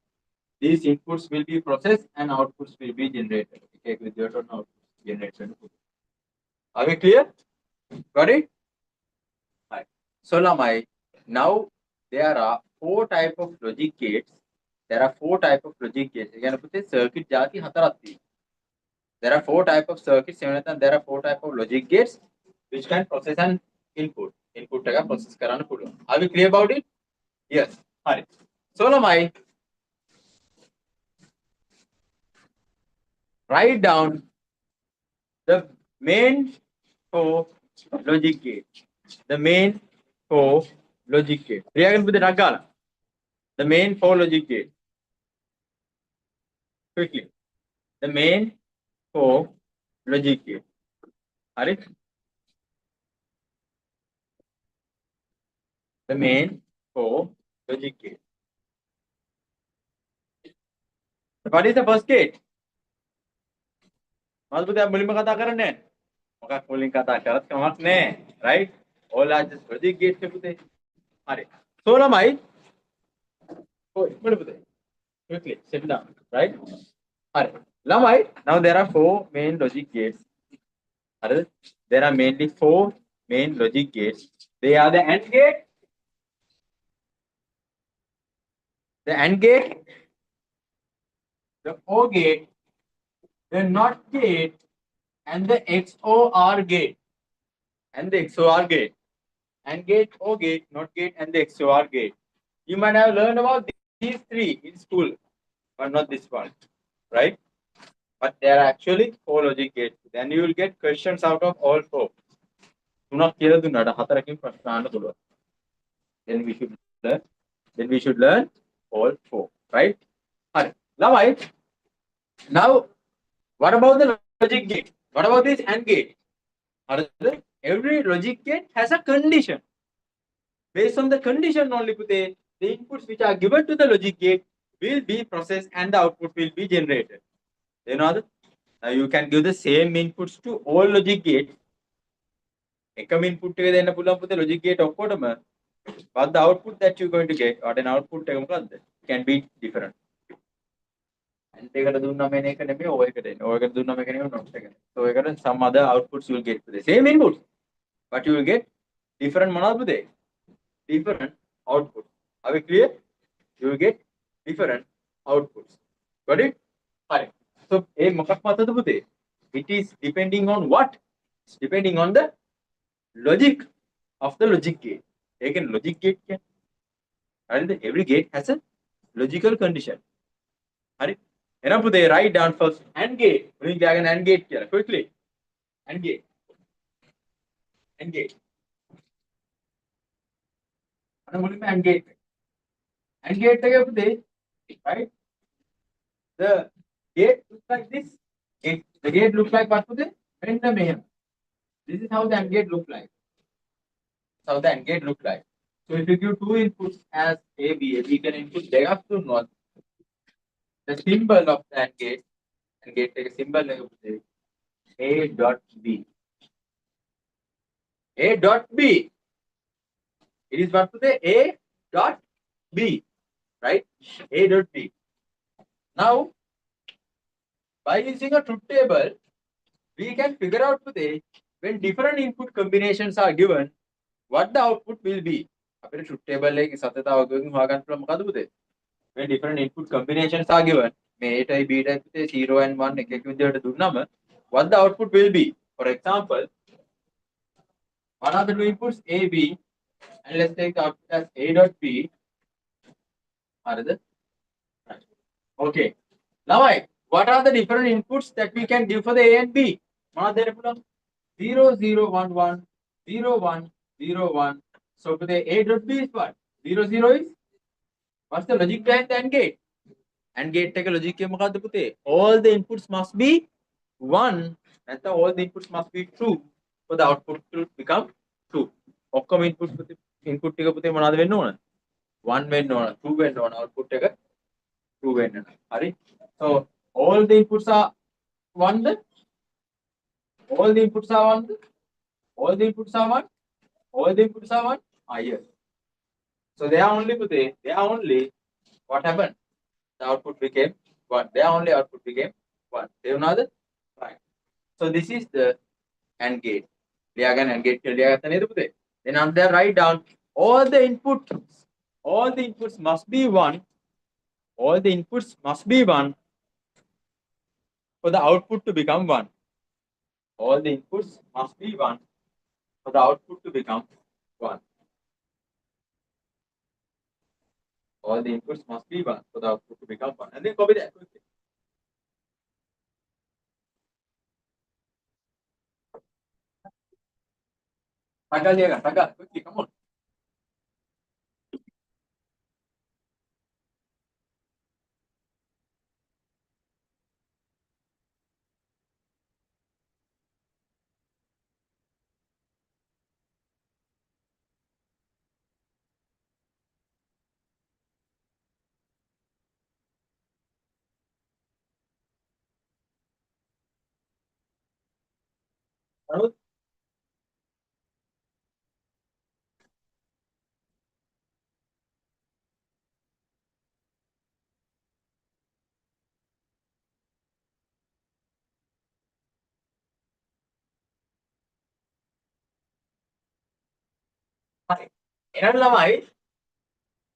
these inputs will be processed and outputs will be generated. Are we clear? Got it? Right. So, Lamai, now there are 4 types of logic gates. There are 4 types of logic gates. Circuit jati hatarati. There are 4 types of circuits. There are 4 types of logic gates which can process an input. Input ka process karana pulu. Are we clear about it? Yes. Right. So, Lamai, write down the main 4 logic gates. The main 4 logic gates. The main 4 logic gates. Quickly. The main 4 logic gates. Alright? The main 4 logic gates. What is the first gate? Right? All are just logic gates. So, Lamai, quickly sit down. Right? Lamai, now there are 4 main logic gates. There are mainly 4 main logic gates. They are the AND gate, the OR gate, the NOT gate, and the XOR gate. And the XOR gate. AND gate, OR gate, NOT gate, and the XOR gate. You might have learned about these 3 in school, but not this one, right? But they are actually 4 logic gates. Then you will get questions out of all 4. Then we should learn all 4, right? Now, what about the logic gate? What about this AND gate? Every logic gate has a condition. Based on the condition only, the inputs which are given to the logic gate will be processed and the output will be generated. You know, you can give the same inputs to all logic gates. Ekam input දෙන්න පුළුවන් පුතේ logic gate ඔක්කොටම, but the output that you're going to get or an output can be different. and එකට දුන්නම එන එක නෙමෙයි ඔය එකට එන්නේ. ඔය එකට දුන්නම එක නෙමෙයි not එකට. So එකට some other outputs you will get for the same inputs, but you will get different මොනවද පුතේ? Different outputs. Are we clear? You will get different outputs. Got it? Alright. So ඒ මොකක් මතද පුතේ? It is depending on what? It's depending on the logic of the logic gate. ඒ කියන්නේ logic gate කියන්නේ. හරිද? Every gate has a logical condition. හරි? එහෙනම් පුතේ write down first AND gate. මුලින් ලියාගෙන AND gate කියලා. Quickly. AND gate. AND gate. අර මුලින්ම AND gate. AND gate එක පුතේ, right? The gate looks like this. The gate looks like what පුතේ? මෙන්න මෙහෙම. This is how the AND gate look like. This is how the AND gate look like. So if you give two inputs as A, B can input දෙකක් දුන්නොත් the symbol of the AND gate එක symbol එක පුතේ A dot B. A dot B. It is what පුතේ? A dot B. Right? A dot B. Now, by using a truth table, we can figure out today when different input combinations are given, what the output will be. අපේ truth table එකේ සතතාවකින් හොයාගන්න පුළුවන් මොකද පුතේ? When different input combinations are given, මේ A type B type පුතේ 0 and 1 එක එක විදිහට දුන්නම what the output will be. For example, one of the two inputs A, B, and let's take the output as A dot B. Okay. Now, what are the different inputs that we can give for the A and B? 0, 0, 1, 1, 0, 1, 0, 1. So for the A dot B is what? 0, 0 is? What's the logic behind the AND gate? AND gate take a logic. All the inputs must be 1, and all the inputs must be true for the output to become true. Occam input take a 1 වෙන්න ඕන, 2 වෙන්න ඕන, output එක 2 වෙන්න ඕන. හරි? So all the inputs are 1. All the inputs are 1. All the inputs are 1. All the inputs are 1. Yes. So they are only what happened? The output became 1. Their only output became 1. Another? Right. So this is the AND gate. AND gate. Then on there write down all the inputs must be 1. All the inputs must be 1 for the output to become 1. All the inputs must be 1 for the output to become 1. All the inputs must be 1 for the output to become 1. And then copy that quickly. Tagal, quickly, come on.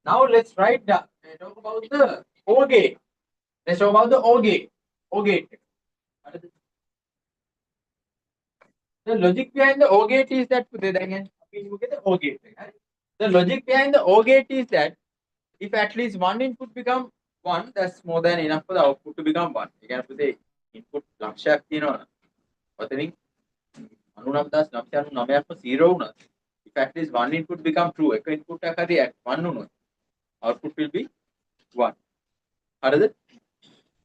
Now let's write down. Talk about the OR gate. Let's talk about the OR gate. OR gate. The logic behind the OR gate is that the OR gate. The logic behind the OR gate is that if at least one input become 1, that's more than enough for the output to become 1. You can put the input ලක්ෂයක් තියෙනවා. ඔතනින් 99.99ක්ම 0 වුණා. If at least one input become true, එක input එකක් හරි 1 වුණොත් output will be 1. හරිද?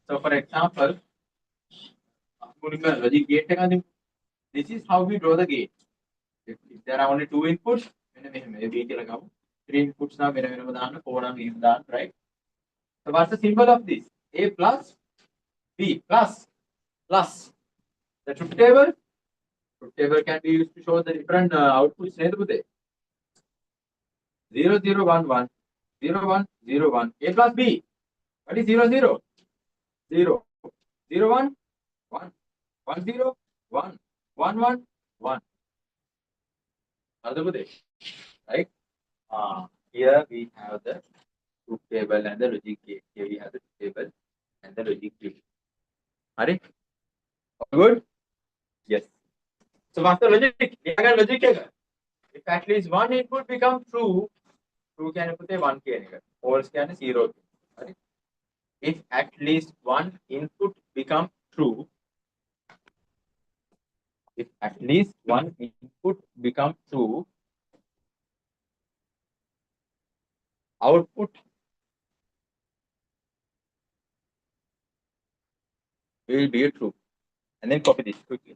So for example, logic gate එක this is how we draw the gate. If there are only 2 inputs, maybe 3 inputs now, 4 now, right? So what's the symbol of this? A plus B plus. The truth table. Truth table can be used to show the different outputs. 0, 0, 1, 1, 0, 1, 0, 1. A plus B. What is 0, 0? 0, 0, 1, 1, 1, 0, 1, 1, 1, 1. Right? Here we have the truth table and the logic gate. Here we have the truth table and the logic gate. Are it all good? Yes. So what's the logic? Logic if at least one input becomes true, true can put a 1 k, false can 0. Right? If at least one input becomes true, if at least one input becomes true, output will be true. And then copy this quickly.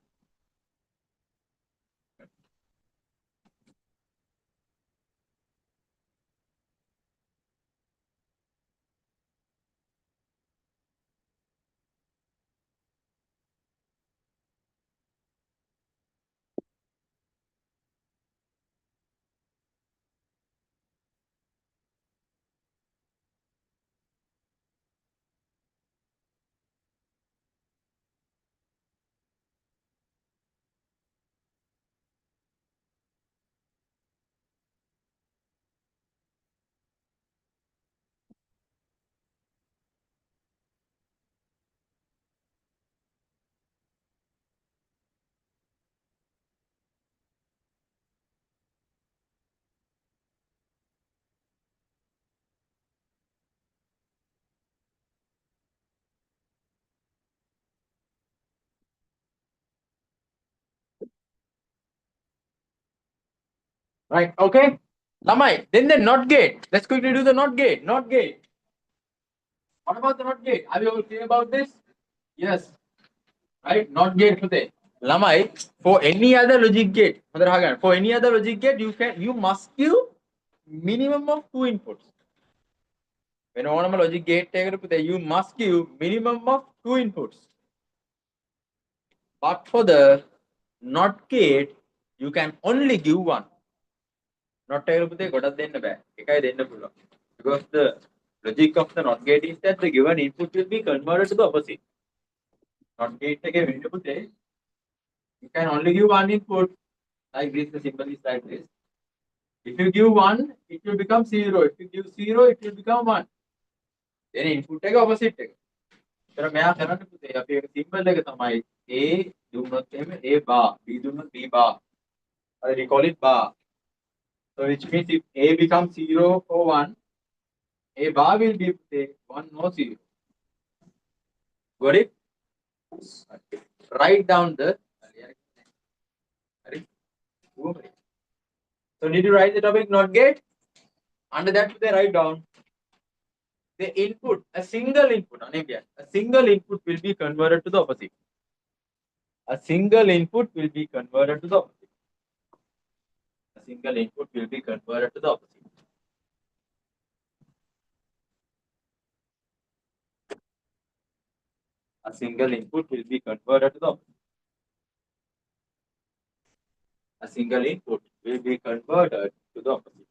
Right, okay. Lamai, then the not gate. Let's quickly do the not gate. Not gate. What about the not gate? Are you all clear about this? Yes. Right, not gate today. Lamai, for any other logic gate, for any other logic gate, you must give minimum of 2 inputs. When one logic gate you must give minimum of 2 inputs. But for the not gate, you can only give one. Not because the logic of the not gate is that the given input will be converted to the opposite. Not gate again, you can only give one input like this. The symbol is like this. If you give 1, it will become 0. If you give 0, it will become 1. Then input take opposite. So मैं करना पुते या फिर symbol लगे तमाई A do not A bar, B do not B bar. I recall it bar. So which means if A becomes 0 or 1, A bar will be 1 or 0. Got it? Write down the. So did you write the topic not gate? Under that they write down the input, a single input, a single input will be converted to the opposite. A single input will be converted to the opposite. A single input will be converted to the opposite. A single input will be converted to the opposite. A single input will be converted to the opposite.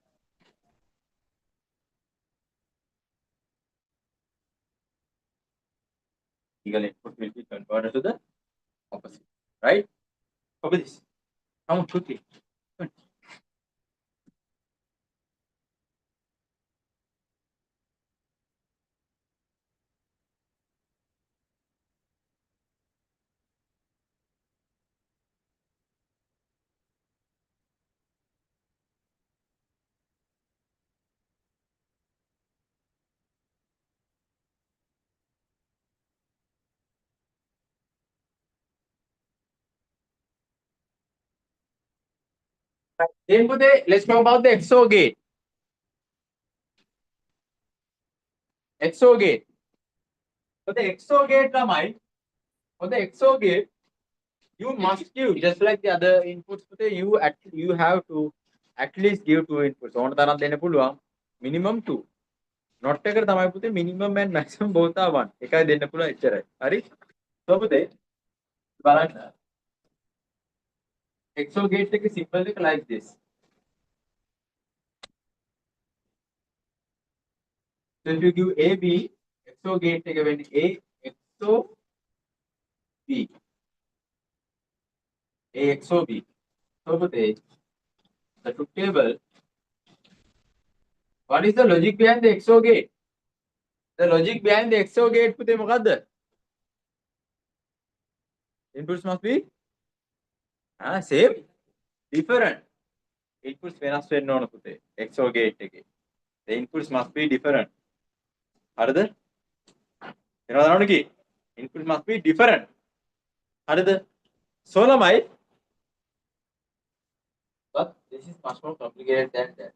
Single input will be converted to the opposite. Right? Copy this. Come on, quickly. Then let's talk about the XOR gate. XOR gate. For the XOR gate, for the XOR gate, you must give just like the other inputs. You have to at least give 2 inputs. On the minimum 2. Not take the minimum and maximum both are 1. Ekai denne puluwa echcharai. Hari? So pute balance XOR gate take simple like this. So if you give A B XOR gate take when A XO B. A XO B. So පුතේ, the truth table. What is the logic behind the XO gate? The logic behind the XO gate පුතේ මොකද්ද? Inputs must be same, different. Inputs වෙනස් වෙන්න ඕන පුතේ. XO gate එකේ. The inputs must be different. හරිද? එනවා දාන්න කි. Inputs must be different. හරිද? So ළමයි, but this is much more complicated than that.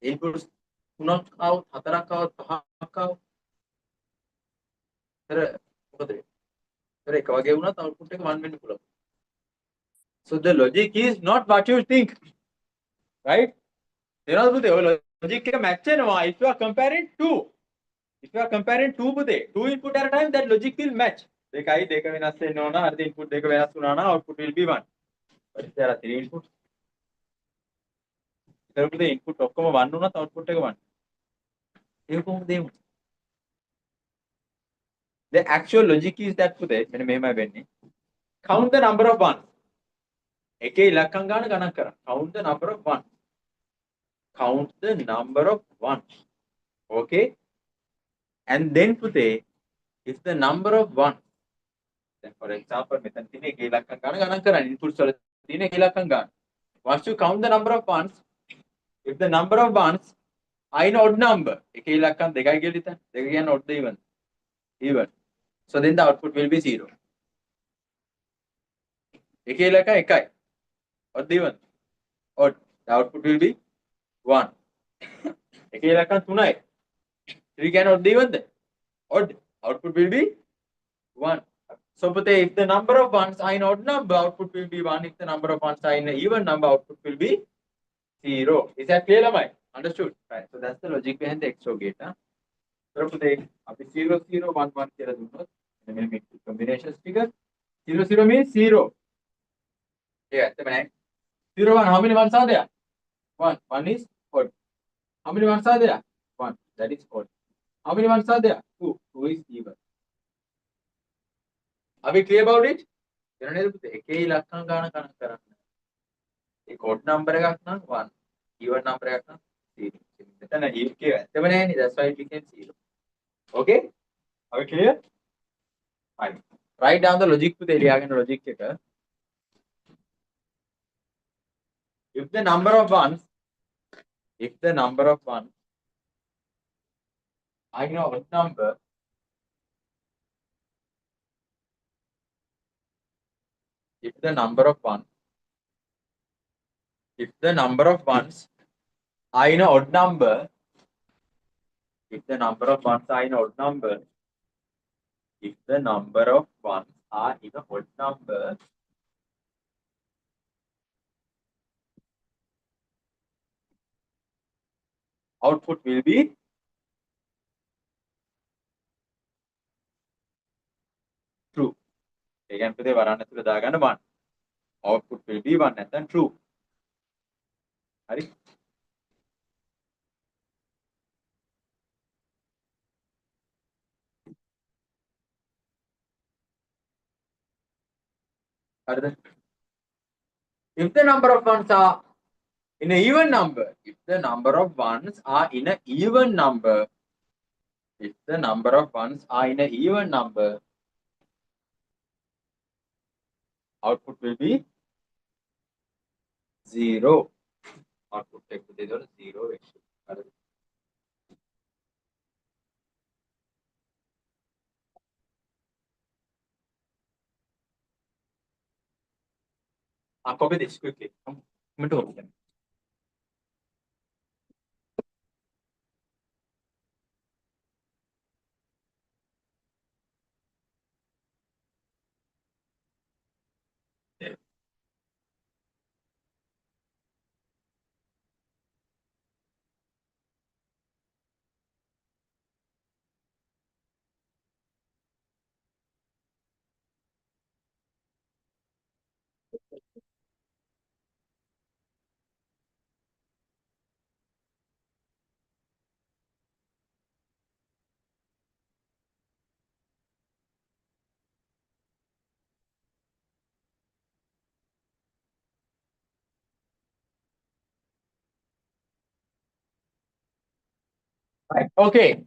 Inputs තුනක් આવුත් හතරක් આવුත් පහක් આવුත් මොකද? එක වගේ වුණත් output එක 1 වෙන්න පුළුවන්. So the logic is not what you think, right? තේරෙනවද පුතේ? ඔය logic එක match වෙනවා if you are comparing two. If you are comparing two පුතේ, two input at a time, that logic will match. දෙකයි දෙක වෙනස් වෙන්න ඕන. හරිද? input දෙක වෙනස් වුණා නම් output will be 1. But if there are three inputs, ඉතින් පුතේ input ඔක්කොම 1 වුණත් output එක 1. ඒක කොහොමද ඒ වුනේ? The actual logic is that පුතේ මෙන්න මෙහෙමයි වෙන්නේ. Count the number of ones. එකේ ඉලක්කම් ගන්න ගණන් කරන්න. Count the number of ones. Count the number of ones. Okay? And then පුතේ, if the number of ones, then for example මෙතන තියෙන එකේ ඉලක්කම් ගණන් කරන්න. Inputs වල තියෙන එකේ ඉලක්කම් ගන්න. Once you count the number of ones, if the number of ones are in odd number, එකේ ඉලක්කම් දෙකයි කියලා හිතන්න. දෙක කියන්නේ odd even. Even. So then the output will be 0. එකේ ඉලක්කම් එකයි. Odd even. Odd. The output will be 1. එකේ ඉලක්කම් 3යි. 3 කියන්නේ odd evenද? Odd. Output will be 1. So පුතේ, if the number of ones are in odd number, output will be 1. If the number of ones are in an even number, output will be 0. Is that clear, lamai? Understood? Right. So that's the logic behind the XOR gate. So පුතේ, අපි 0 0 1 1 කියලා දුන්නොත් මෙන්න මේ combinations figure 0 0 means 0. ඒක ඇත්තම නෑ. 0 1, how many ones are there? 1. 1 is odd. How many ones are there? 1. That is odd. How many ones are there? 2. 2 is even. Are we clear about it? එකේ ඉලක්කම් ගන්න ගණන් කරන්න. ඒක odd number එකක් නම් 1. even number එකක් නම් 0. මෙතන එකේ ඇත්තම නෑනේ. That's why it became 0. Okay? Are we clear? Fine. Write down the logic පුතේ ලියාගෙන logic එක. If the number of ones are in odd number, if the number of ones are in an odd number, if the number of ones are in an odd number, output will be true. ඒ කියන්නේ පුතේ වරන් ඇතුළේ දාගන්න 1. Output will be 1 නැත්නම් true. හරි? හරිද? If the number of ones are in an even number, output will be 0. Output take පුතේ දොර 0 වෙන්න. හරිද? Copy this quickly. Come to open. There. Right. Okay.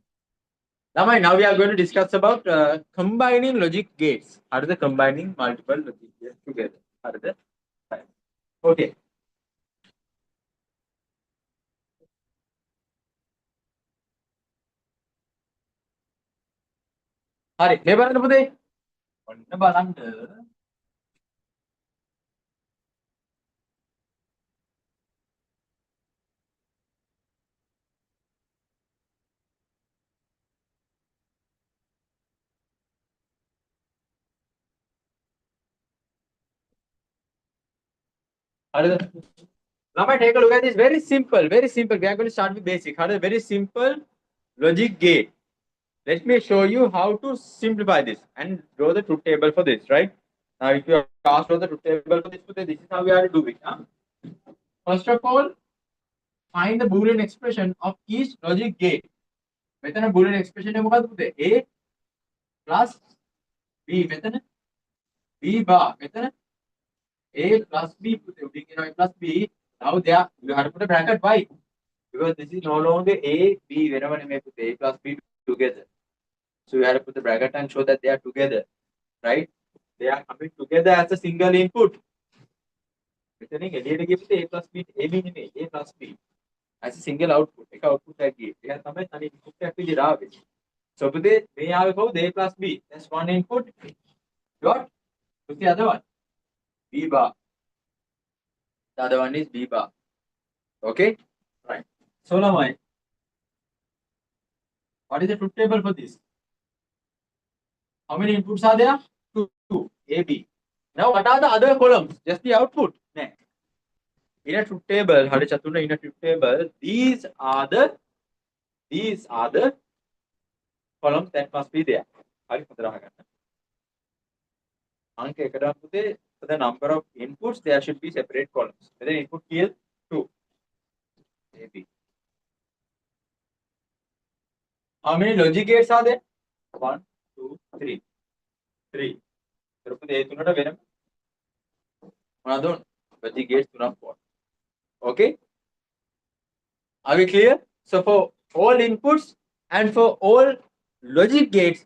Now we are going to discuss about combining logic gates. How are the combining multiple logic gates together? How are the right. Okay. හරි මේ බලන්න පුතේ ඔන්න බලන්න හරිද ළමයි take a look at this. Very simple, very simple. We are going to start with basic. How is very simple logic gate. Let me show you how to simplify this and draw the truth table for this, right? Now, if you are asked for the truth table for this, this is how we are to do it. Huh? First of all, find the Boolean expression of each logic gate. මෙතන Boolean expression එක මොකක්ද පුතේ? A plus B මෙතන B bar මෙතන A plus B පුතේ උඩින් එනවා A plus B. Now there you have to put a bracket. Why? Because this is no longer A B වෙනව නෙමෙයි පුතේ A plus B together. So you have to put the bracket and show that they are together, right? They are coming together as a single input. මෙතනින් එළියට ගියපුත් A plus B A B නෙමෙයි A plus B as a single output. එක output එකක් ගියේ. ඒක තමයි තනි input එකක් විදිහට ආවේ. So පුතේ මේ ආවේ කොහොමද A plus B? That's one input. Got? What's the other one? B bar. The other one is B bar. Okay? Right. So lamai. What is the truth table for this? How many inputs are there? Two. A, B. Now, what are the other columns? Just the output. Next. In a truth table, in a truth table, these are the columns that must be there. For the number of inputs, there should be separate columns. The input here 2. A, B. How many logic gates are there? 1, 2, 3. 3. Logic gates do not fall. Okay? Are we clear? So for all inputs and for all logic gates,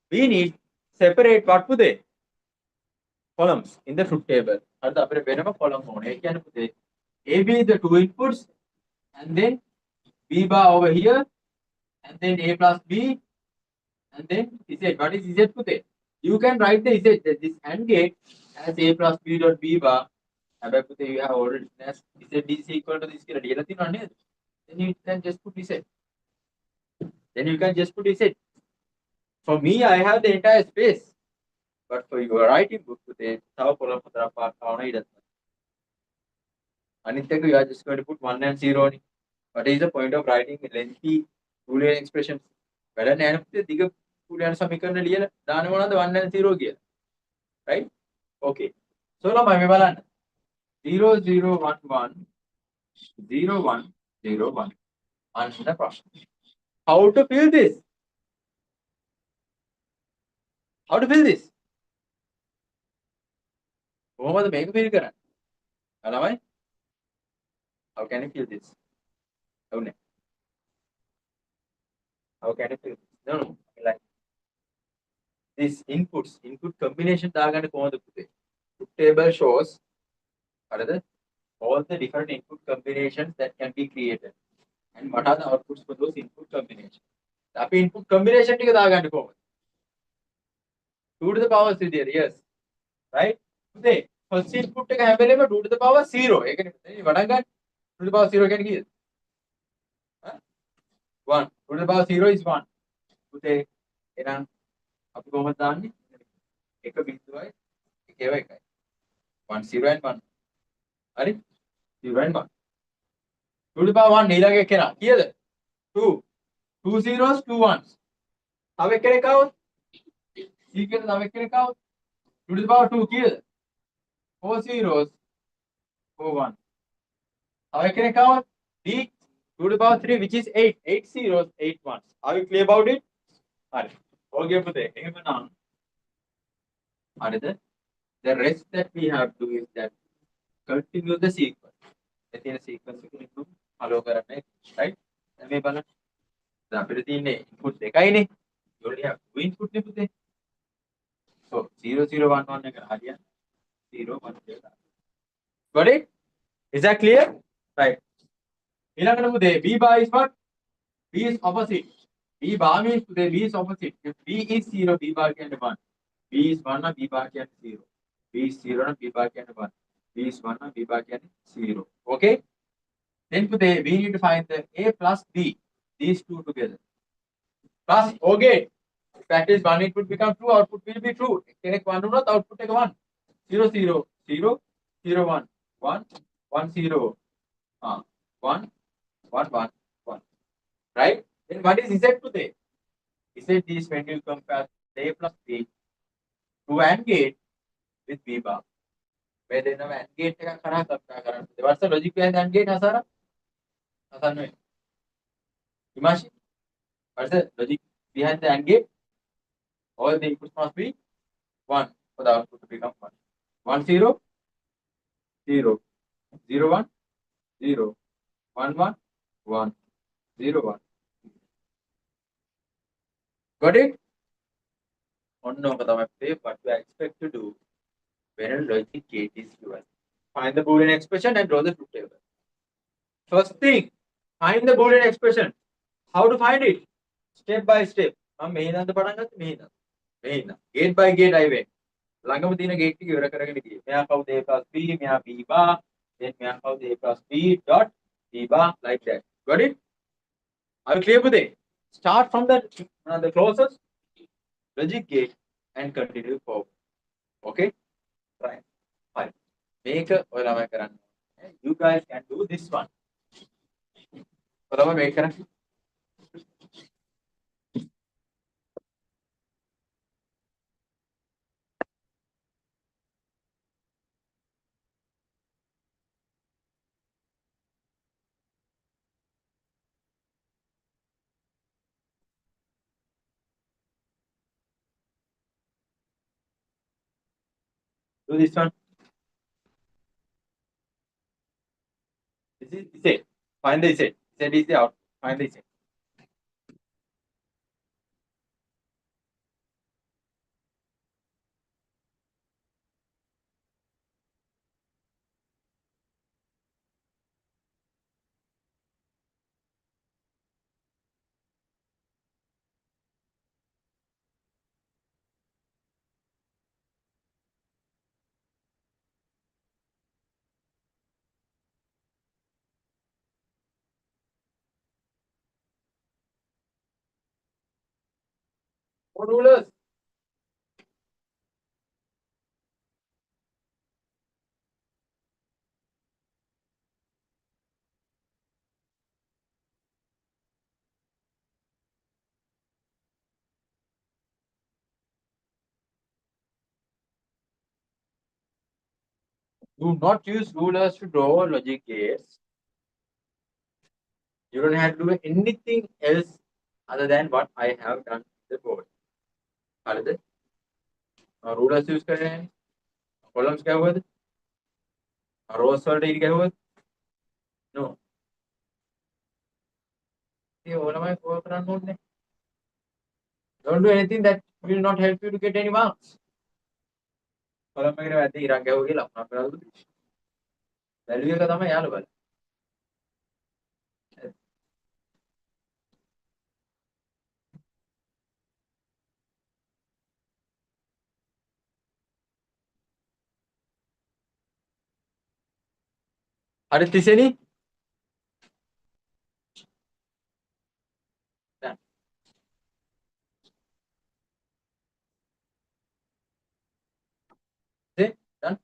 we need separate what put there? Columns in the truth table. Column A, B is the 2 inputs, and then B bar over here, and then A plus B, and then Z. What is Z put there? You can write the Z, this AND gate as A plus B dot B bar. You have already as Z is equal to this. Then you can just put Z. Then you can just put Z. For me, I have the entire space. But for your writing book, column you are just going to put 1 and 0. What is the point of writing lengthy Boolean expressions? Better than the Boolean samikana ලියලා දාන මොනවද 1 and 0 කියලා. Right? Okay. So now my 0 0 1 1 0 1 0 1. Answer the question. How to fill this? How to fill this? කොහොමද මේක fill කරන්නේ? ළමයි? How can you fill this? How can you fill this? No. Like this input combination දාගන්න කොහොමද පුතේ? Truth table shows all the different input combinations that can be created and what are the outputs for those input combinations. The input combination ටික දාගන්න කොහොමද? 2 to the power 3 there, yes. Right? Today, first input එක හැම වෙලේම 2 to the power 0. ඒකනේ වඩා ගන්න 2 to the power 0 කියන්නේ කීයද? 1. 2 to the power 0 is 1. පුතේ එහෙනම් අපි කොහොමද දාන්නේ? 1 බිංදුවයි 1 1යි. 1 0 and 1. හරි? 0 and 1. 2 to the power 1 ඊළඟ එක කෙනා කීයද? 2. 2 zeros 2 ones. තව එක්කෙනෙක් આવොත් C කියන තව එක්කෙනෙක් આવොත් 2 to the power 2 කීයද? 4 zeros 4 1. තව එක්කෙනෙක් આવොත් D 2 to the power 3 which is 8. 8 zeros 8 ones. Are you clear about it? හරි. ඕකේ පුතේ. එහෙමනම් හරිද? The rest that we have to do is that continue the sequence. The sequence එක නිකන් follow කරන්න. Right? දැන් මේ බලන්න. අපිට තියෙන්නේ input දෙකයිනේ. You only have two input නේ පුතේ. So 0 0 1 1 එක හරියන්නේ 0 1 0. Got it? Is that clear? Right. ඊළඟට පුතේ b bar is what? B is opposite. B bar means today B is opposite. If B is 0, B bar can be 1. B is 1 or B bar can be 0. B is 0 or B bar can be 1. B is 1 or B bar can be 0. Okay? Then today we need to find the A plus B. These two together. Plus, okay. If that is 1, it would become true. Output will be true. Take 1 or not, output take 1. 0 0 0 0 1 1 1 0 1 1 1 1. Right? Then what is Z today? Z is when you compare A plus B to AND gate with B bar. Where they know AND gate का करा करता करा. What's the logic behind AND gate, Hasara? Hasara no. Himashi, what's the logic behind the AND gate? All the inputs must be 1 for the output to become 1. 1 0 0 0 1 0 1 1 1 0 1. Got it? Oh no, what we expect to do when a logic gate is given. Find the Boolean expression and draw the truth table. First thing, find the Boolean expression. How to find it? Step by step. I'm මෙහෙනන්ද පටන් ගත්තේ මෙහෙන. මෙහෙන. Gate by gate I went. ළඟම තියෙන gate ටික ඉවර කරගෙන ගියේ. මෙයා කවුද A plus B, මෙයා B bar, then මෙයා කවුද A plus B dot B bar like that. Got it? Are you clear with it? Start from the closest logic gate and continue forward. Okay? Right. Fine. Make a ඔයාලා කරන්න. You guys can do this one. ඔයාලා මේක කරන්න. Do this one. This is Z. Find the Z. Z is the out. Find the Z. Four rulers. Do not use rulers to draw logic gates. You don't have to do anything else other than what I have done in the board. Are rulers use कर रहे हैं. Columns क्या हुआ? Rows और क्या हुआ? No. ये वाला मैं कोई plan नोट नहीं. Don't do anything that will not help you to get any marks. Column में क्या रहता है? इराक क्या हो गया? अपना अपना तो value का दाम है यार वाला. अरे तीसरे नहीं. Done.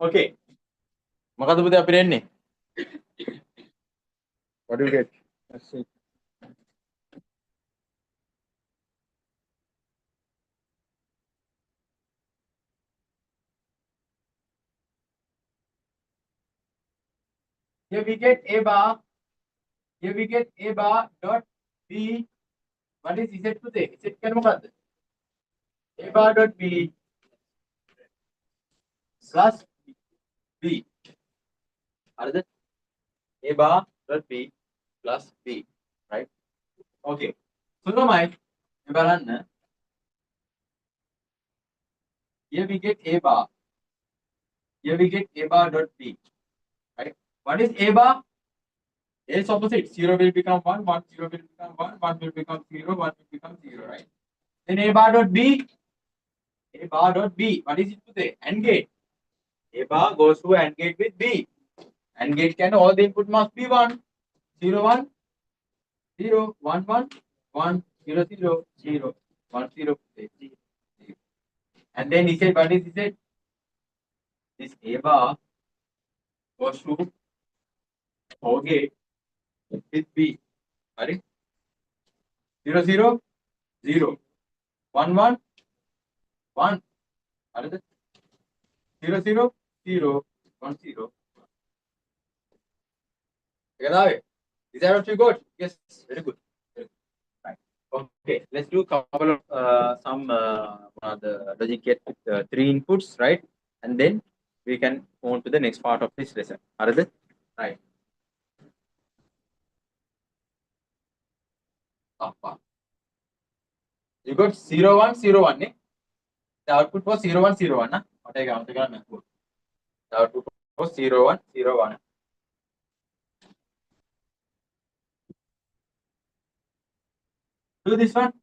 Okay. මොකද පුතේ අපි දෙන්නේ? What do you get? Let's see. Here we get A bar. Here we get A bar dot B. What is Z today? Z क्या මොකද්ද? A bar dot B plus B. Are A bar dot B plus B, right? Okay. So now my here we get A bar. Here we get A bar dot B, right? What is A bar? A is opposite. 0 will become 1, 1, 0 will become 1, 1 will become 0, 1 will become 0, right? Then A bar dot B. A bar dot B. What is it to say? AND gate. A bar goes to AND gate with B. AND gate can all the input must be 1. 0, 1, 0, 1, 1, 1, 0, 0, 0, 1, 0, 0. And then he said, what is he said? This A bar goes to OR gate with B. Right? 0, 0, 0, 1, 1, 1. What is it? 0, 0, 0, 1, 0. Is that what you got? Yes, very good. Right. Okay, let's do a couple of some the logic gate with three inputs, right? And then we can move on to the next part of this lesson. Are right? You got 0, 1, 0, 1. Eh? The output was 0, 1, 0, 1. Nah? The output was 0, 1, 0, 1. Do this one.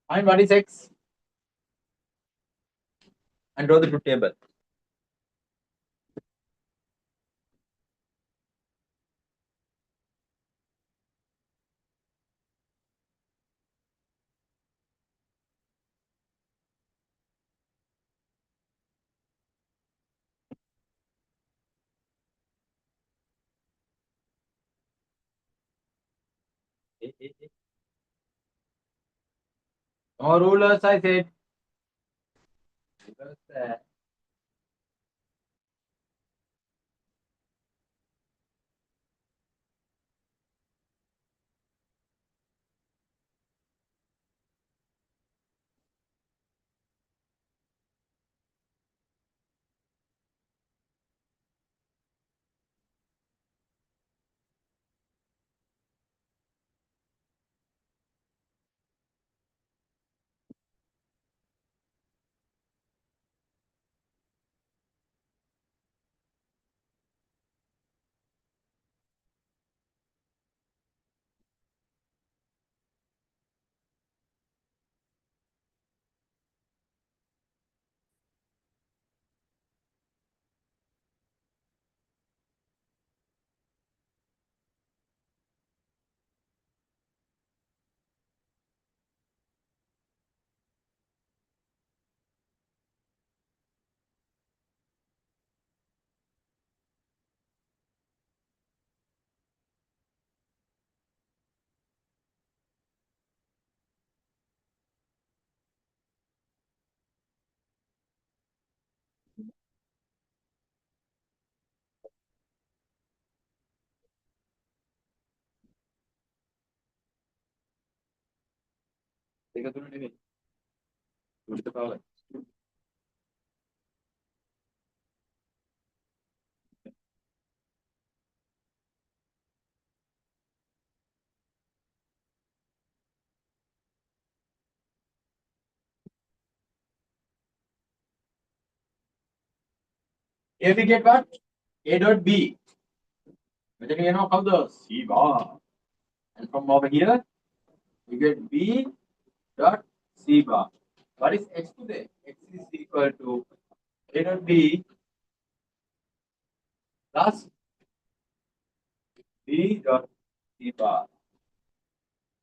Find what is X and draw the truth table. No rulers, I said. Take a look at it. Look at the power. Here we get what? A dot B. But then you know how the C bar. And from over here, you get B dot C bar. What is X today? X is equal to A dot B plus B dot C bar.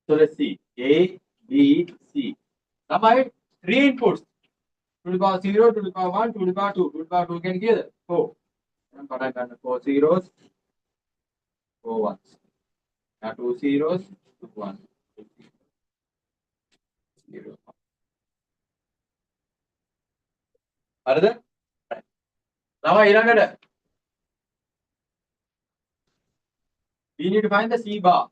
So let's see. A, B, C. Now I have three inputs. To the power 0, to the power 1, to the power 2. To the power 2 can give 4. But I got 4 zeros, 4 ones. Now 2 zeros, 2 1. 0. Are there? Lama ilangada. We need to find the C bar.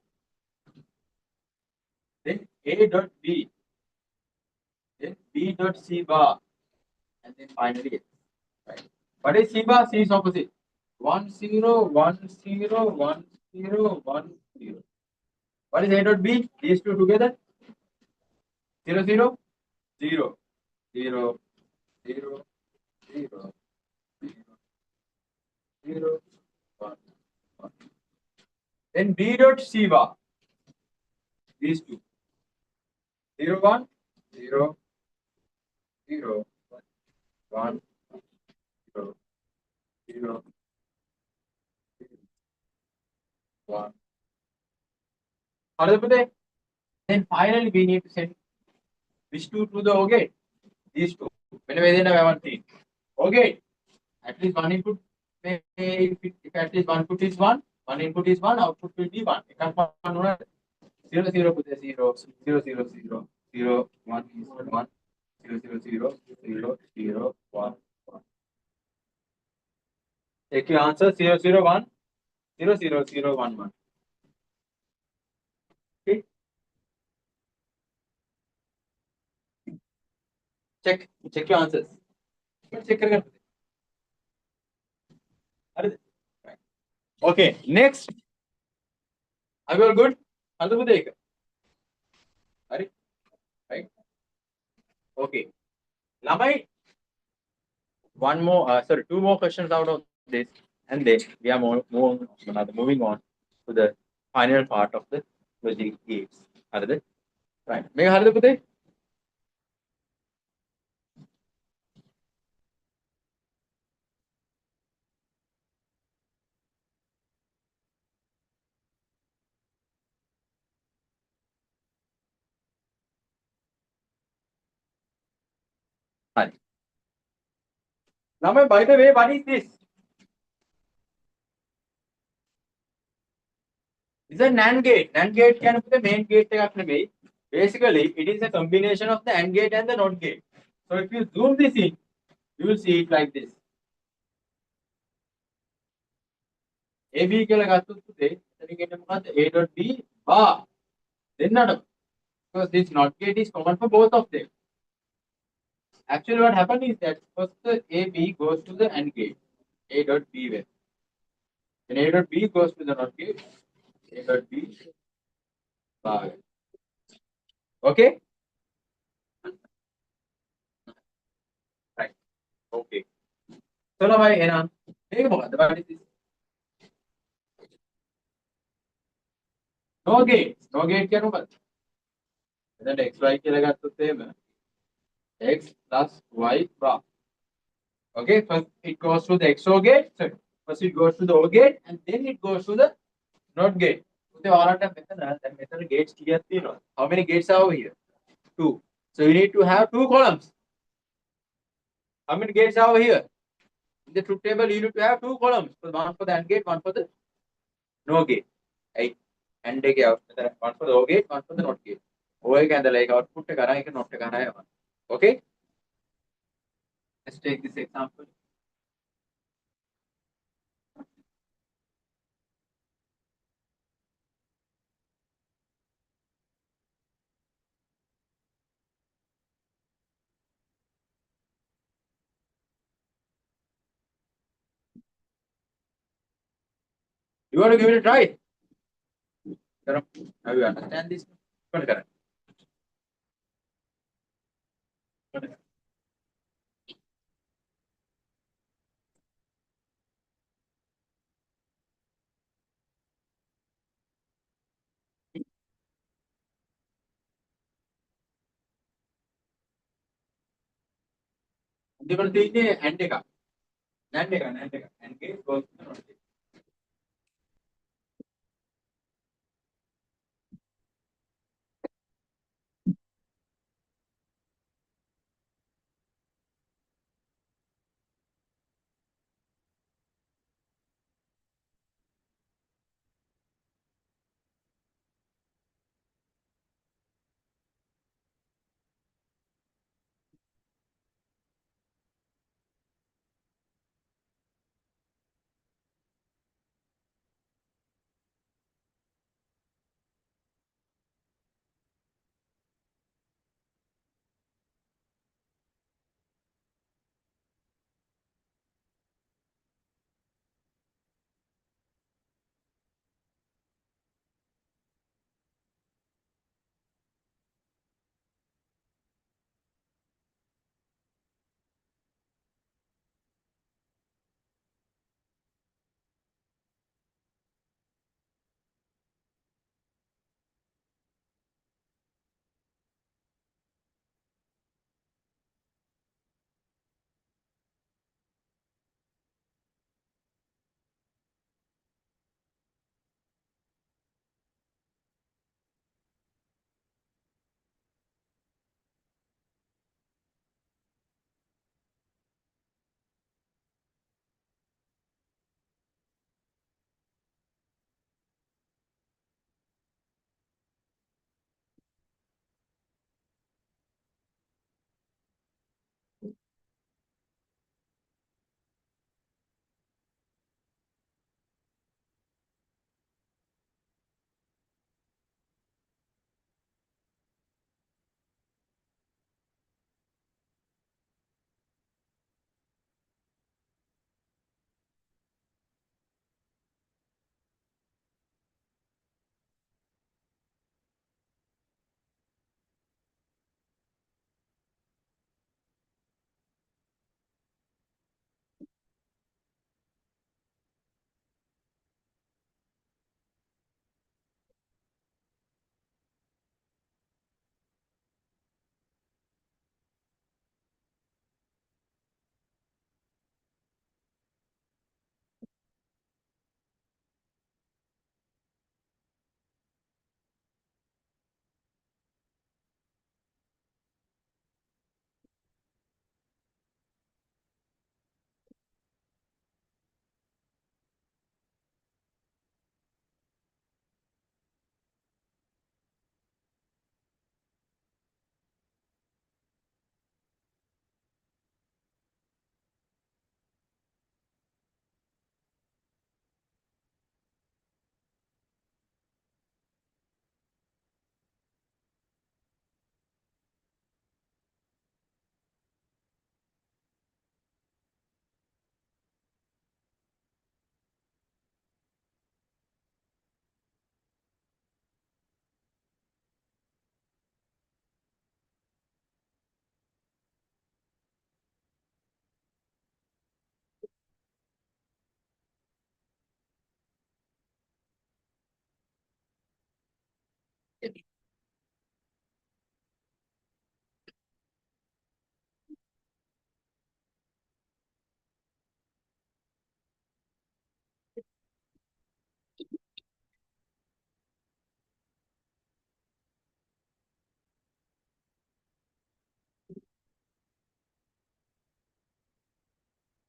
Then A dot B. Then B dot C bar. And then finally X. Right. What is C bar? C is opposite. 1 0 1 0 1 0 1 0. What is A dot B? These two together. 0 0 0 0 0 0 0 1 1. Then B dot C bar. These two. 0 1 0 0 1 0 0 1. Then finally we need to send which two to the O gate? These two. Whenever they have one thing. Okay. At least one input. If at least one input is one input is one, output will be one. 0 0 put a 0 0 0 0 0 1 is 1 0 0 0 0 0 1 1. Take your answer 0 0 1 0 0 0 1 1. Okay. Check your answers. Check करके अरे okay next are you all good अंदर को देख अरे right okay Lamai one more sorry two more questions out of this and then we are moving on to the final part of the logic gates are right मैं हर को देख Lamai by the way what is this is a NAND gate. NAND gate can be the main gate basically it is a combination of the AND gate and the NOT gate. So if you zoom this in, you will see it like this. AB කියලා ගත්තොත් පුතේ එතන කියන්නේ මොකද්ද A dot B bar දෙන්නට because this NOT gate is common for both of them. Actually what happened is that first the AB goes to the AND gate A dot B where then A dot B goes to the NOT gate A dot B bar. Okay? Right. Okay. So now I එනවා මේක මොකද්ද what is this no gate කියන්නේ මොකද්ද එතන xy කියලා ගත්තොත් එහෙම x plus y bar. Okay, first it goes to the XOR gate. Sorry, first it goes to the OR gate and then it goes to the NOT gate. So all of them gates here. How many gates are over here? Two. So you need to have two columns. How many gates are over here? In the truth table, you need to have two columns. So one for the AND gate, one for the NOR gate. Right? AND gate out. One for the OR gate, one for the NOT gate. OR can the like output not. Okay. Let's take this example. You want to give it a try? Now you understand this? Correct. දෙවන and එක NAND එක ඇන්ඩ්ගේ goes to the NOT gate.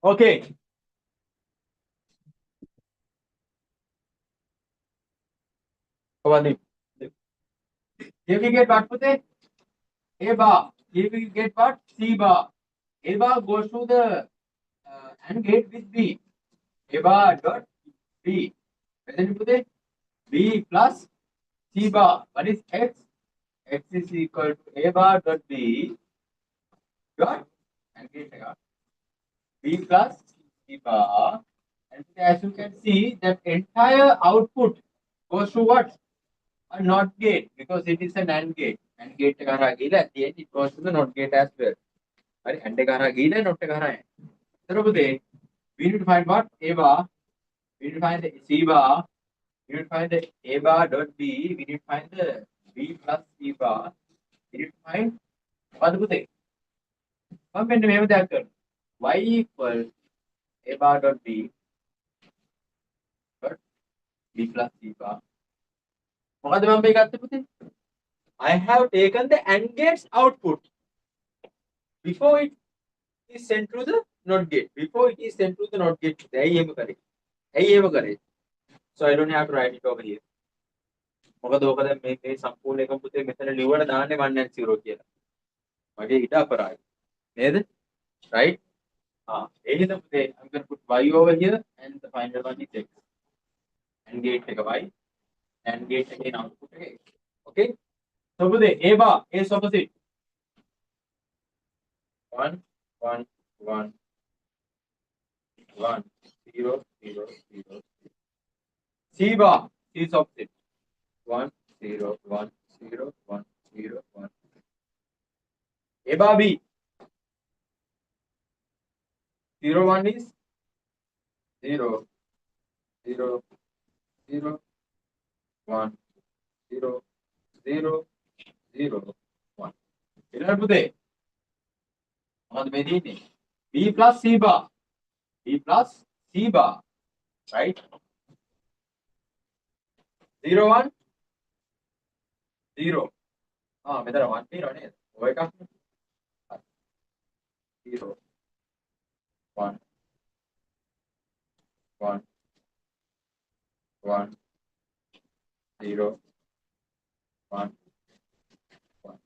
Okay. Here we get what put A bar. Here we get what? C bar. A bar goes to the AND gate with B. A bar dot B. Then you put it B plus C bar. What is X? X is equal to A bar dot B dot AND gate B plus C bar. And as you can see, that entire output goes to what? A NOT gate because it is an AND gate. AND gate at the end it goes to the NOT gate as well. AND gate not so we need to find what? A bar. We need to find the C bar. We need to find the A bar dot B. We need to find the B plus C bar. We need to find what do they? One minute, maybe that y equals A bar dot B dot B plus C bar. What the I have taken the AND gate's output before it is sent to the NOT gate. Before it is sent to the NOT gate. So I don't have to write it over here. මොකද ඕක දැන් මේ සම්පූර්ණ එකම පුතේ මෙතන ලියවන දාන්නේ 1 and 0 කියලා. මගේ ඊට අපරායි. නේද? Right? ඒ හින්දා පුතේ I'm going to put y over here and the final one is x. And gate එක y and gate එකේ output එක x. Okay? So පුතේ a bar is opposite 1 1 1 1 0 0 0. C bar is opposite 1 0 1 0 1 0 1. A bar B 0 1 is 0 0 0 1 0 0 0 1. Ila pude මොකද මේ තියෙන්නේ B plus C bar B plus C bar right 0 1 0 මෙතන 1 තියෙනවා නේද ඔය එකක් 0 1 1 1 0 1 1.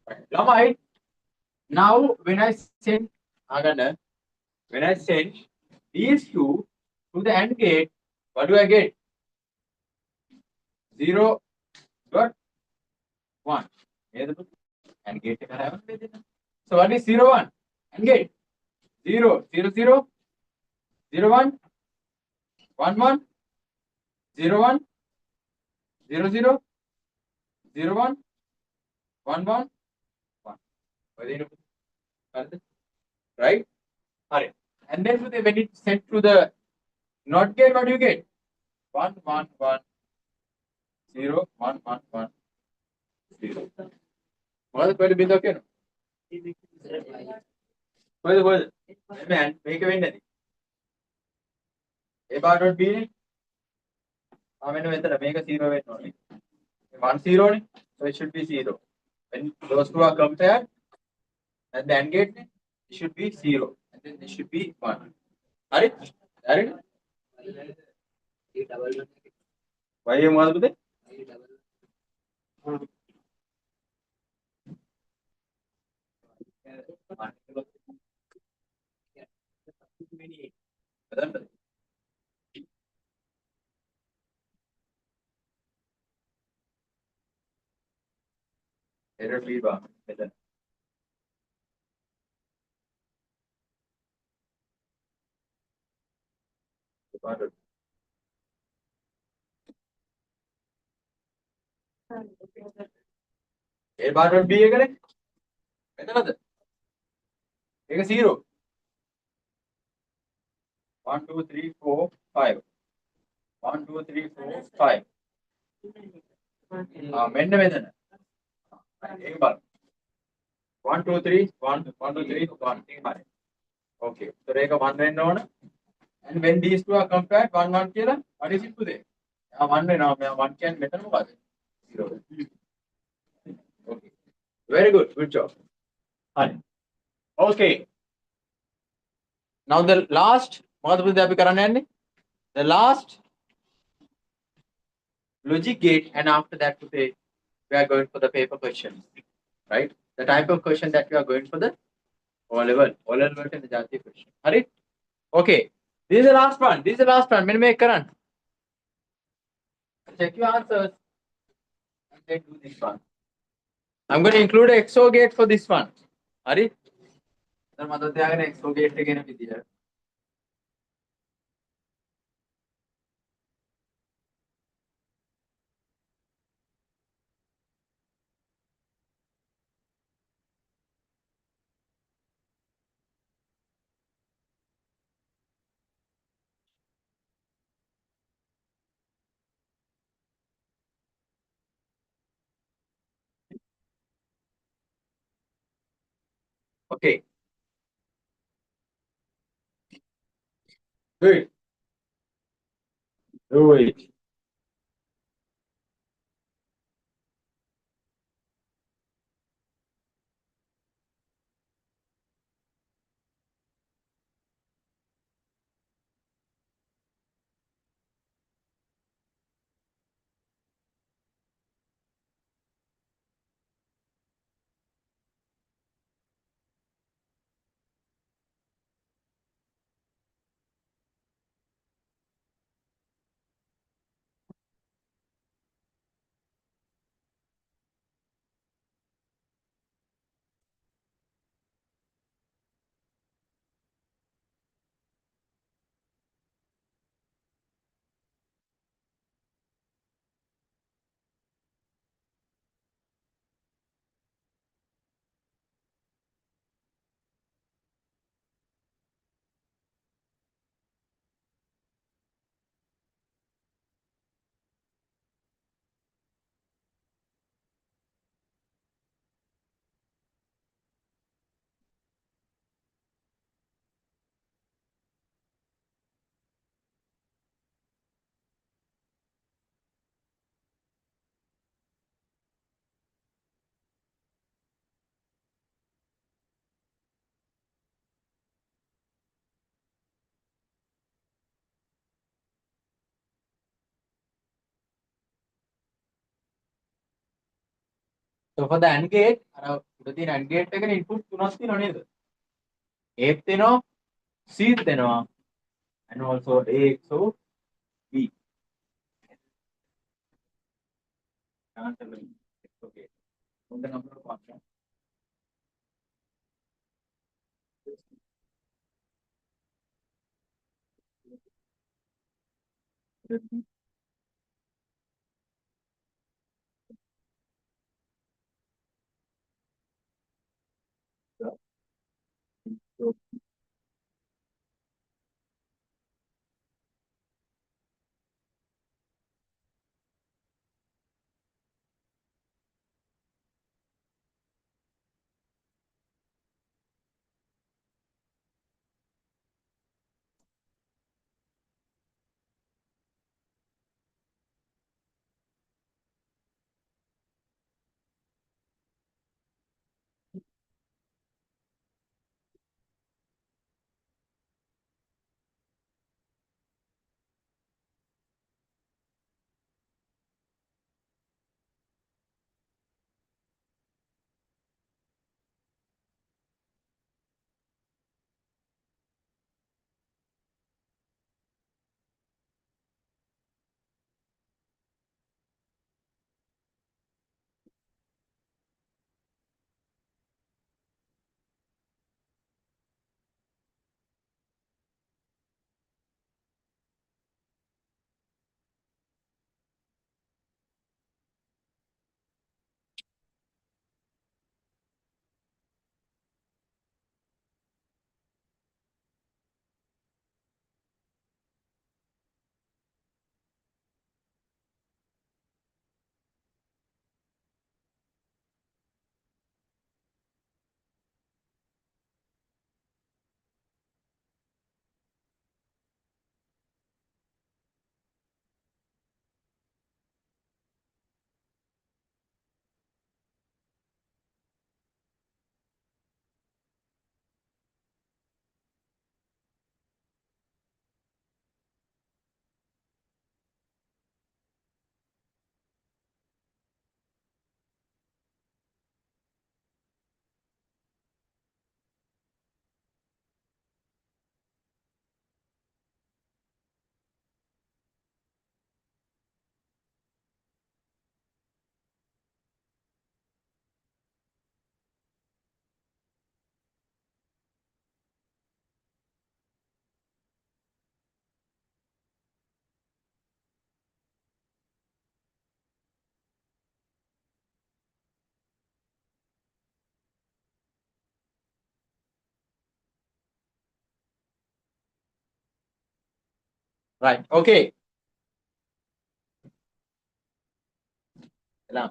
Right. Now when I send when I send these two to the AND gate, what do I get? 0 dot 1. AND gate. So what is 0 1? AND gate 0 0 0 0 1 1 1 0 1 0 0 0 1 1 1 1. Right? Alright. And then when it's sent to the NOT gate, what do you get? 1 1 1 0 1 1 1 0. What is going to be the okay? What is it? Man, make a window. A bar dot B. How many methods make a 0 only? 1 0, so it should be 0. When those two are compared, and the AND gate it should be 0, and then it should be 1. Are it? Why you want to do that? Error free bar. A bar dot B करे कितना था एक 0 1 2 3 4 5 1 2 3 4 5 මෙන්න මෙතන. ඒක බලන්න. 1 2 3 1 1 2 3 1 හරි. Okay. So ඒක 1 වෙන්න ඕන. And when these two are compared 1 1 කියලා what is it today? 1 වෙනවා. මෙයා 1 කියන්නේ මෙතන මොකද? 0. Okay. Very good. Good job. හරි. Okay. Now the last මොකද පුතේ අපි කරන්න යන්නේ? The last logic gate, and after that today we are going for the paper questions, right? The type of question that we are going for the O level and the Jati question. Hurry. Okay. This is the last one. This is the last one. Make current. Check your answers and then do this one. I'm going to include an XO gate for this one. Hurry. Then mother XO gate again with here. Okay. Do it. Do it. So for the AND gate, within AND gate එකේ input තුනක් තියෙනවා නේද? A දෙනවා, C දෙනවා, and also A XO B. Okay. On the number of functions. Right. Okay. එලා.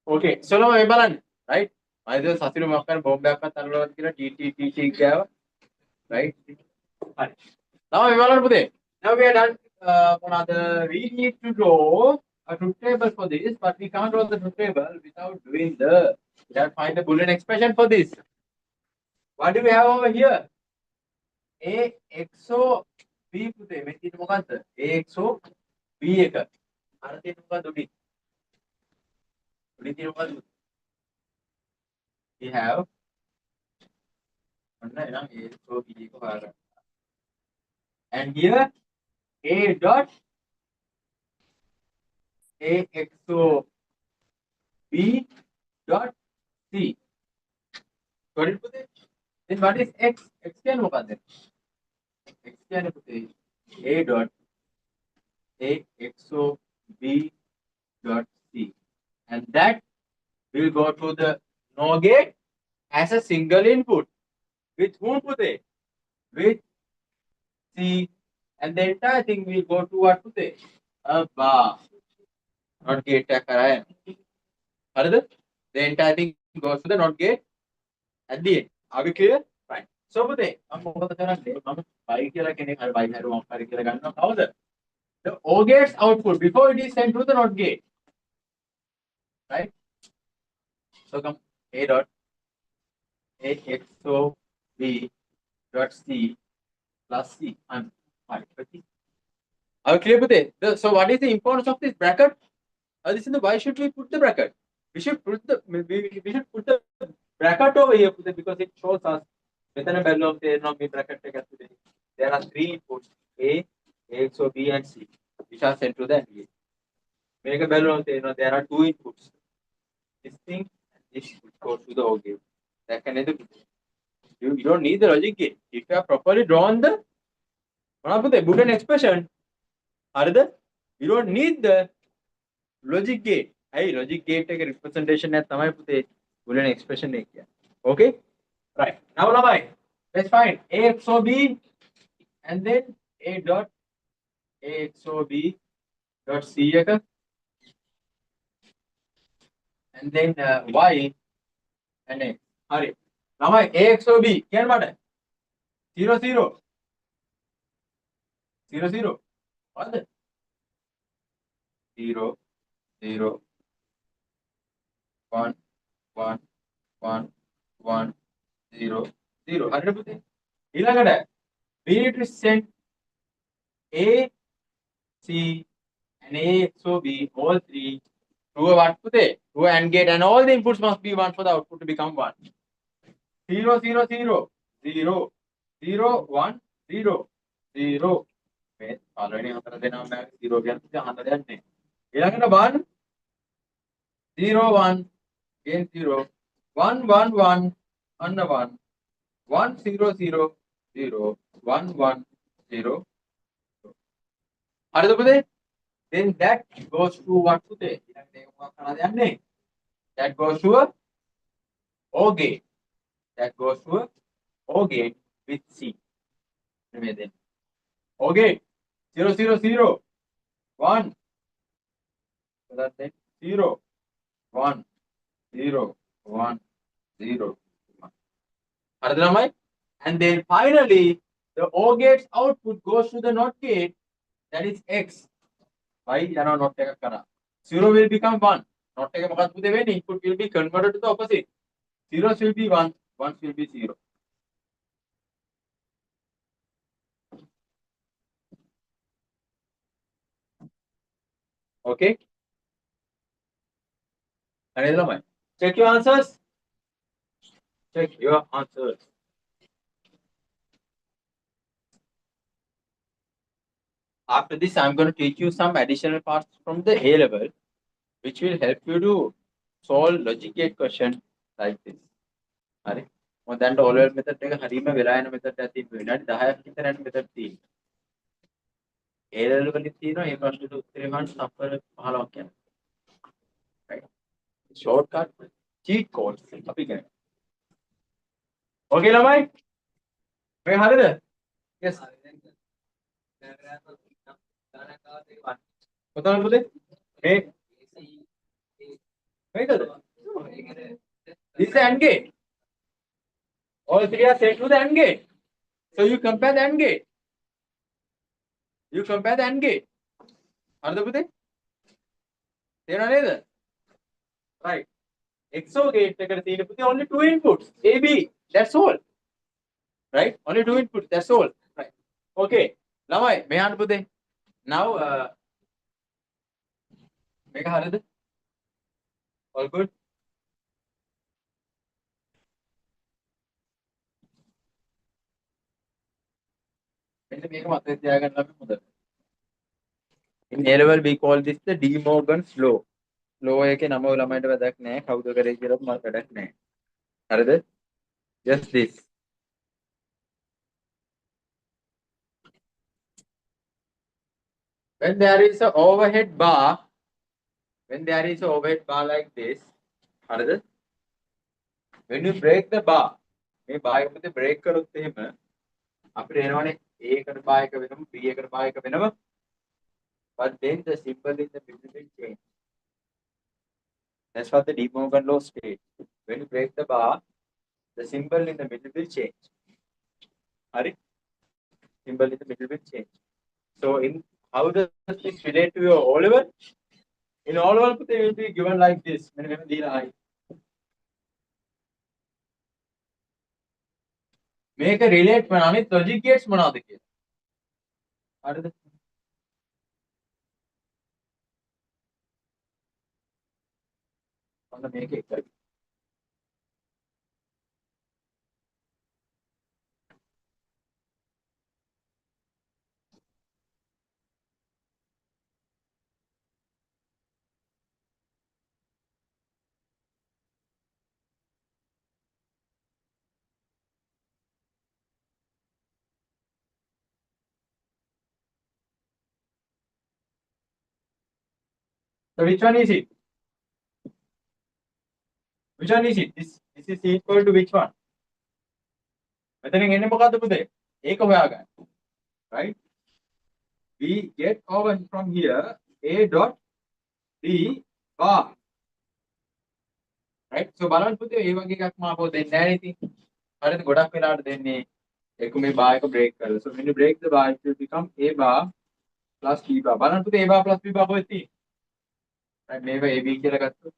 Okay. So now මේ බලන්න. Right. මම ඉතින් සතිරු මොකක් කරන බෝම්බයක්වත් අල්ලනවාද කියලා TTT ගාව. Right. හරි. Now මේ බලන්න පුතේ. Now we are done. We need to draw a truth table for this, but we can't draw the truth table without doing the. We have to find the Boolean expression for this. What do we have over here? A XO B පුතේ මේ තියෙන මොකද්ද? A XO B එක. අර තියෙන මොකද්ද උඩින්? උඩින් තියෙන මොකද්ද? We have ඔන්න එනම් A XO B එක හොයාගන්න. And here A dot A XO B dot C. Got it පුතේ? Then what is X? X කියන්නේ මොකද්ද? X කියන්නේ පුතේ A dot A XO B dot C. And that will go to the NOR gate as a single input. With whom පුතේ? With C. And the entire thing will go to what පුතේ? A bar. NOT gate එක කරා යනවා. හරිද? The entire thing goes to the NOT gate at the end. Are we clear? Right. So පුතේ මම මොකද කරන්නේ? මම y කියලා කෙනෙක් හරි y හරි මොකක් හරි කියලා ගන්නවා. කවුද? The O gate's output before it is sent to the NOT gate. Right? So come A dot A XO B dot C plus C. I'm fine. Are we clear with it? So what is the importance of this bracket? This is the why should we put the bracket? We should put the bracket over here because it shows us මෙතන බැලුවම තේරෙනවා මේ bracket එක ඇතුලේ there are three inputs A XO B and C which are sent to the NDA. මේක බැලුවම තේරෙනවා there are two inputs. This thing and this goes to the O gate. That can either you don't need the logic gate. If you have properly drawn the Boolean expression, you don't need the logic gate. Hey, logic gate එක representation එක තමයි පුතේ Boolean expression එක කියන්නේ. Okay? Right. Now let's find A XO B and then A dot A XO B dot C එක and then Y and X. හරි. ළමයි A XO B කියන්න මට 0 0 0 0 මොකද්ද 0 0 1 1 1 1 0 0 හරිද පුතේ ඊළඟට we need to send A C and A XO B all three to a what පුතේ to a AND gate and all the inputs must be 1 for the output to become 1 0 0 0 0 0 1 0 0 මේ පළවෙනි හතර දෙනාම 0 කියන්නේ අහන්න දෙයක් නෑ ඊළඟට 1 0 1 again 0 1 1 1 and 1 1 0 0 0 1 1 0 හරිද පුතේ then that goes to what පුතේ ඊළඟට ඒක මොකක් කරලා දෙන්නේ that goes to a O gate that goes to a O gate with C නෙමෙයි දෙන්නේ O gate 0 0 0 1 so that's it 0 1 0 1 0 හරිද ළමයි and then finally the O gate's output goes to the NOT gate that is X y යනවා NOT එකක් කරා 0 will become 1 NOT එක මොකක්ද පුතේ වෙන්නේ input will be converted to the opposite zeros will be 1 ones will be 0 okay හරිද ළමයි check your answers check your answers after this I'm going to teach you some additional parts from the A level which will help you to solve logic gate question like this හරි මම දැන් all level method එක හරීම වෙලා යන method එකක් තියෙනවා විනාඩි 10ක් විතර යන method තියෙනවා A level වලින් තියෙනවා මේ ප්‍රශ්නෙට උත්තරේ ගන්න තප්පර 15ක් යනවා right shortcut cheat codes අපි කරමු okay ළමයි මේ හරිද? Yes. කොතනද පුතේ? මේ මේකද? This is the AND gate. All three are set to the AND gate. So you compare the AND gate. You compare the AND gate. හරිද පුතේ? තේරුණා නේද? Right. XOR gate එකට තියෙන පුතේ only two inputs A B. That's all. Right? Only two inputs. That's all. Right. Okay. ළමයි මෙහාට පුතේ. Now මේක හරිද? All good? මෙන්න මේක මතක තියාගන්න අපි හොඳට. In A level we call this the De Morgan's law. Law එකේ නම ඔය ළමයින්ට වැදගත් නෑ. කවුද කරේ කියලා මට වැඩක් නෑ. හරිද? Just this. When there is a overhead bar, like this, හරිද? When you break the bar, මේ bar එක පුතේ break කරොත් එහෙම අපිට එනවනේ A එකට bar එක වෙනම B එකට bar එක වෙනම. But then the symbol in the middle will change. That's what the De Morgan law states. When you break the bar, the symbol in the middle will change. Hari? Symbol in the middle will change. So in how does this relate to your O level? In O level, they will be given like this. Make a relate बनाने logic gates बना देंगे. हरिद? मतलब make एक So which one is it? Which one is it? This is equal to which one? මෙතනින් එන්නේ මොකද්ද පුතේ? ඒක හොයාගන්න. Right? We get over from here A dot D bar. Right? So බලන්න පුතේ මේ වගේ එකක් මාපෝ දෙන්නේ නැහැ නේ ඉතින්. හරිද? ගොඩක් වෙලාවට දෙන්නේ එක මේ bar එක break කරලා. So when you break the bar it will become A bar plus B bar. බලන්න පුතේ A bar plus B bar කොහෙද තියෙන්නේ? Right? මේක A B කියලා ගත්තොත්.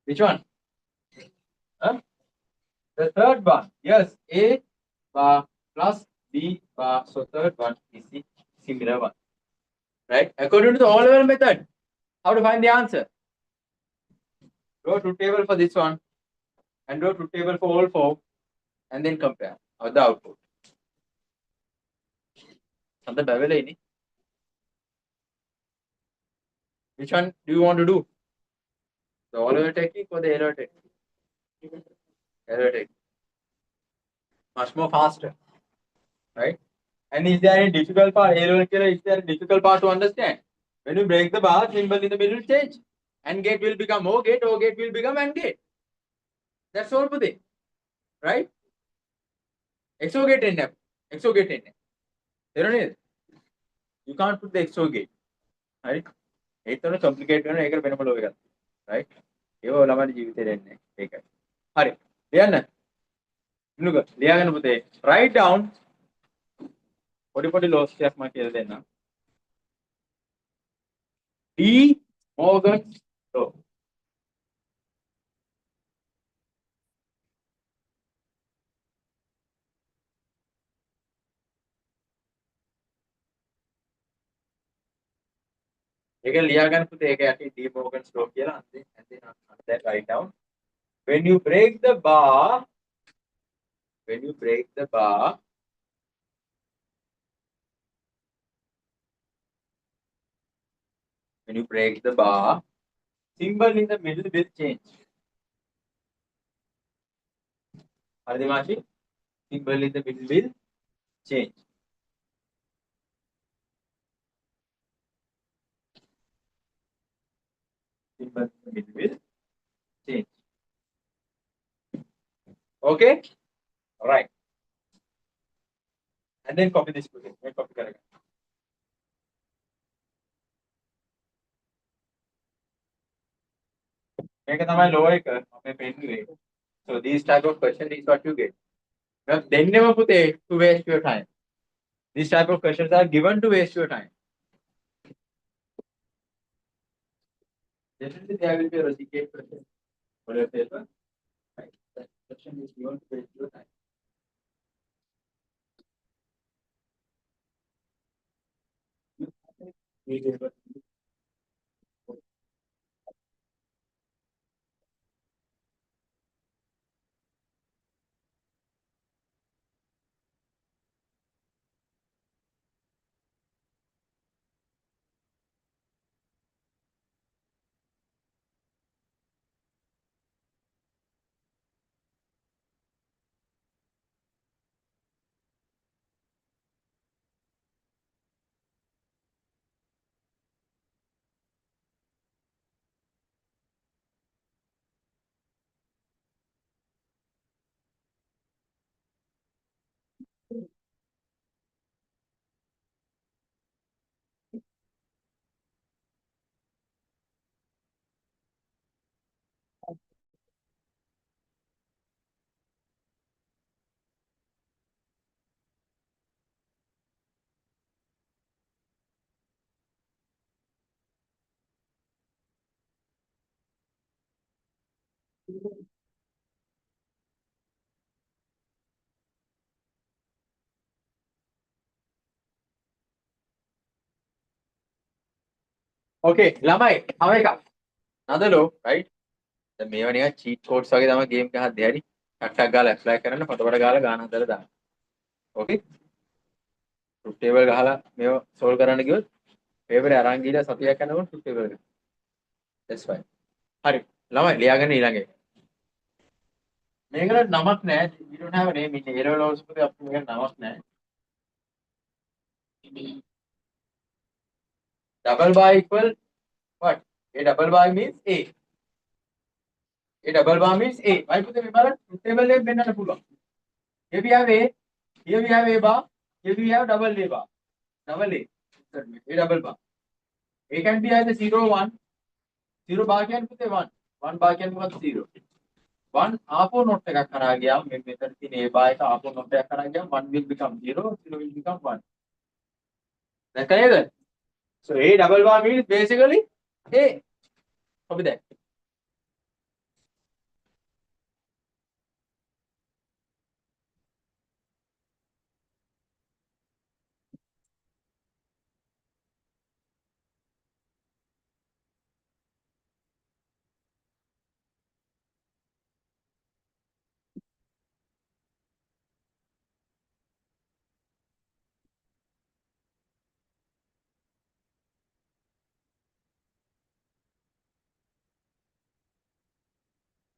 Which one? Huh? The third one. Yes, A bar plus B bar. So third one is the similar one. Right? According to the all-level method, how to find the answer? Draw truth table for this one and draw truth table for all four and then compare the output. Which one do you want to do? The all-level technique or the error technique? Error technique. Much more faster. Right? And is there any difficult part? Is there a difficult part to understand? When you break the bar, symbol in the middle will change. AND gate will become O gate will become AND gate. That's all for this. Right? XOR gate in there. XOR gate in there. You can't put the XOR gate. Right? It's not complicated. Right? You will have to Hurry. Look, write down. What do you lost? De Morgan's law. De Morgan's law and then that write down. When you break the bar, when you break the bar, symbol in the middle will change. Ardimashi, symbol in the middle will change. Symbol in the middle will change. Okay, right. And then copy this put it. Copy correct. මේක තමයි low එක අපේ පෙන්නුවේ. So these type of question is what you get. දෙන්නෙම පුතේ to waste your time. These type of questions are given to waste your time. Definitely there will be a logic question for your paper. Right. That question is given to waste your time. Okay, ළමයි තව එකක්. Another law, right? දැන් මේවා නිකන් cheat codes වගේ තමයි game එක හදන්නේ හරි. ටක් ගාලා apply කරන්න පොතපත ගාලා ගාන හදලා දාන්න. Okay? truth table ගහලා මේව solve කරන්න ගියොත් paper එක අරන් ගිහලා සතියක් යනකොට truth table එක. That's fine. හරි. ළමයි ලියාගන්න ඊළඟ එක. මේකට නමක් නැහැ. We don't have a name in A level also පුතේ අපිට මේකට නමක් නැහැ. Double bar equal what? A double bar means A. A double bar means A. Why පුතේ මේ බලන්න truth table එකෙන් වෙන්නන්න පුළුවන්. Here we have A. Here we have A bar. Here we have double A bar. Double A. A double bar. A can be either 0 or 1. 0 bar can be 1. 1 bar can be 0. 1 ආපෝ note එකක් කරා ගියාම මේ මෙතන තියෙන A bar එක ආපෝ note එකක් කරා ගියාම 1 will become 0, 0 will become 1. දැක්ක නේද? So A double bar means basically A. Copy that.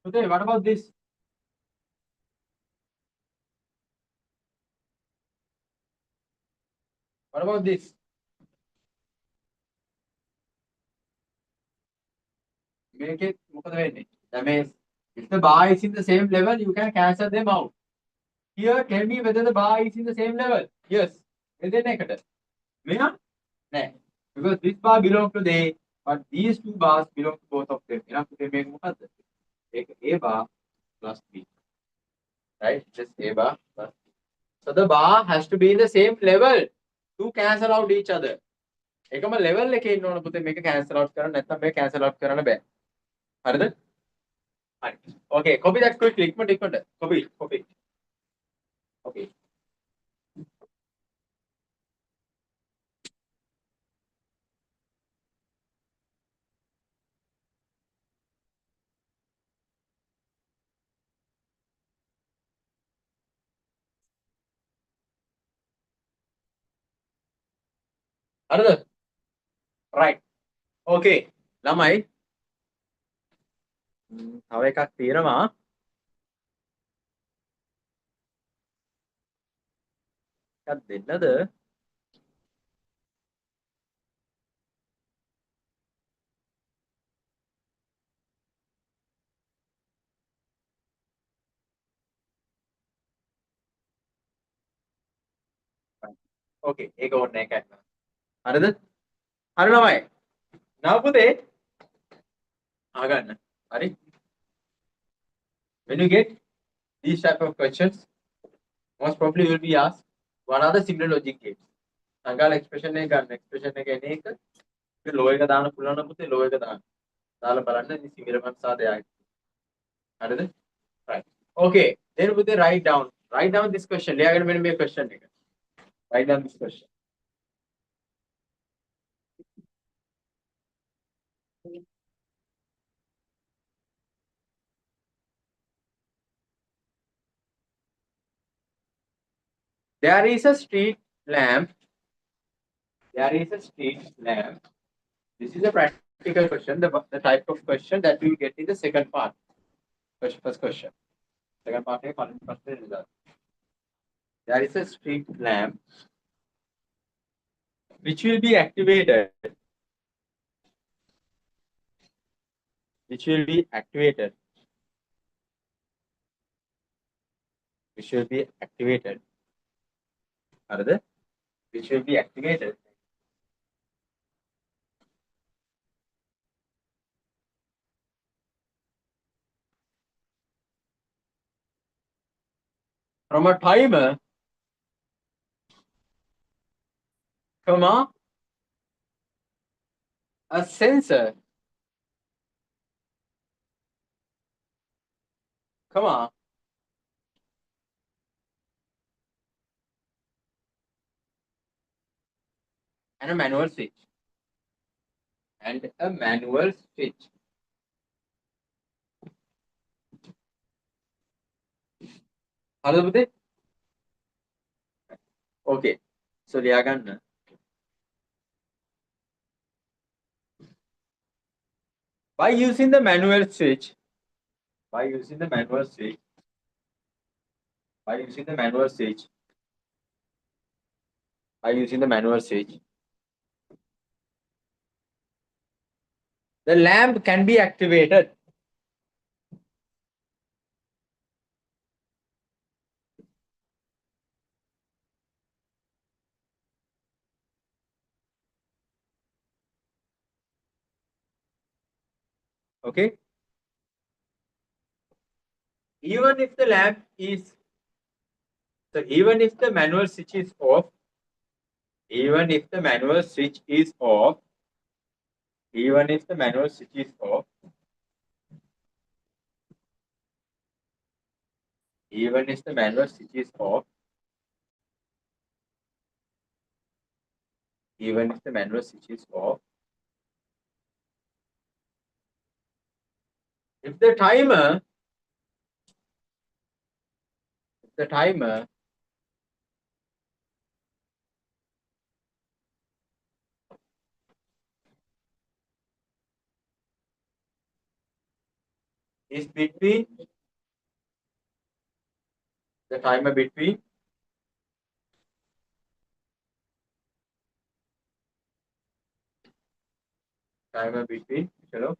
Okay, what about this? What about this? Make it මොකද වෙන්නේ? That means if the bar is in the same level, you can cancel them out. Here, tell me whether the bar is in the same level. Yes. එදෙන්න එකට. මෙහා? නෑ. Because this bar belongs to the A, but these two bars belong to both of them. එහෙනම් පුතේ මේක මොකද්ද? ඒක A bar plus B. Right? Just A bar plus B. So the bar has to be in the same level to cancel out each other. එකම level එකේ ඉන්න ඕන පුතේ මේක cancel out කරන්න නැත්නම් මේක cancel out කරන්න බෑ. හරිද? හරි. Okay, copy that quickly. ඉක්මනට. Copy. Okay. හරිද? Right. Okay. ළමයි තව එකක් තියෙනවා. එකක් දෙන්නද? Okay, ඒක ඕනේ නැහැ කන්න. හරිද? හරි ළමයි. now පුතේ අහගන්න. හරි? When you get these type of questions, most probably you will be asked what are the single logic gates? සංගාල expression එක ගන්න. expression එක එන එක ලෝ එක දාන්න පුළුවන් නම් පුතේ ලෝ එක දාන්න. දාලා බලන්න ඉතින් සිංගල මන්සා දෙයක්. හරිද? Right. Okay. Then පුතේ write down this question. ලියාගෙන මෙන්න මේ question එක. Write down this question. There is a street lamp. There is a street lamp. This is a practical question, the type of question that we will get in the second part. First question. Second part is first result. There is a street lamp which will be activated. Which will be activated. Which will be activated. Another. Which will be activated. From a timer, comma, a sensor, comma, and a manual switch. And a manual switch. Hello, okay. So, liyaganna. By using the manual switch, by using the manual switch, by using the manual switch, by using the manual switch, the lamp can be activated. Okay. Even if the lamp is, so even if the manual switch is off, even if the manual switch is off, even if the manual switch is off, even if the manual switch is off, even if the manual switch is off, if the timer is between the timer between hello,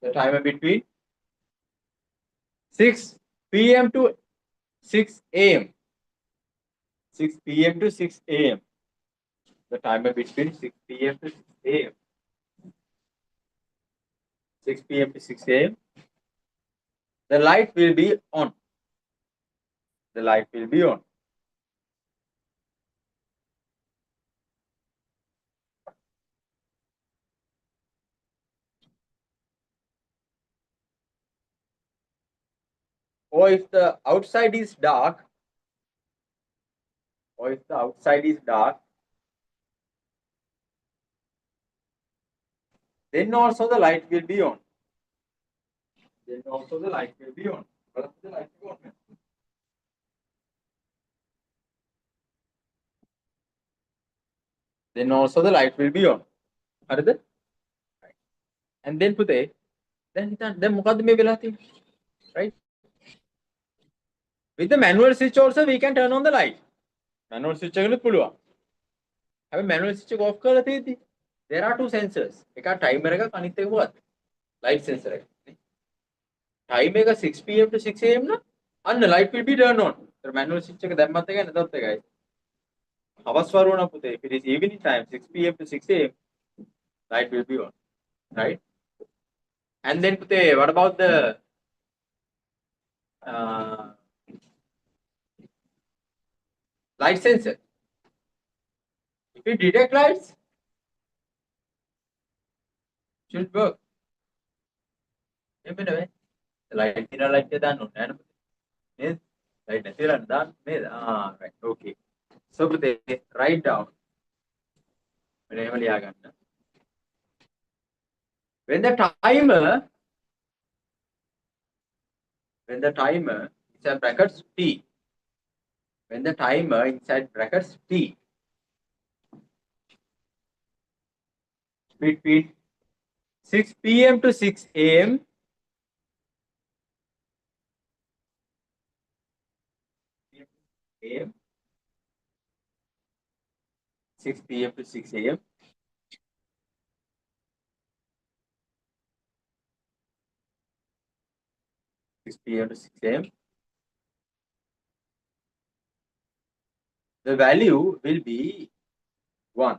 the timer between 6 p.m. to 6 a.m. 6 p.m. to 6 a.m. The timer between 6 p.m. to 6 a.m. 6 p.m. to 6 a.m. The light will be on. The light will be on. Or if the outside is dark, then also the light will be on. Then also the light will be on. The light will be on. Then also the light will be on. හරිද? And then පුතේ then මොකද්ද මේ වෙලා තියෙන්නේ? Right? With the manual switch also we can turn on the light. Manual switch එකලුත් පුළුවන්. හැබැයි manual switch එක off කරලා තියෙද්දි there are two sensors. එකක් timer එකක් අනිත් එක මොකක්ද? Light sensor එක. Time එක 6 pm to 6 am නම් අන්න light will be turned on. ඒතර manual switch එක දැම්මත් එකයි නැතත් එකයි. Havaswaruna pute. If it is evening time, 6 p.m. to 6 a.m., light will be on, right? And then pute, what about the uh, light sensor? If it detect lights, should work. Light in a light done. Light done. Ah, right. Okay. So pute, write down. When the timer, inside brackets T, when the timer inside brackets T between 6 p.m. to 6 a.m. a.m. 6 p.m. to 6 a.m. 6 p.m. to 6 a.m. The value will be 1.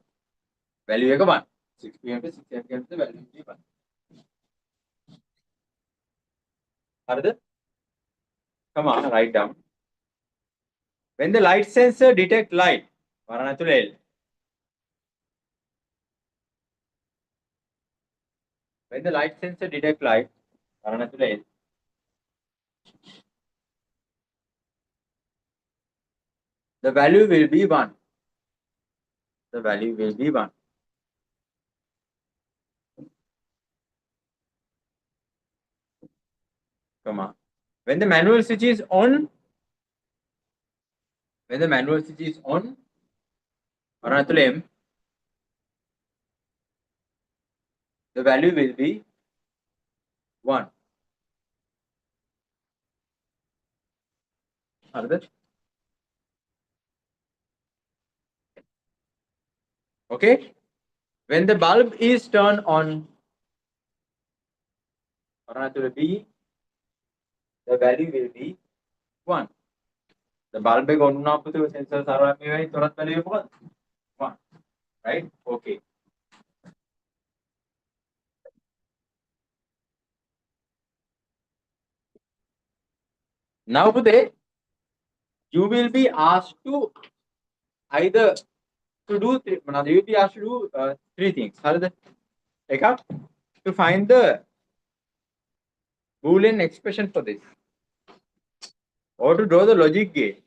Value is 1. 6 p.m. to 6 a.m. The value will be 1. Further, come on, write down. When the light sensor detect light, when the light sensor detect light, the value will be 1. The value will be 1. Come on. When the manual switch is on, the value will be 1. Okay. When the bulb is turned on, the value will be 1. The bulb is on now, the sensors are value 1. Right? Okay. Now, you will be asked to either to do you will be asked to do 3 things. To find the Boolean expression for this, or to draw the logic gate,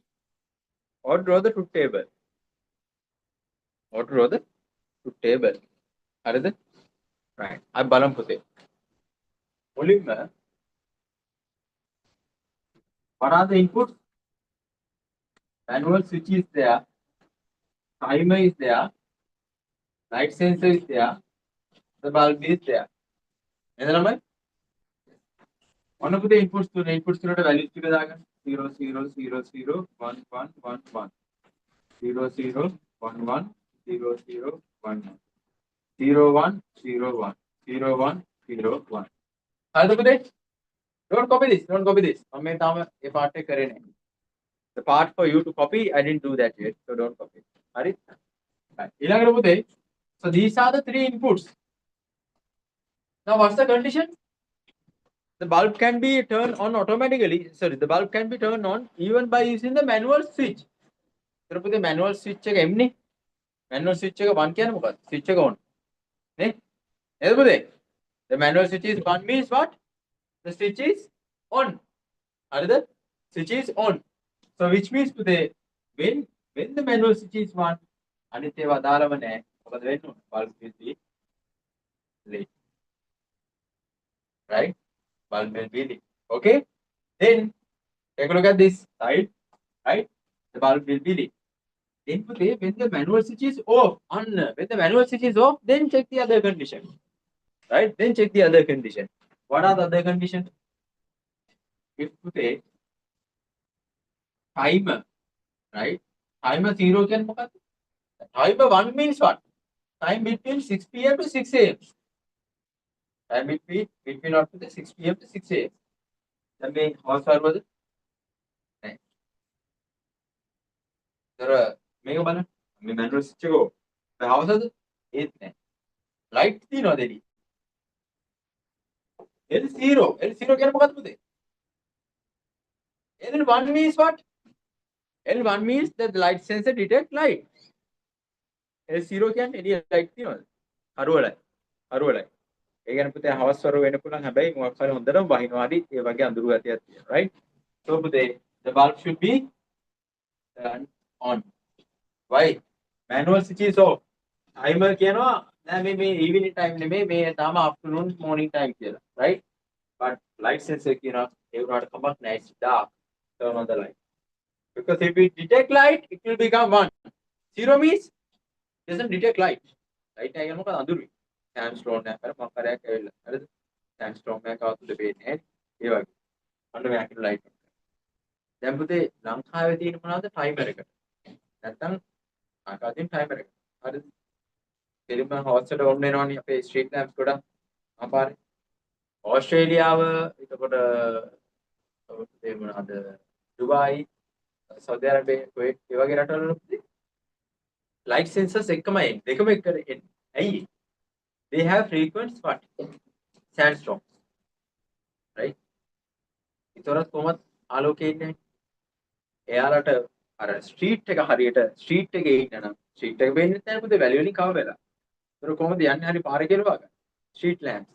or draw the truth table, Right. I balam pute. What are the inputs? Manual switch is there, timer is there, light sensor is there, the bulb is there. One of the inputs to the values to the 0, 0, 0, 0, 1, 1, 1, 1, 0, 0, 1, 1, 0, 0, 1, 1, 0, 1, 0, 1, 0, 1, 0, 1. Don't copy this. The part for you to copy, I didn't do that yet, so don't copy. Right? So these are the 3 inputs. Now what's the condition? The bulb can be turned on automatically. Sorry, the bulb can be turned on even by using the manual switch. The manual switch manual switch 1 switch on. The manual switch is 1 means what? The switch is on. The switch is on. So which means when the manual switch is 1, bulb will be lit. Right? Bulb will be lit. Okay? Then take a look at this side. Right? The bulb will be lit. Then when the manual switch is off, when the manual switch is off, then check the other condition. Right? Then check the other condition. What are the other conditions? If timer, right? Timer 0 can timer 1 means what? Time between 6 p.m. to 6 a.m. Time between up to the 6 p.m. to 6 a.m. Then me horsepower was it? There are mega මේ manual switch එක off. හවසද? ඒත් නැහැ. light තියනවද එළියේ? L0 කියන්නේ මොකක්ද පුතේ? L1 means what? L1 means that the light sensor detect light. L0 කියන්නේ එළියේ light තියනවද? හරුවලයි. ඒ කියන්නේ පුතේ හවස් වරු වෙන්න පුළුවන් හැබැයි මොකක් හරි හොඳටම වහිනවා හරි ඒ වගේ අඳුරු ගතියක් තියෙනවා right so පුතේ the bulb should be turned on why manual switch is off timer කියනවා නෑ මේ evening time නෙමෙයි මේ තාම afternoon morning time කියලා right but light sensor කියනවා ඒ වුණාට කමක් නෑ it's dark turn on the light because if it detect light it will become 1 0 means doesn't detect light light එක මොකද අඳුරුයි sandstorm එකක් කරා මොකක් කරයක් ඇවිල්ලා හරිද sandstorm එකක් ආවොත් දෙපේන්නේ ඒ වගේ අන්න මෙයාට ලයිට් දැන් පුතේ ලංකාවේ තියෙන මොනවද ටයිමර් එක නැත්තම් ආකාශයෙන් ටයිමර් එක හරිද දෙලින්ම හවසට ඔන් වෙනවනේ අපේ ස්ට්‍රීට් ලැම්ප්ස් ගොඩක් අපාරේ ඕස්ට්‍රේලියාව එතකොට ඒ මොනවද දුබායි සෞදි අරාබිය කුවේට් ඒ වගේ රටවල පුතේ light sensors එකම දෙකම එකට එන්නේ ඇයි they have frequent what sandstorm right ඒතරත් කොහොමද ආලෝකය ඉන්නේ එයාලට අර ස්ට්‍රීට් එක හරියට ස්ට්‍රීට් එකේ ඉන්නනම් ස්ට්‍රීට් එක වෙන්නේ නැහැ පුතේ වැලි වලින් කව වෙලා ඒතර කොහොමද යන්නේ හරි පාරේ කියලා වගේ ස්ට්‍රීට් ලැම්ප්ස්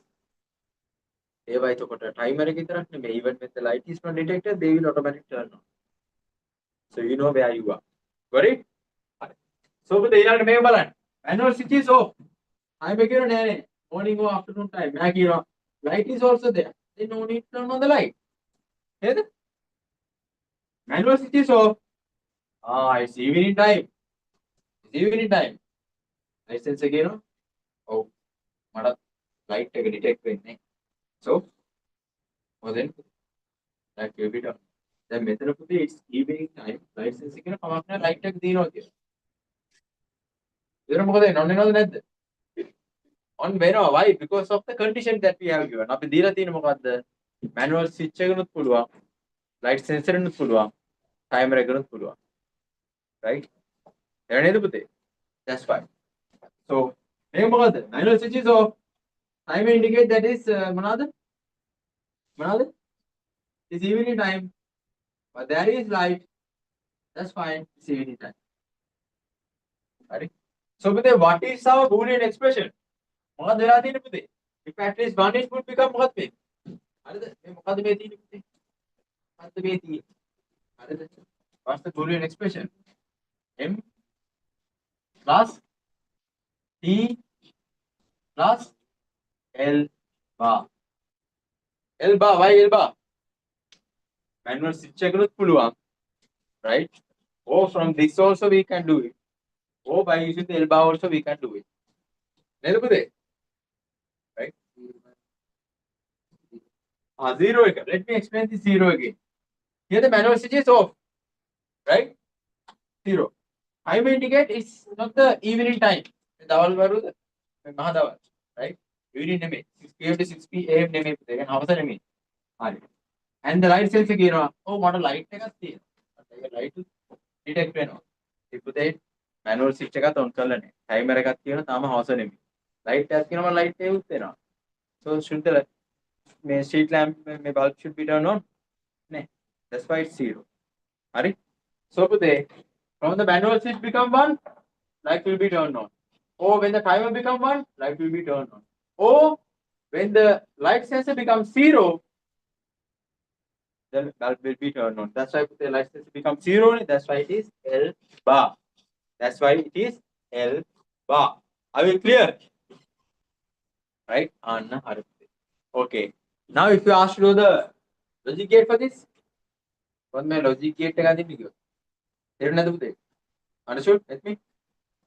ඒවා එතකොට ටයිමර් එක විතරක් නෙමෙයි even with the light is not detected they will automatically turn on so you know where you are got it හරි so පුතේ ඊළඟට මේක බලන්න manual switch is off time එක කියනවා නෑ morning or afternoon time මම කියනවා light is also there then no need to turn on the light නේද manual switch is off it's evening time light sensor කියනවා ඔව් මට light එක detect වෙන්නේ so well then that will be done දැන් මෙතන පුතේ it's evening time light sensor කියන කමක් නැහැ light එක දිනනවා කියලා ඉතින් මොකද on වෙනවද නැද්ද on වෙනවා why because of the condition that we have given අපි දීලා තියෙන මොකද්ද manual switch එකනොත් පුළුවන් light sensor එකනොත් පුළුවන් timer එකනොත් පුළුවන් right එහෙම නේද පුතේ that's fine so මේක මොකද්ද manual switch is off timer indicate that is මොනවාද it's evening time but there is light that's fine it's evening time right so පුතේ what is our boolean expression මොකද වෙලා තියෙන්නේ පුතේ if at least one it would become මොකක්ද මේ හරිද මේ මොකද්ද මේ තියෙන්නේ පුතේ මොකද්ද මේ තියෙන්නේ හරිද what's the boolean expression m plus t plus l bar why l bar manual switch එකනොත් පුළුවන් right or from this also we can do it or by using the l bar also we can do it නේද පුතේ right zero එක let me explain this zero again here the manual switch is off right zero time indicate is not the evening time දවල් වරුද මහ දවල් right evening නෙමෙයි 6 pm to 6 pm නෙමෙයි පුතේ කියන්නේ හවස නෙමෙයි හරි and the light sensor කියනවා ඔව් මට light එකක් තියෙනවා ඒක light detect වෙනවා ඒ පුතේ manual switch එකත් on කරලා නැහැ timer එකක් තියෙනවා තාම හවස නෙමෙයි light එකක් තියෙනවා light එක උත් වෙනවා so should the මේ street lamp මේ bulb should be turned on නේ that's why it's zero හරි so පුතේ from the manual switch become 1 light will be turned on or when the timer become 1 light will be turned on or when the light sensor becomes 0 the bulb will be turned on that's why the light sensor becomes 0 that's why it is l bar are we clear right anna hari okay now if you ask to do the logic gate for this what my logic gate එක අදින්න කිව්වා තේරුණාද පුතේ understood let me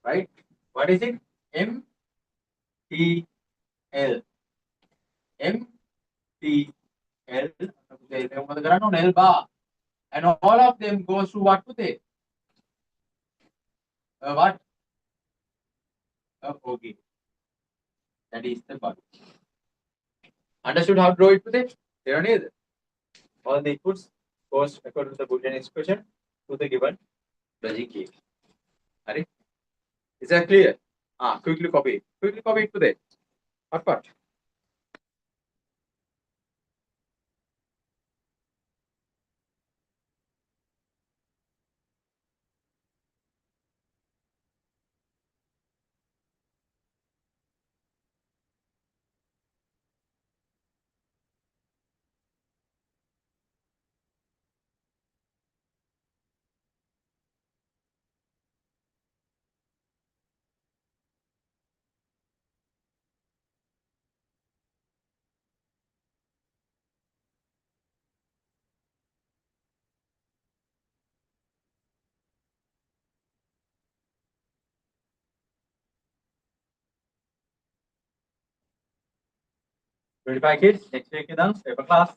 right what is it m t l m t l පුතේ ඒක මොකද කරන්න ඕනේ l bar and all of them goes to what පුතේ what okay that is the bulb understood how to draw it today තේරුණා නේද all the inputs goes according to the boolean expression to the given logic gate හරි Is that clear? Quickly copy. Quickly copy it to there. What? Verify kids. Next week is paper class.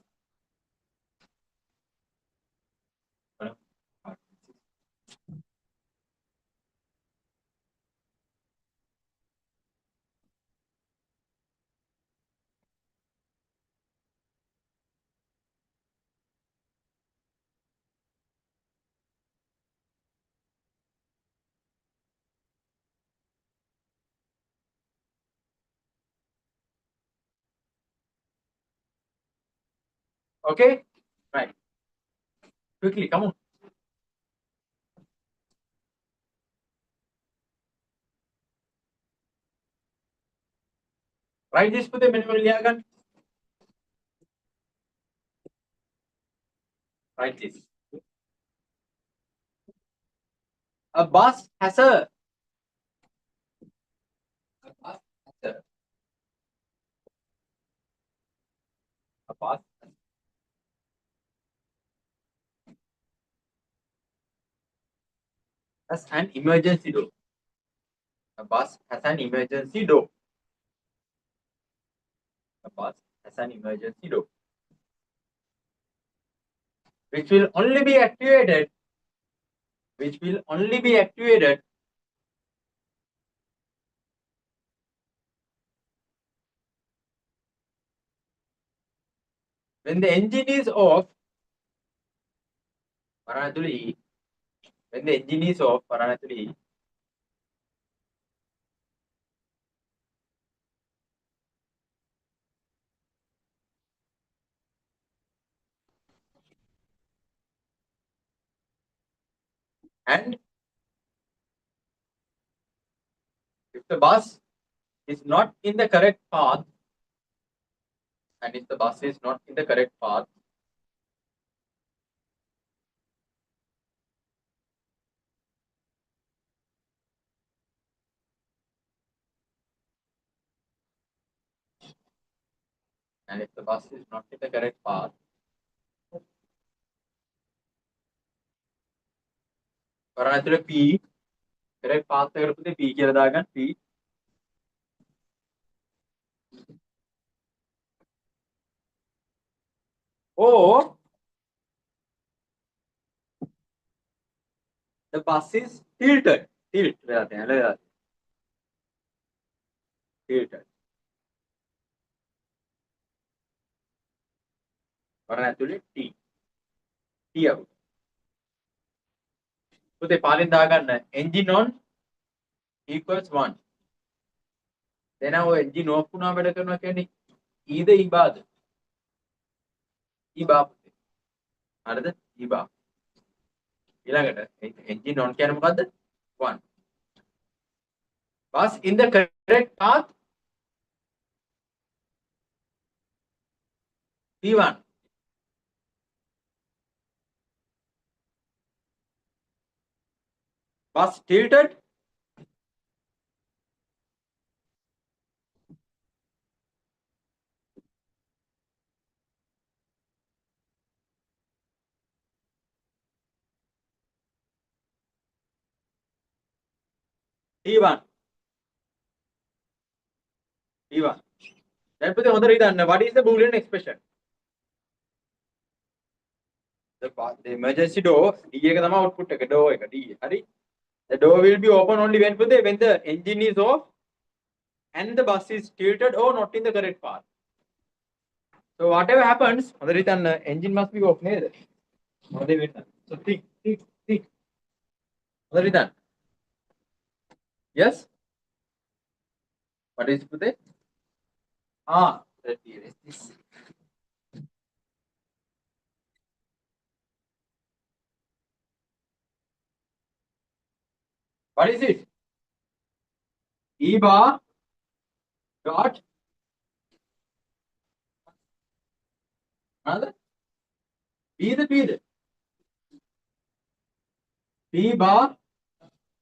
Okay. Right. Quickly, come on. Write this to the manual diagram. Write this. A bus has a bus has a bus has an emergency door. A bus has an emergency door. A bus has an emergency door, which will only be activated. Which will only be activated when the engine is off. When the engine is off, and if the bus is not in the correct path, and if the bus is not in the correct path, and if the bus is not in the correct path, P correct path P P, or the bus is tilted. Tilted. T. T out. පුතේ පාලින් දාගන්න engine on equals 1. දැන් ඔය engine off වුණා වැඩ කරනවා කියන්නේ ඊද ඊබාද? ඊබා පුතේ. හරිද? ඊබා. ඊළඟට engine on කියන්නේ මොකද්ද? 1. Bus in the correct path P1. Bus tilted T1. T1. දැන් පුතේ හොඳට හිතන්න what is the boolean expression? The emergency door D එක තමයි output එක door එක D. හරි? The door will be open only when the engine is off and the bus is tilted or not in the correct path. So whatever happens, engine must be off. So think. Yes. What is pute? Ah, that is this. What is it? E bar dot another P P bar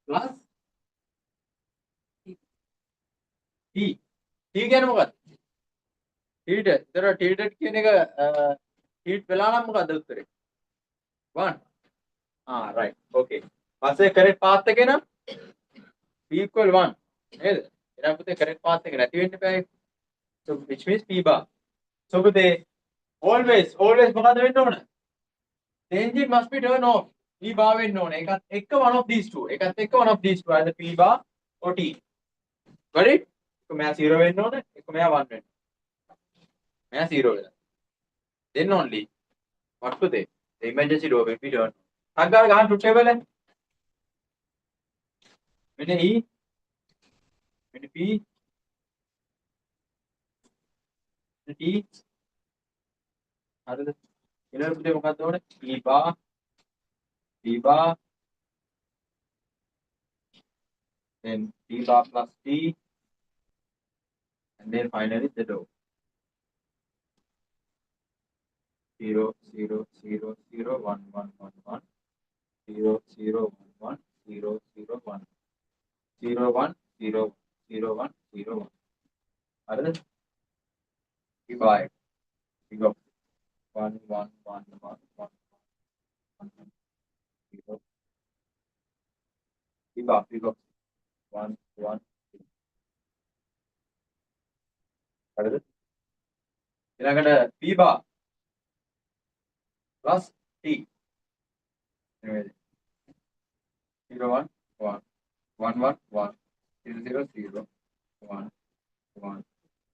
plus T. T කියන්නේ මොකක්ද? Heat. ඒතර heated කියන එක heat වෙලා නම් මොකක්ද උත්තරේ? 1. Ah, right. Okay. පස්සේ correct path එක නම් P equal 1. නේද? එහෙනම් පුතේ correct path එක නැති වෙන්න බෑ. So which means P bar. So පුතේ always මොකද වෙන්න ඕන? The engine must be turned off. P bar වෙන්න ඕනේ. එකත් එක්ක one of these two. එකත් එක්ක one of these two. either P bar or T. Got it? එක මෙයා 0 වෙන්න ඕනේ. එක මෙයා 1 වෙන්න. මෙයා 0 වෙලා. Then only what to say? The emergency door will be turned. අග්ගාර ගහන්න ටුට් ටේබල් එක. මෙන්න E මෙන්න P මෙන්න T හරිද? ඊළඟ පුතේ මොකක්ද ඕනේ? P bar then P bar plus T and then finally the door. 0 0 0 0 1 1 1 1 0 0 1 1 0 0 1 0 1 0 0 1 0 1. හරිද? divide. We go 1 1 1 1 1 1 0. We go 1 1. හරිද? ඊළඟට P bar plus T. 0 1 1 1 1 1 0 0 0 1 1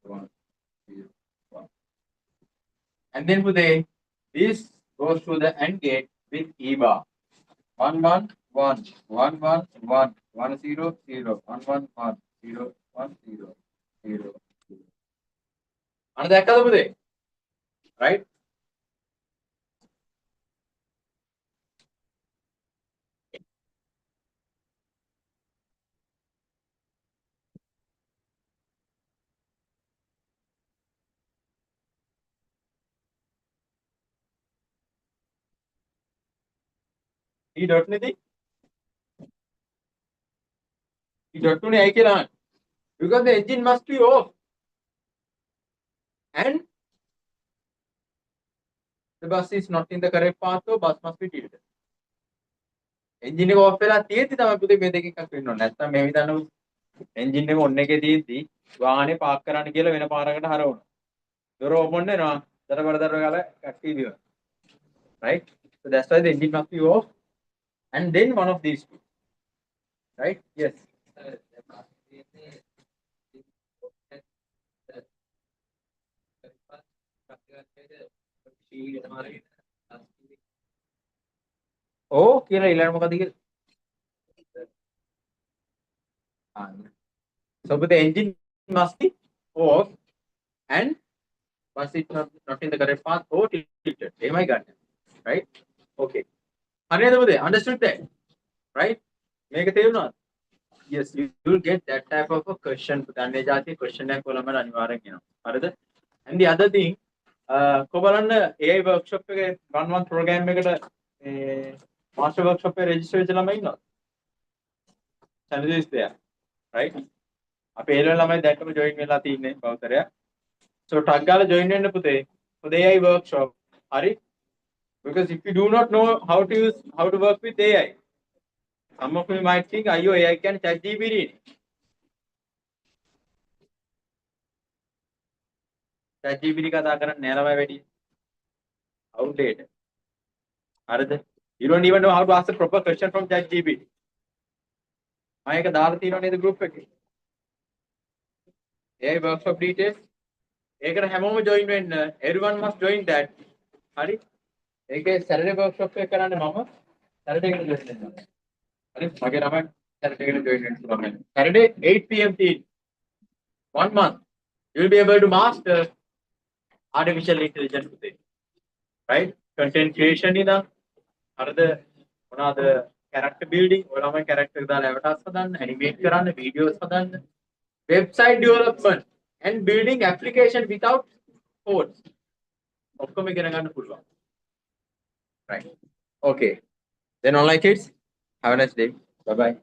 1 0 1. And then today this goes to the AND gate with E bar 1 1 1 1 1 1 1 0 0 1 1 1 0 1 0 0 0. අන්න දැක්කද පුතේ? right? E dot නෙදී E dot උනේ ඇයි කියලා අහන්න. Because the engine must be off and the bus is not in the correct path, so bus must be tilted. Engine එක off වෙලා තියෙද්දි තමයි පුතේ මේ දෙක එකක් වෙන්න ඕනේ. නැත්නම් මේ විදිහට engine එක on එකේ තියෙද්දි වාහනේ පාක් කරන්න කියලා වෙන පාරකට හරවනවා. දොර open වෙනවා. දරබර ගාලා කට්ටි දිනවා. Right? So that's why the engine must be off and then one of these two. Right? Yes. Oh, කියලා ඊළඟ මොකද කියලා? So but the engine must be off and bus is not in the correct path or tilted. එහෙමයි ගන්න. Right? Okay. හරියද පුතේ? Understood that? Right? මේක තේරුණාද? Yes, you will get that type of a question. පුතන්නේ જાති question එකක් කොළඹ අනිවාර්යෙන් එනවා. හරිද? And the other thing කොබලන්න AI workshop එකේ 1 program එකට master workshop එකේ register වෙච්ච ළමයි ඉන්නවද? Channel is there. Right? අපේ ඒ ළමයි දැක්කම join වෙලා තින්නේ බෞතරය. So ටක් ගාලා join වෙන්න පුතේ. for the AI workshop. හරි? Because if you do not know how to work with AI, some of you might think අයියෝ AI කියන්නේ ChatGPT නේ. ChatGPT කතා කරන්නේ නෑ ළමයි වැඩි. outdated. හරිද? You don't even know how to ask a proper question from ChatGPT. මම ඒක දාලා තියෙනවා නේද group එකේ? AI workshop details. ඒකට හැමෝම join වෙන්න. Everyone must join that. හරි? ඒකේ Saturday workshop එක කරන්නේ මම. Saturday එකට join වෙන්න. හරි? මගේ නම Saturday 8 p.m. till 1 month. You'll be able to master artificial intelligence today, right? Content creation in the character building, or character avatars animate videos website development and building application without code. Right. Okay. Then online kids, have a nice day. Bye bye.